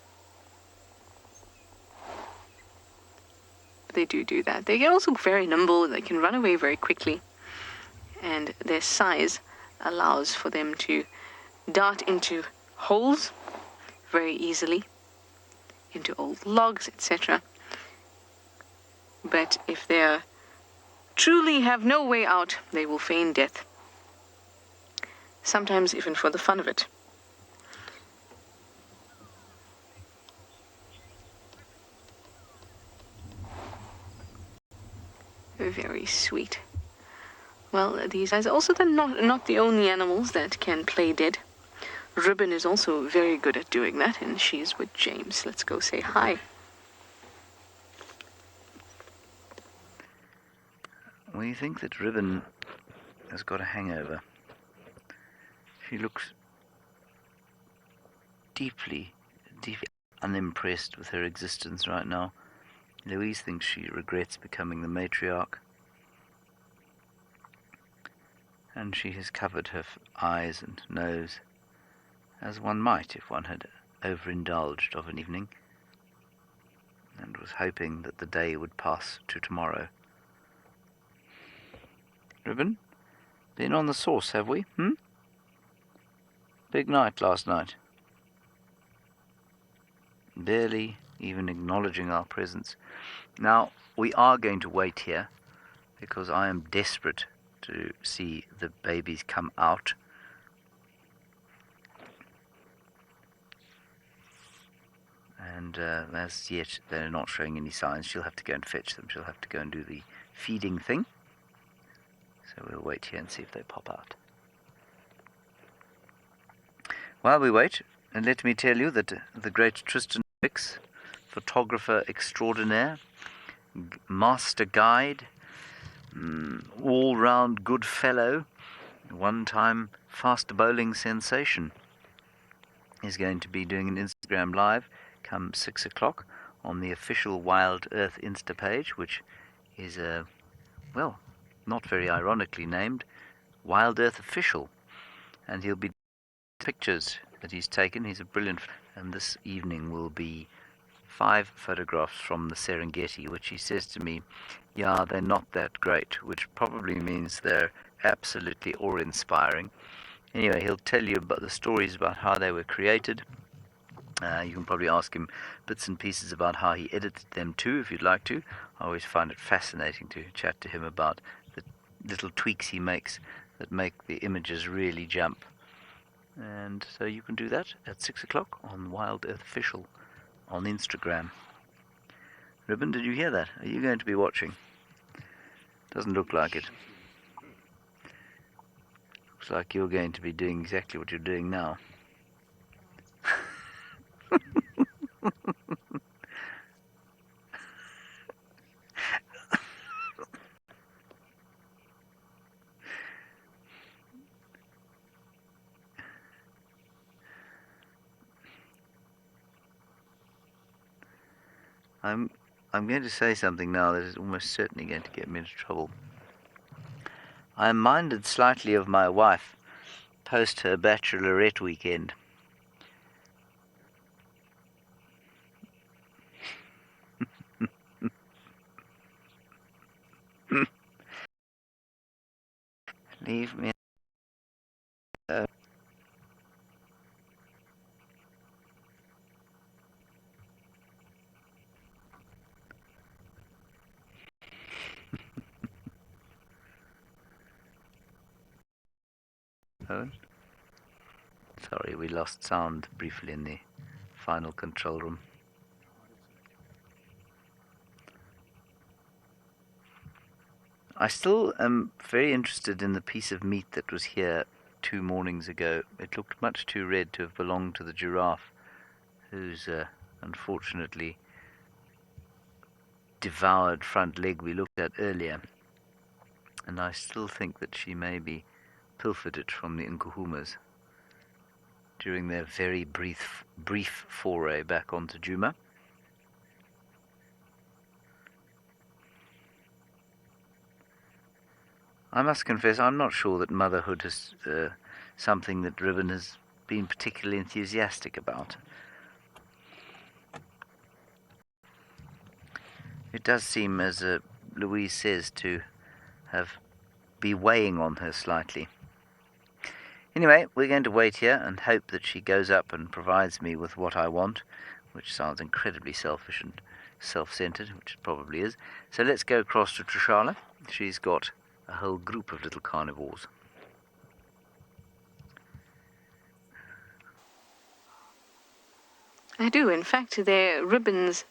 They do that. They are also very nimble. They can run away very quickly, and their size allows for them to dart into holes very easily, into old logs, etc. But if they truly have no way out, they will feign death. Sometimes even for the fun of it. Very sweet. Well, these guys are also not the only animals that can play dead. Ribbon is also very good at doing that, and she's with James. Let's go say hi. We think that Ribbon has got a hangover. She looks deeply unimpressed with her existence right now. Louise thinks she regrets becoming the matriarch, and she has covered her eyes and nose, as one might if one had overindulged of an evening, and was hoping that the day would pass to tomorrow. Ribbon, been on the sauce, have we? Big night last night. Barely even acknowledging our presence. Now, we are going to wait here, because I am desperate to see the babies come out. And as yet, they're not showing any signs. She'll have to go and fetch them. She'll have to go and do the feeding thing. So we'll wait here and see if they pop out. While we wait, and let me tell you that the great Tristan Hicks, photographer extraordinaire, master guide, all-round good fellow, one-time fast bowling sensation, is going to be doing an Instagram live come 6 o'clock on the official WildEarth Insta page, which is not very ironically named WildEarth Official. And he'll be pictures that he's taken. He's a brilliant, and this evening will be 5 photographs from the Serengeti, which he says to me, yeah, they're not that great, which probably means they're absolutely awe-inspiring. Anyway, he'll tell you about the stories about how they were created. You can probably ask him bits and pieces about how he edited them too, if you'd like to. I always find it fascinating to chat to him about the little tweaks he makes that make the images really jump. And so you can do that at 6 o'clock on WildEarth Official on Instagram. Ribbon, did you hear that? Are you going to be watching? Doesn't look like it. Looks like you're going to be doing exactly what you're doing now. I'm going to say something now that is almost certainly going to get me into trouble. I am minded slightly of my wife post her bachelorette weekend. Leave me alone. Sorry, we lost sound briefly in the final control room. I still am very interested in the piece of meat that was here 2 mornings ago. It looked much too red to have belonged to the giraffe, whose unfortunately devoured front leg we looked at earlier. And I still think that she maybe pilfered it from the Nkuhumas during their very brief foray back onto Djuma. I must confess, I'm not sure that motherhood is something that Ribbon has been particularly enthusiastic about. It does seem, as Louise says, to be weighing on her slightly. Anyway, we're going to wait here and hope that she goes up and provides me with what I want, which sounds incredibly selfish and self-centered, which it probably is. So let's go across to Trishala. She's got a whole group of little carnivores. I do. In fact, they're Ribbon's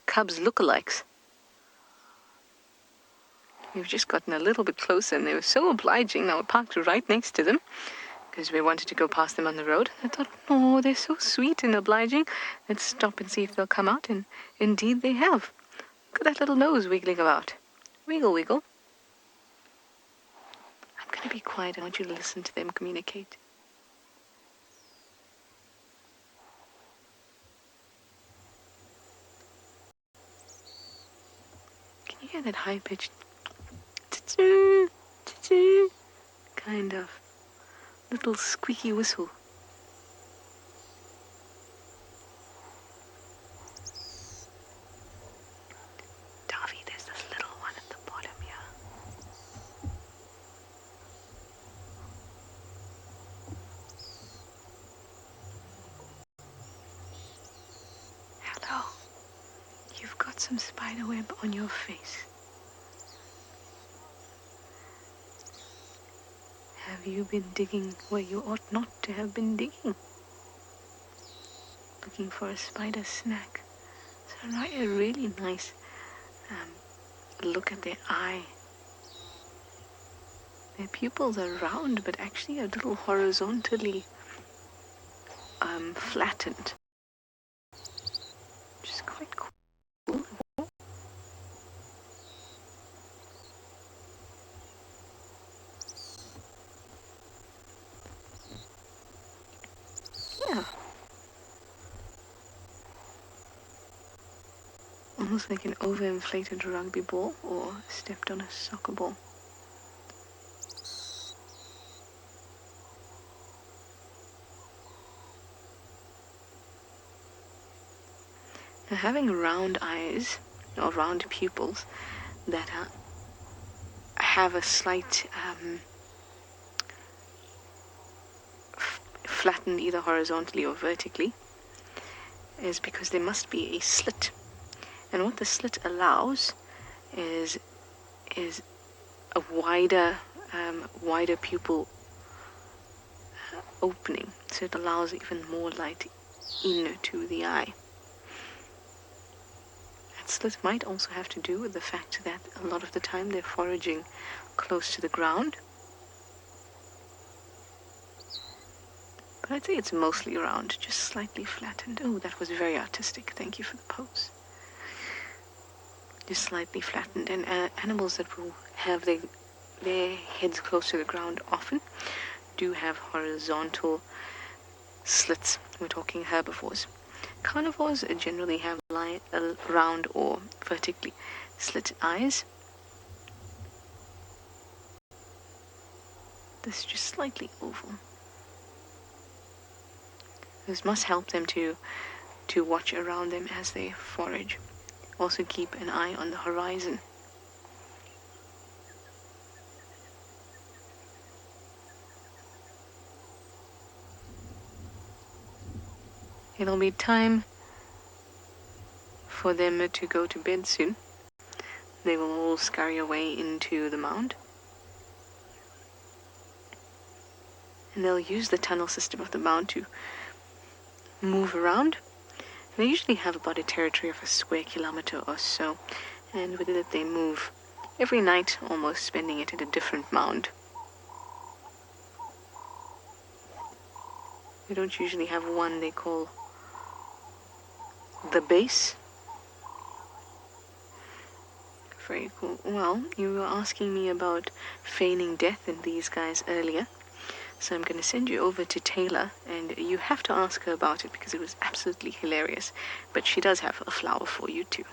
cubs lookalikes. We've just gotten a little bit closer, and they were so obliging. Now, we parked right next to them because we wanted to go past them on the road. I thought, oh, they're so sweet and obliging. Let's stop and see if they'll come out. And indeed they have. Look at that little nose wiggling about. Wiggle, wiggle. I'm going to be quiet. I want you to listen to them communicate. Can you hear that high-pitched kind of little squeaky whistle? Davy, there's this little one at the bottom here. Hello. You've got some spider web on your face. Have you been digging where you ought not to have been digging? Looking for a spider snack. So a really nice look at their eye. Their pupils are round, but actually a little horizontally flattened. Which is quite cool. Yeah, almost like an overinflated rugby ball or stepped on a soccer ball. Now, having round eyes or round pupils that have a slight flattened either horizontally or vertically is because there must be a slit, and what the slit allows is a wider pupil opening, so it allows even more light into the eye. That slit might also have to do with the fact that a lot of the time they're foraging close to the ground. But I'd say it's mostly round, just slightly flattened. Oh, that was very artistic. Thank you for the pose. Just slightly flattened. And animals that will have their heads close to the ground often do have horizontal slits. We're talking herbivores. Carnivores generally have round or vertically slit eyes. This is just slightly oval. This must help them to watch around them as they forage. Also keep an eye on the horizon. It'll be time for them to go to bed soon. They will all scurry away into the mound. And they'll use the tunnel system of the mound to move around. They usually have about a territory of a square kilometer or so, and with it they move every night, almost spending it at a different mound. They don't usually have one they call the base. Very cool. Well, you were asking me about feigning death in these guys earlier. So I'm going to send you over to Taylor, and you have to ask her about it because it was absolutely hilarious. But she does have a flower for you too.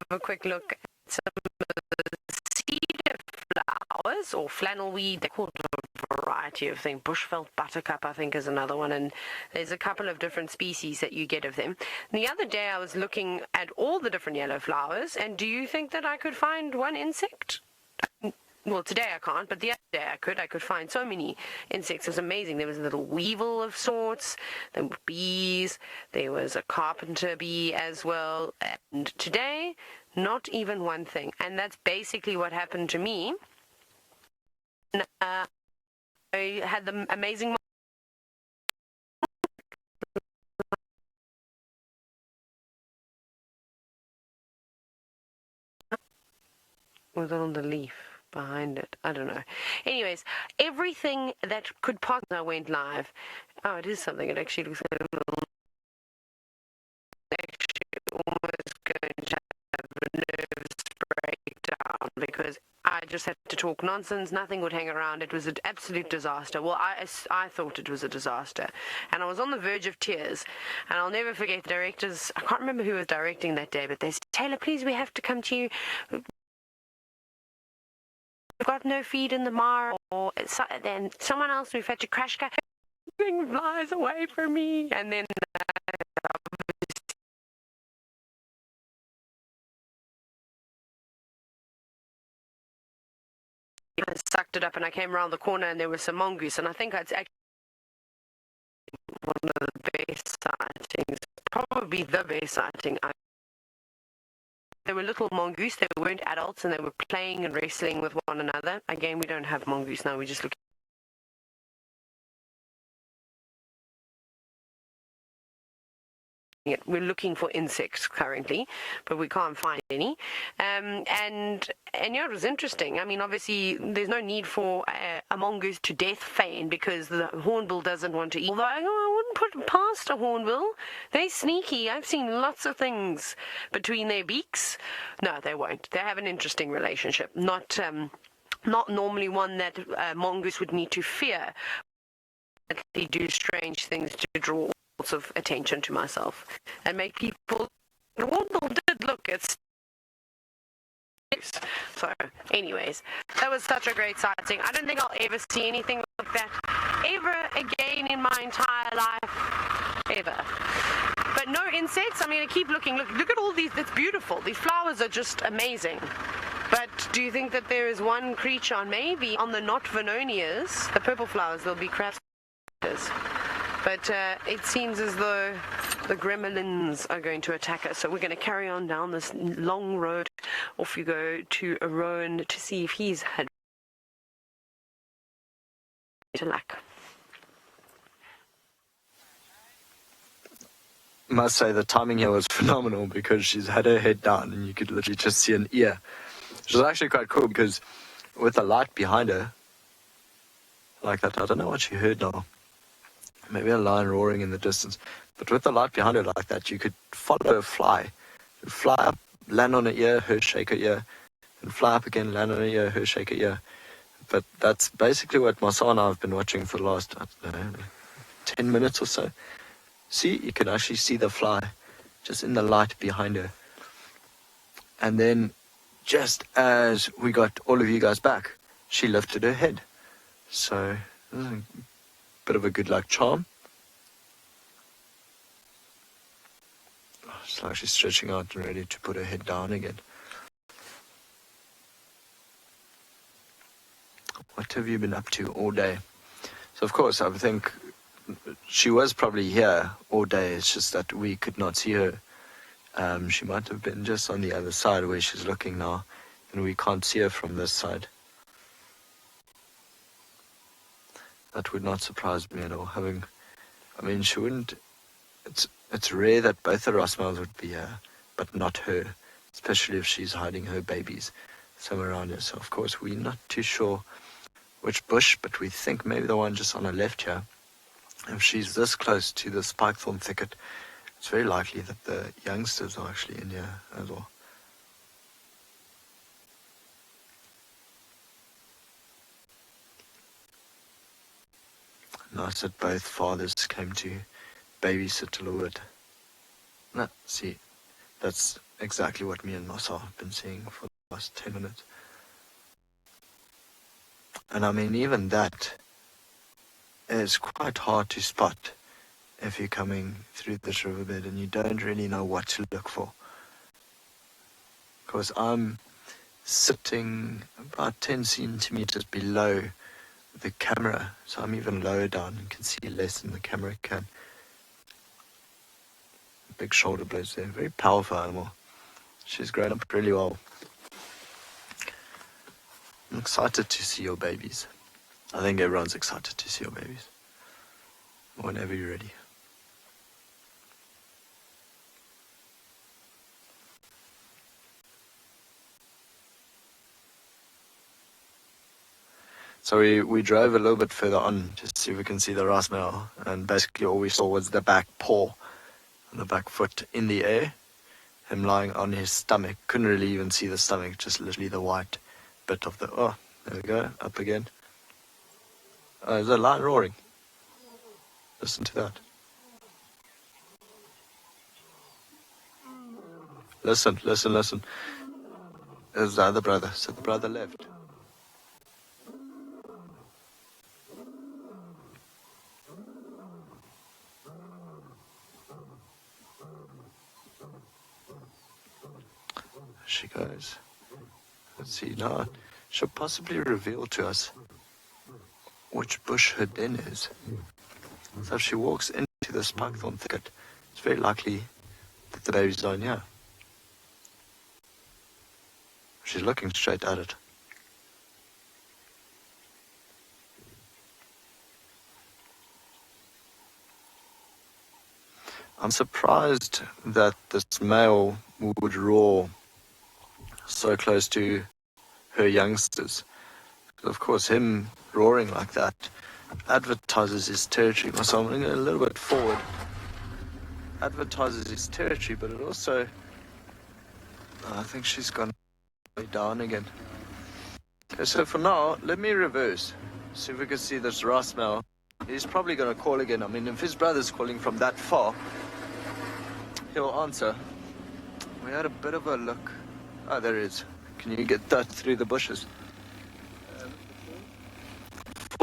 Have a quick look at some of the cedar flowers or flannel weed. They're called a variety of things. Bushveld buttercup, I think, is another one, and there's a couple of different species that you get of them. The other day I was looking at all the different yellow flowers, and do you think that I could find one insect? Well, today I can't, but the other day I could. I could find so many insects. It was amazing. There was a little weevil of sorts. There were bees. There was a carpenter bee as well. And today, not even one thing. And that's basically what happened to me. I had the amazing... Was it on the leaf behind it? I don't know. Anyways, everything that could possibly went live. Oh, it is something. It actually looks like a little... Actually almost going to have a nervous breakdown because I just had to talk nonsense. Nothing would hang around. It was an absolute disaster. Well, I thought it was a disaster. And I was on the verge of tears. And I'll never forget the directors. I can't remember who was directing that day, but they said, Taylor, please, we have to come to you. We've got no feed in the mar, or then someone else, we've had to crash car. Everything flies away from me. And then I sucked it up and I came around the corner and there was some mongoose, and I think it's actually one of the best sightings, probably the best sighting. There were little mongoose. They weren't adults, and they were playing and wrestling with one another. Again, we don't have mongoose now. We just look. We're looking for insects currently, but we can't find any. And yeah, it was interesting. I mean, obviously, there's no need for a mongoose to death feign because the hornbill doesn't want to eat. Although I wouldn't put it past a hornbill. They're sneaky. I've seen lots of things between their beaks. No, they won't. They have an interesting relationship. Not normally one that a mongoose would need to fear. They do strange things to draw lots of attention to myself and make people. The hornbill did look at. So, anyways, that was such a great sighting. I don't think I'll ever see anything like that ever again in my entire life, ever. But no insects. I'm going to keep looking. Look at all these. It's beautiful. These flowers are just amazing. But do you think that there is one creature on maybe on the not venonias, the purple flowers? There'll be crabs. But it seems as though the gremlins are going to attack us. So we're going to carry on down this long road. Off you go to Rowan to see if he's had luck. I must say the timing here was phenomenal because she's had her head down and you could literally just see an ear. Which was actually quite cool because with the light behind her, like that, I don't know what she heard now. Maybe a lion roaring in the distance. But with the light behind her like that, you could follow a fly. You'd fly up, land on her ear, her shake her ear, and fly up again, land on her ear, her shake her ear. But that's basically what Masa and I have been watching for the last, I don't know, 10 minutes or so. See, you can actually see the fly just in the light behind her. And then, just as we got all of you guys back, she lifted her head. So, bit of a good luck charm. She's actually stretching out and ready to put her head down again. What have you been up to all day? So of course I think she was probably here all day. It's just that we could not see her. She might have been just on the other side where she's looking now, and we can't see her from this side. That would not surprise me at all. She wouldn't. It's rare that both the Rossmales would be here, but not her, especially if she's hiding her babies somewhere around here. So of course we're not too sure which bush, but we think maybe the one just on her left here. If she's this close to the spikethorn thicket, it's very likely that the youngsters are actually in here as well. Nice that both fathers came to babysit a little bit. No, see, that's exactly what me and Masa have been seeing for the last 10 minutes. And I mean, even that is quite hard to spot if you're coming through this riverbed and you don't really know what to look for. Because I'm sitting about 10 centimeters below the camera, so I'm even lower down and can see less than the camera can. Big shoulder blades there, very powerful animal. She's grown up really well. I'm excited to see your babies. I think everyone's excited to see your babies. Whenever you're ready. So we drove a little bit further on just to see if we can see the Rossmale, and basically all we saw was the back paw and the back foot in the air, him lying on his stomach. Couldn't really even see the stomach, just literally the white bit of the, oh, there we go, up again. Oh, there's a lion roaring. Listen to that. Listen. There's the other brother, so the brother left. She goes. Let's see now. She'll possibly reveal to us which bush her den is. So if she walks into the spikethorn thicket, it's very likely that the baby's down here. She's looking straight at it. I'm surprised that this male would roar so close to her youngsters. Of course, him roaring like that advertises his territory. So I'm going a little bit forward. Advertises his territory, but it also... I think she's gone way down again. Okay, so for now, let me reverse. See if we can see this Ross male. He's probably going to call again. I mean, if his brother's calling from that far, he'll answer. We had a bit of a look. Oh, there it is. Can you get that through the bushes?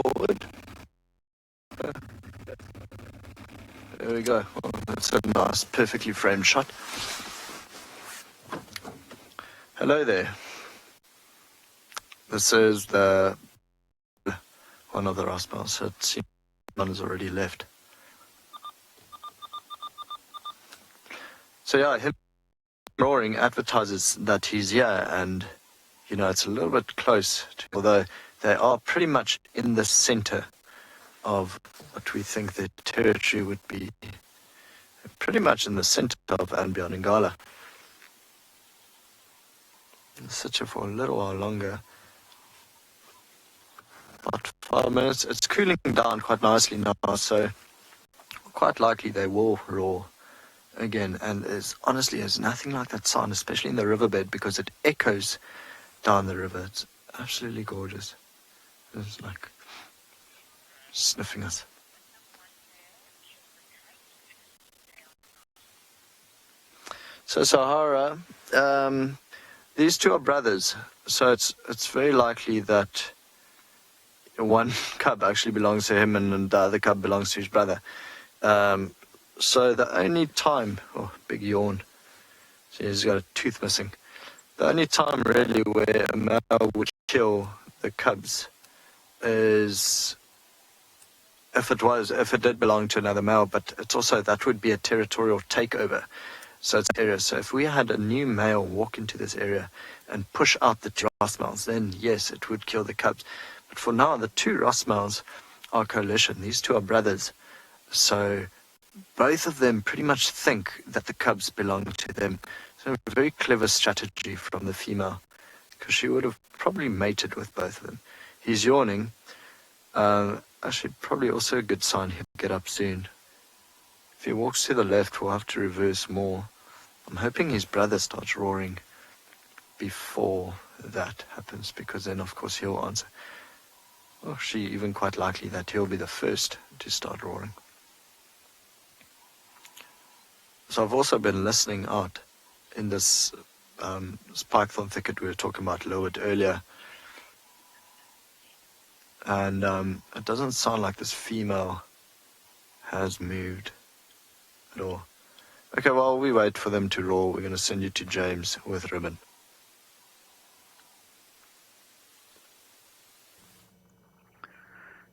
Forward. There we go. Well, that's a nice, perfectly framed shot. Hello there. This is the one of the Rossmals. So it seems one has already left. So yeah, him roaring advertises that he's here, and you know it's a little bit close to, although they are pretty much in the center of what we think the territory would be. Pretty much in the center of andBeyond and Ngala. I'll sit here for a little while longer. About 5 minutes. It's cooling down quite nicely now, so quite likely they will roar again. And honestly, there's nothing like that sound, especially in the riverbed, because it echoes down the river. It's absolutely gorgeous. It's like sniffing us. So Sahara, these two are brothers, so it's very likely that one cub actually belongs to him and the other cub belongs to his brother. So the only time, big yawn, see he's got a tooth missing. The only time really where a male would kill the cubs is if it did belong to another male, but it's also, that would be a territorial takeover. So it's area. So if we had a new male walk into this area and push out the two Ross males, then yes, it would kill the cubs. But for now, the two Ross males are coalition. These two are brothers. So both of them pretty much think that the cubs belong to them. So a very clever strategy from the female, because she would have probably mated with both of them. He's yawning. Actually, probably also a good sign he'll get up soon. If he walks to the left, we'll have to reverse more. I'm hoping his brother starts roaring before that happens, because then, of course, he'll answer. Actually, even quite likely that he'll be the first to start roaring. So I've also been listening out in this spikethorn thicket we were talking about a little bit earlier. And it doesn't sound like this female has moved at all. Okay, while we wait for them to roar, we're going to send you to James with Ribbon.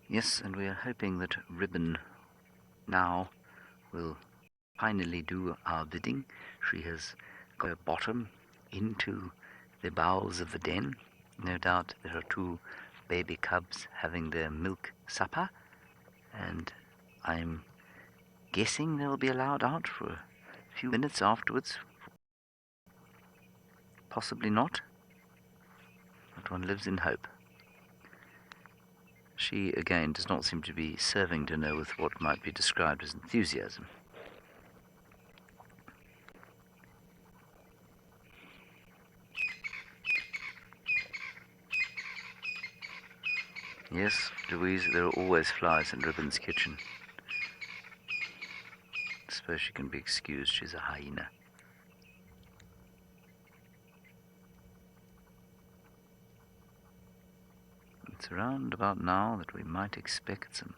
Yes, and we are hoping that Ribbon now will finally do our bidding. She has got her bottom into the bowels of the den. No doubt there are two baby cubs having their milk supper, and I'm guessing they'll be allowed out for a few minutes afterwards. Possibly not, but one lives in hope. She, again, does not seem to be serving dinner with what might be described as enthusiasm. Yes, Louise, there are always flies in Ribbon's kitchen. I suppose she can be excused, she's a hyena. It's around about now that we might expect some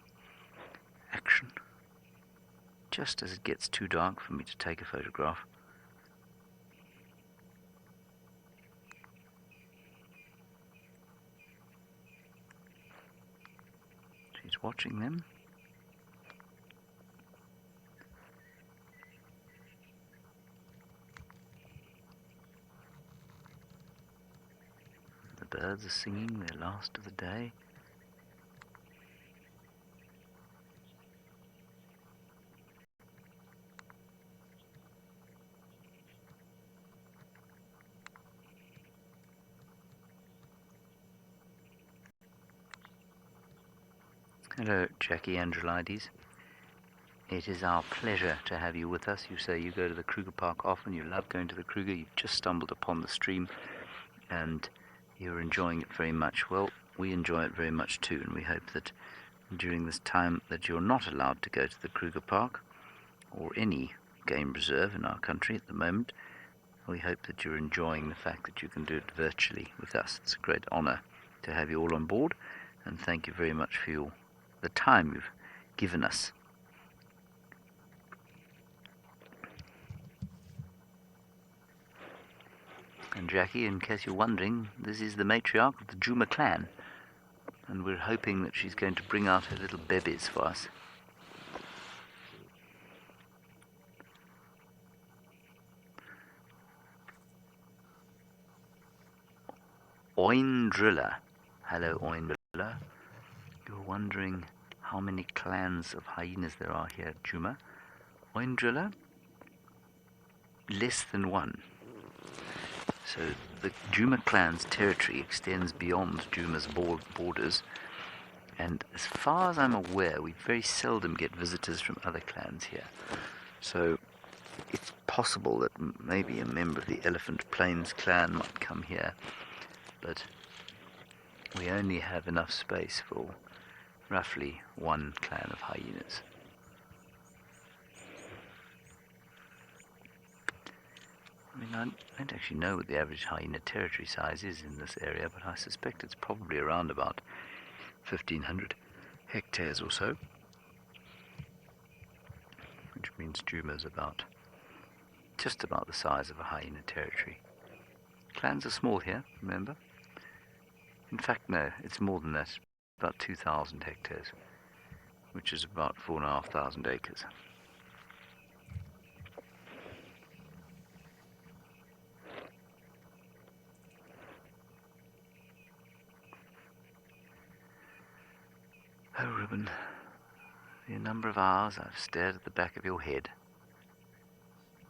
action, just as it gets too dark for me to take a photograph. She's watching them. The birds are singing their last of the day. Hello, Jackie Androlides. It is our pleasure to have you with us. You say you go to the Kruger Park often, you love going to the Kruger, you've just stumbled upon the stream, and you're enjoying it very much. Well, we enjoy it very much too, and we hope that during this time that you're not allowed to go to the Kruger Park, or any game reserve in our country at the moment, we hope that you're enjoying the fact that you can do it virtually with us. It's a great honor to have you all on board, and thank you very much for the time you've given us. And Jackie, in case you're wondering, this is the matriarch of the Djuma clan, and we're hoping that she's going to bring out her little babies for us. Oindrilla. Hello, Oindrilla. You're wondering how many clans of hyenas there are here at Djuma. Oindrilla? Less than one. So the Djuma clan's territory extends beyond Djuma's borders, and as far as I'm aware, we very seldom get visitors from other clans here. So it's possible that maybe a member of the Elephant Plains clan might come here, but we only have enough space for roughly one clan of hyenas. I mean, I don't actually know what the average hyena territory size is in this area, but I suspect it's probably around about 1,500 hectares or so, which means Djuma's just about the size of a hyena territory. Clans are small here, remember? In fact, no, it's more than that, about 2,000 hectares, which is about 4,500 acres. Oh, Reuben, the number of hours I've stared at the back of your head,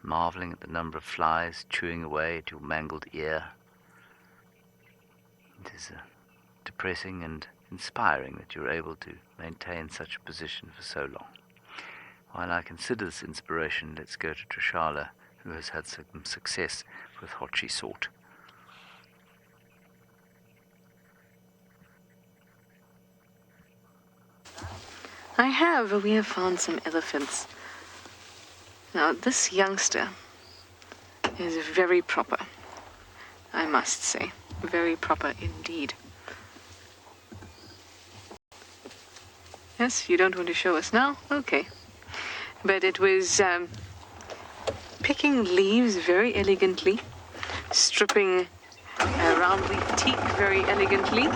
marveling at the number of flies chewing away at your mangled ear. It is depressing and inspiring that you're able to maintain such a position for so long. While I consider this inspiration, let's go to Trishala, who has had some success with what she sought. We have found some elephants. Now, this youngster is very proper, I must say. Very proper indeed. Yes, you don't want to show us now? Okay. But it was picking leaves very elegantly, stripping around the teak very elegantly.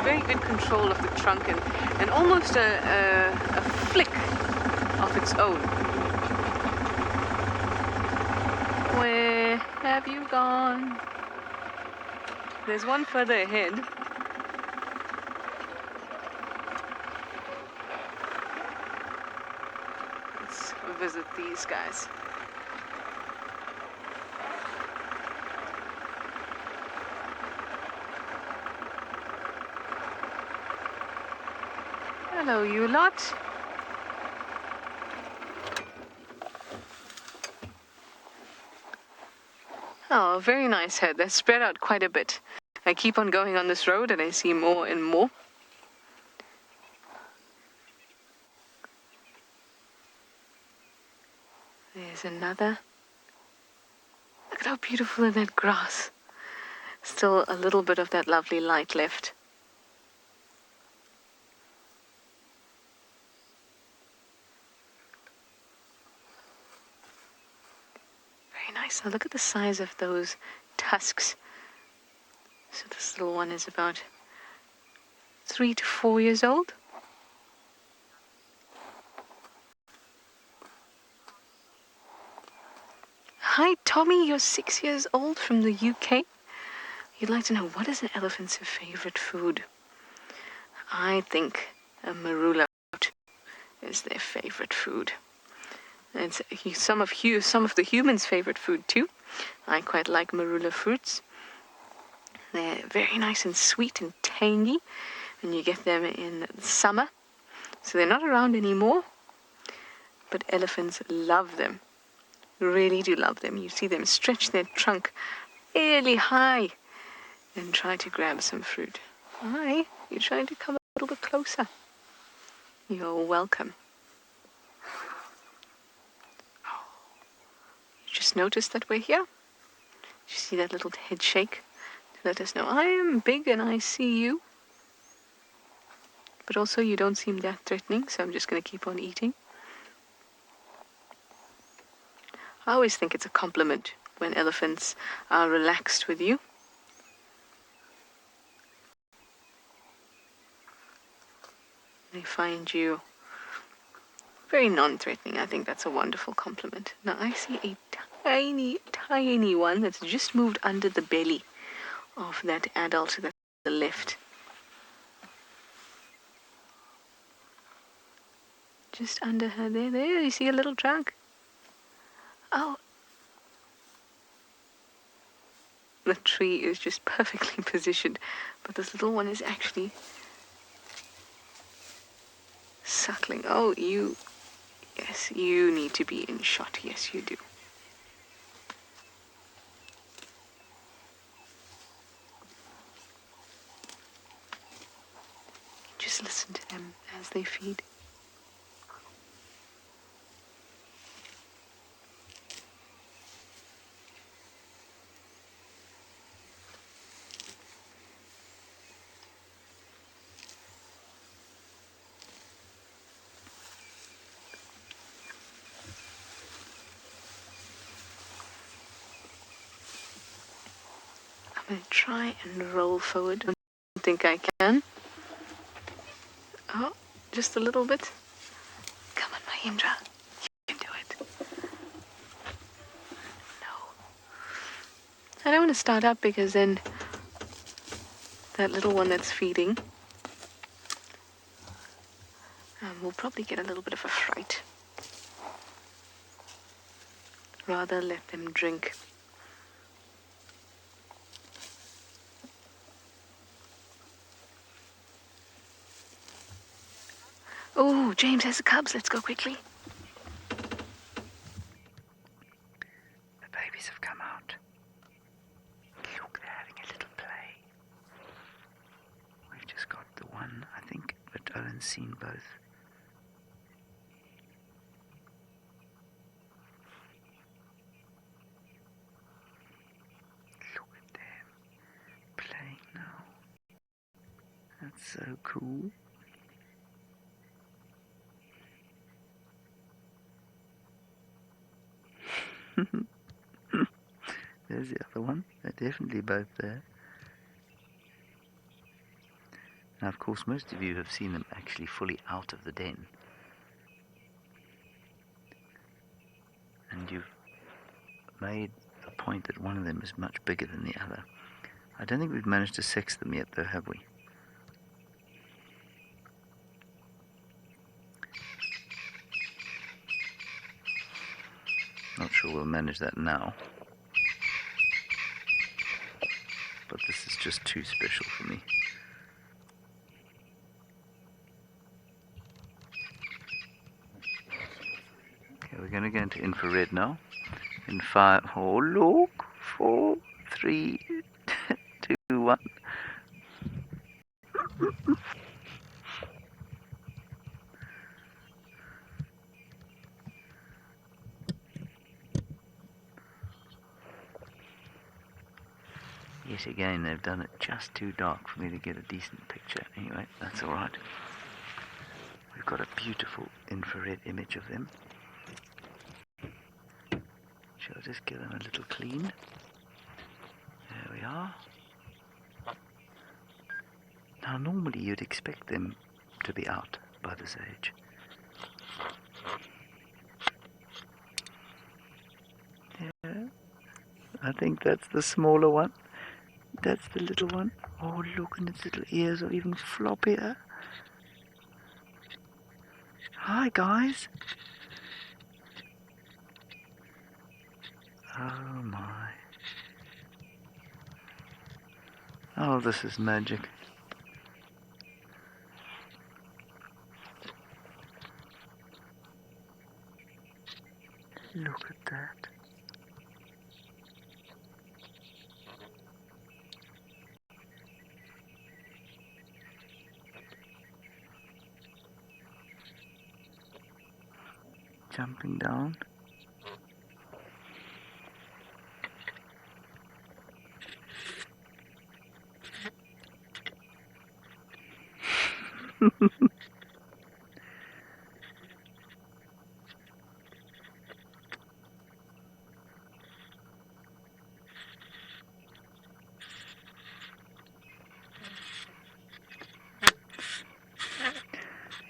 Very good control of the trunk and almost a flick of its own. Where have you gone? There's one further ahead. Let's visit these guys. Hello, you lot. Oh, very nice head. They're spread out quite a bit. I keep on going on this road and I see more and more. There's another. Look at how beautiful is that grass. Still a little bit of that lovely light left. Now look at the size of those tusks. So this little one is about 3 to 4 years old. Hi Tommy, you're 6 years old from the UK. You'd like to know, what is an elephant's favorite food? I think a marula is their favorite food. It's some of the humans' favorite food too. I quite like marula fruits. They're very nice and sweet and tangy, and you get them in the summer. So they're not around anymore, but elephants love them. Really do love them. You see them stretch their trunk really high and try to grab some fruit. Hi, you're trying to come a little bit closer. You're welcome. You just noticed that we're here. Did you see that little head shake to let us know I am big and I see you? But also you don't seem that threatening, so I'm just going to keep on eating. I always think it's a compliment when elephants are relaxed with you. They find you very non-threatening. I think that's a wonderful compliment. Now I see a tiny, tiny one that's just moved under the belly of that adult that's to the left. Just under her there, you see a little trunk. Oh, the tree is just perfectly positioned, but this little one is actually suckling. Oh, yes, you need to be in shot. Yes, you do. Just listen to them as they feed. I'm going to try and roll forward. I don't think I can. Oh, just a little bit. Come on, Mahindra. You can do it. No. I don't want to start up because then that little one that's feeding will probably get a little bit of a fright. Rather let them drink. Oh, James has the cubs. Let's go quickly. The babies have come out. Look, they're having a little play. We've just got the one, I think, but Owen's seen both. Look at them playing now. That's so cool. There's the other one. They're definitely both there. Now, of course, most of you have seen them actually fully out of the den. And you've made the point that one of them is much bigger than the other. I don't think we've managed to sex them yet, though, have we? Not sure we'll manage that now. But this is just too special for me. Okay, we're going to go into infrared now. In 5, oh look, 4, 3, 2, 1. Yet again, they've done it just too dark for me to get a decent picture. Anyway, that's all right. We've got a beautiful infrared image of them. Shall I just give them a little clean? There we are. Now, normally you'd expect them to be out by this age. Yeah, I think that's the smaller one. That's the little one. Oh, look, and its little ears are even floppier. Hi, guys. Oh, my. Oh, this is magic. Look at that. Jumping down.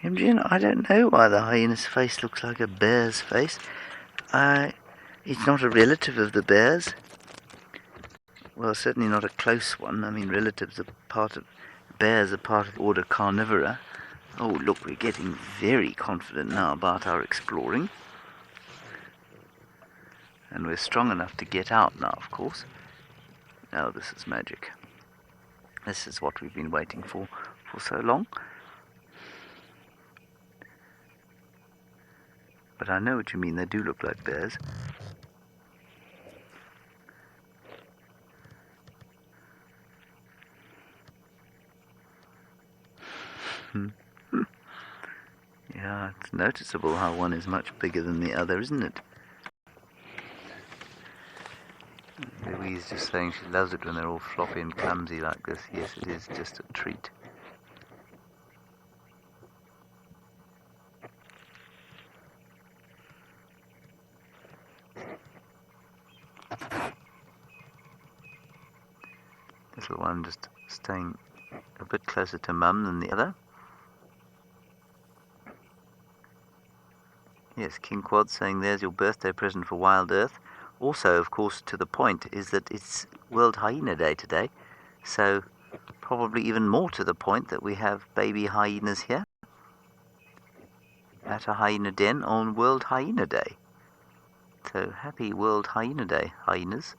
Imogen, I don't know why the hyena's face looks like a bear's face. It's not a relative of the bears. Well, certainly not a close one. I mean, relatives are part of... Bears are part of the order Carnivora. Oh, look, we're getting very confident now about our exploring. And we're strong enough to get out now, of course. Oh, this is magic. This is what we've been waiting for so long. But I know what you mean, they do look like bears. Yeah, it's noticeable how one is much bigger than the other, isn't it? Louise just saying she loves it when they're all floppy and clumsy like this. Yes, it is just a treat. Little one just staying a bit closer to Mum than the other. Yes, King Quad saying there's your birthday present for WildEarth. Also, of course, to the point is that it's World Hyena Day today, so probably even more to the point that we have baby hyenas here at a hyena den on World Hyena Day. So happy World Hyena Day, hyenas.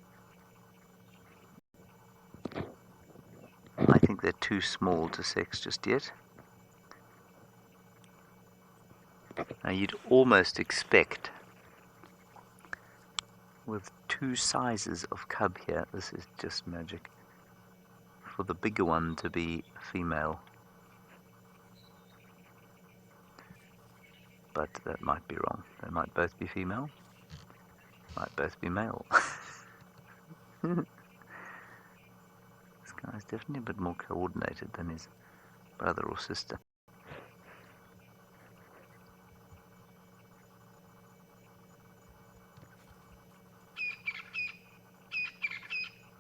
I think they're too small to sex just yet. Now you'd almost expect, with two sizes of cub here, this is just magic, for the bigger one to be female. But that might be wrong. They might both be female, might both be male. This guy's definitely a bit more coordinated than his brother or sister.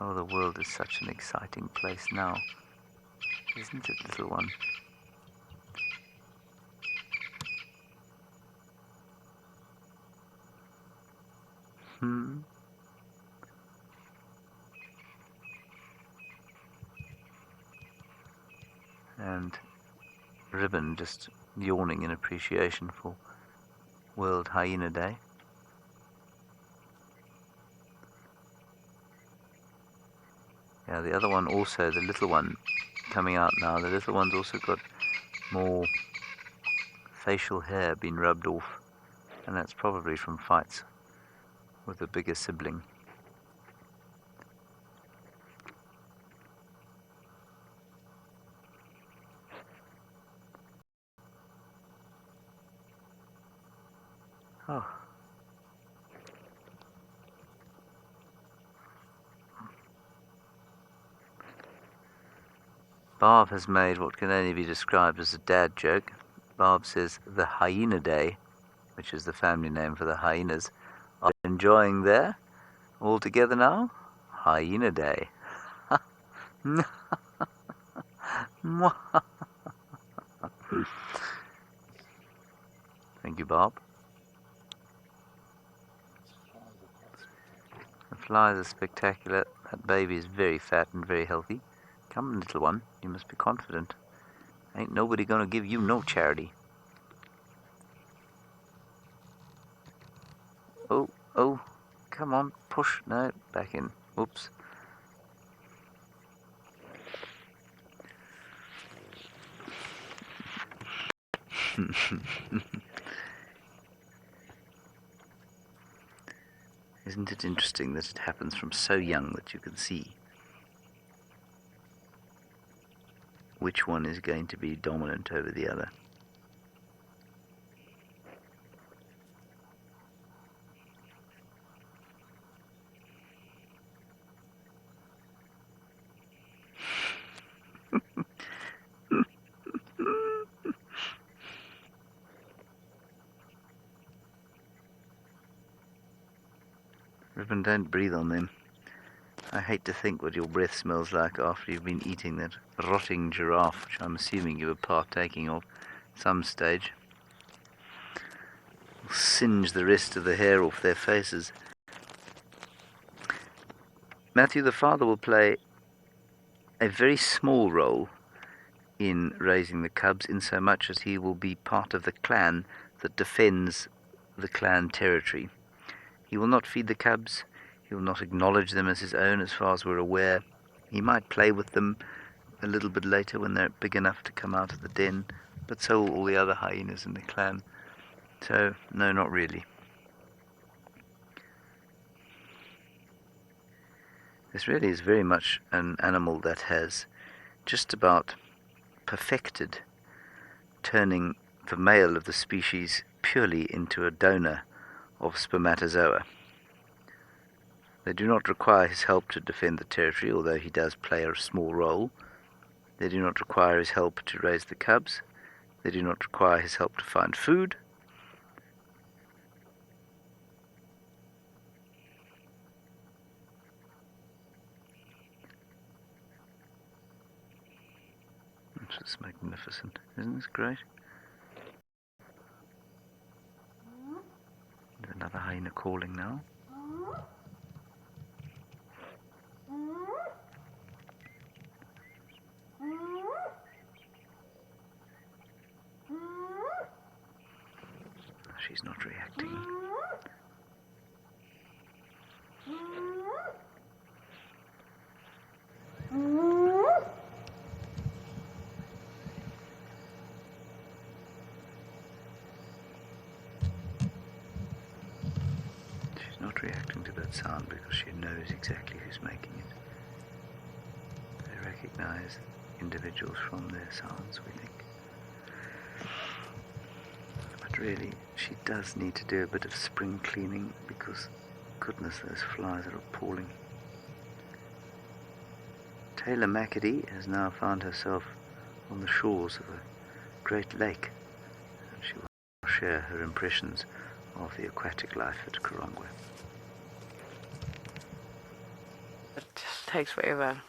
Oh, the world is such an exciting place now, isn't it, little one? And Ribbon just yawning in appreciation for World Hyena Day. Yeah, the other one also, the little one coming out now, the little one's also got more facial hair being rubbed off, and that's probably from fights with a bigger sibling. Oh. Barb has made what can only be described as a dad joke. Barb says the Hyena Day, which is the family name for the hyenas, are enjoying there all together now. Hyena Day. Thank you, Bob. The flies are spectacular. That baby is very fat and very healthy. Come, little one, you must be confident. Ain't nobody gonna give you no charity. Oh, come on, push. No, back in. Oops. Isn't it interesting that it happens from so young that you can see which one is going to be dominant over the other? Ribbon, don't breathe on them. I hate to think what your breath smells like after you've been eating that rotting giraffe, which I'm assuming you were partaking of at some stage. It'll singe the rest of the hair off their faces. Matthew, the father, will play a very small role in raising the cubs, in so much as he will be part of the clan that defends the clan territory. He will not feed the cubs. He will not acknowledge them as his own, as far as we're aware. He might play with them a little bit later when they're big enough to come out of the den, but so will all the other hyenas in the clan. So, no, not really. This really is very much an animal that has just about perfected turning the male of the species purely into a donor of spermatozoa. They do not require his help to defend the territory, although he does play a small role. They do not require his help to raise the cubs. They do not require his help to find food. This is magnificent. Isn't this great? There's another hyena calling now. She's not reacting. She's not reacting to that sound because she knows exactly who's making it. They recognize individuals from their sounds, we think. But really, she does need to do a bit of spring cleaning because, goodness, those flies are appalling. Taylor McAdee has now found herself on the shores of a great lake, and she will share her impressions of the aquatic life at Karongwe. It just takes forever.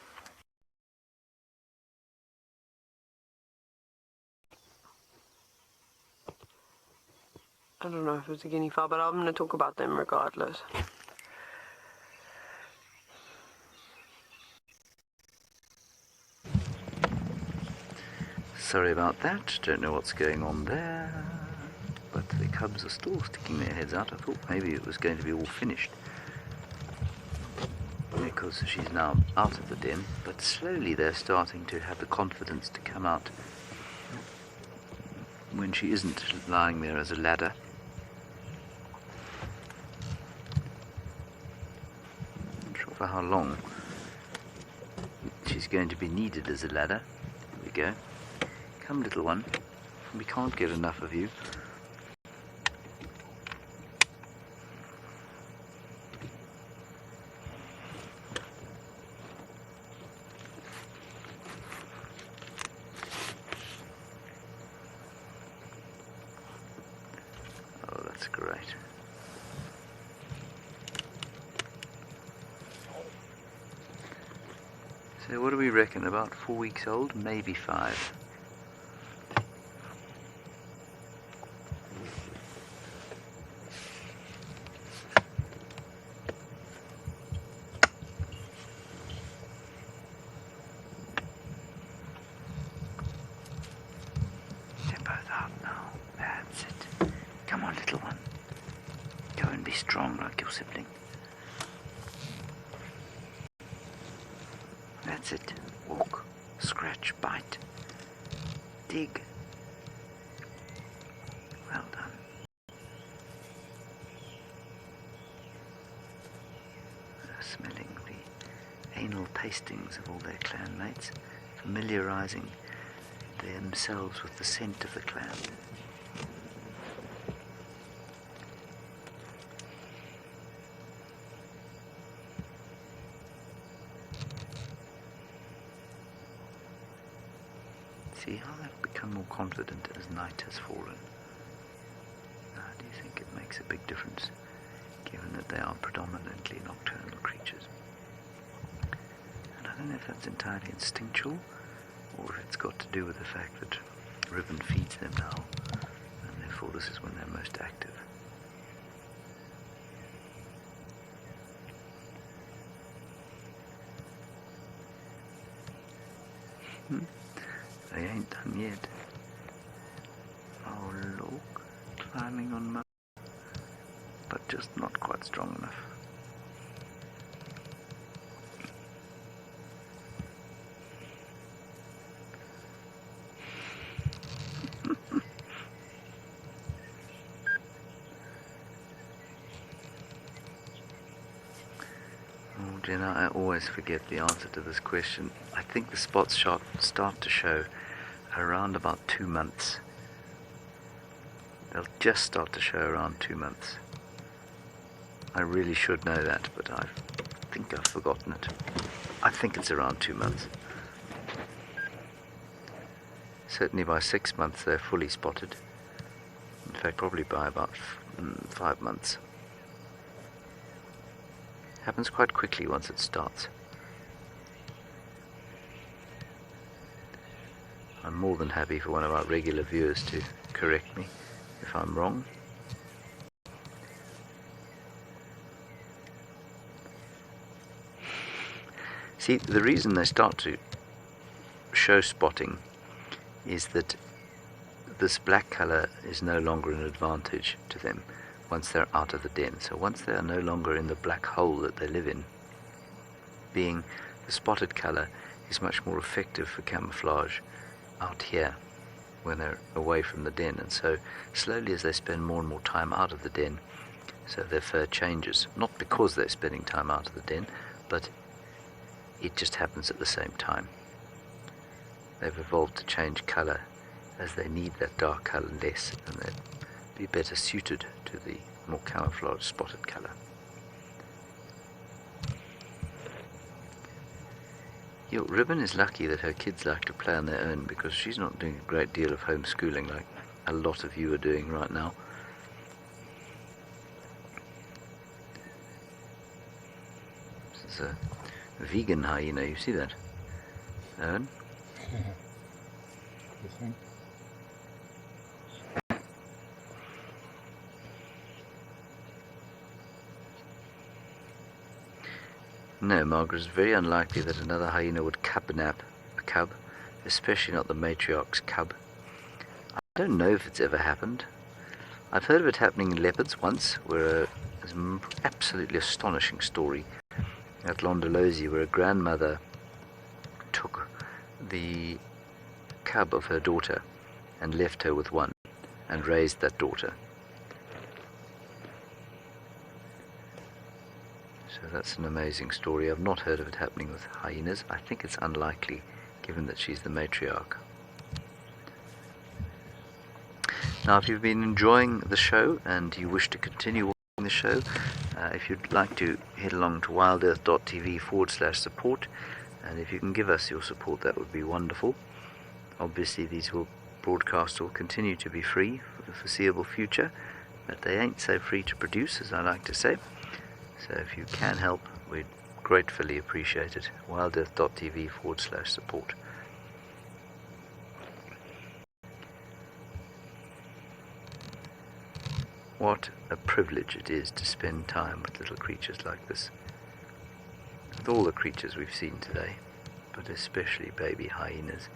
I don't know if it's a guinea fowl, but I'm going to talk about them regardless. Sorry about that, don't know what's going on there, but the cubs are still sticking their heads out. I thought maybe it was going to be all finished, because she's now out of the den, but slowly they're starting to have the confidence to come out when she isn't lying there as a ladder. Not sure for how long she's going to be needed as a ladder. There we go. Come, little one. We can't get enough of you. Oh, that's great. So what do we reckon? About 4 weeks old? Maybe 5. Strong like your sibling. That's it. Walk, scratch, bite, dig. smelling the anal tastings of all their clan mates, familiarizing themselves with the scent of the clan. See how they've become more confident as night has fallen. Now, do you think it makes a big difference, given that they are predominantly nocturnal creatures? And I don't know if that's entirely instinctual, or if it's got to do with the fact that Ribbon feeds them now, and therefore this is when they're most active. They ain't done yet. Oh look, climbing on mud, but just not quite strong enough. Oh, Jenna, I always forget the answer to this question. I think the spots start to show around about 2 months. They'll just start to show around 2 months. I really should know that, but I think I've forgotten it. I think it's around 2 months. Certainly by 6 months they're fully spotted. In fact, probably by about 5 months. Happens quite quickly once it starts. I'm more than happy for one of our regular viewers to correct me if I'm wrong. See, the reason they start to show spotting is that this black color is no longer an advantage to them once they're out of the den. So once they are no longer in the black hole that they live in, being the spotted color is much more effective for camouflage out here when they're away from the den. And so slowly, as they spend more and more time out of the den, so their fur changes, not because they're spending time out of the den, but it just happens at the same time. They've evolved to change color as they need that dark color less, and they'd be better suited to the more camouflage spotted color. Your Ribbon is lucky that her kids like to play on their own, because she's not doing a great deal of homeschooling like a lot of you are doing right now. This is a vegan hyena, you see that, Owen? No, Margaret, it's very unlikely that another hyena would cub-nap a cub, especially not the matriarch's cub. I don't know if it's ever happened. I've heard of it happening in leopards once, where there's an absolutely astonishing story at Londolozi, where a grandmother took the cub of her daughter and left her with one and raised that daughter. So that's an amazing story. I've not heard of it happening with hyenas. I think it's unlikely, given that she's the matriarch. Now, if you've been enjoying the show and you wish to continue watching the show, if you'd like to head along to wildearth.tv/support, and if you can give us your support, that would be wonderful. Obviously, these broadcasts will continue to be free for the foreseeable future, but they ain't so free to produce, as I like to say. So if you can help, we'd gratefully appreciate it. wildearth.tv/support. What a privilege it is to spend time with little creatures like this. With all the creatures we've seen today, but especially baby hyenas,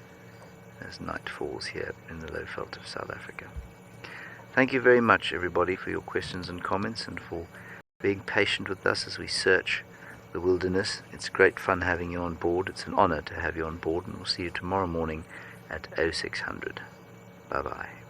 as night falls here in the low veld of South Africa. Thank you very much, everybody, for your questions and comments, and for being patient with us as we search the wilderness. It's great fun having you on board. It's an honor to have you on board, and we'll see you tomorrow morning at 0600. Bye-bye.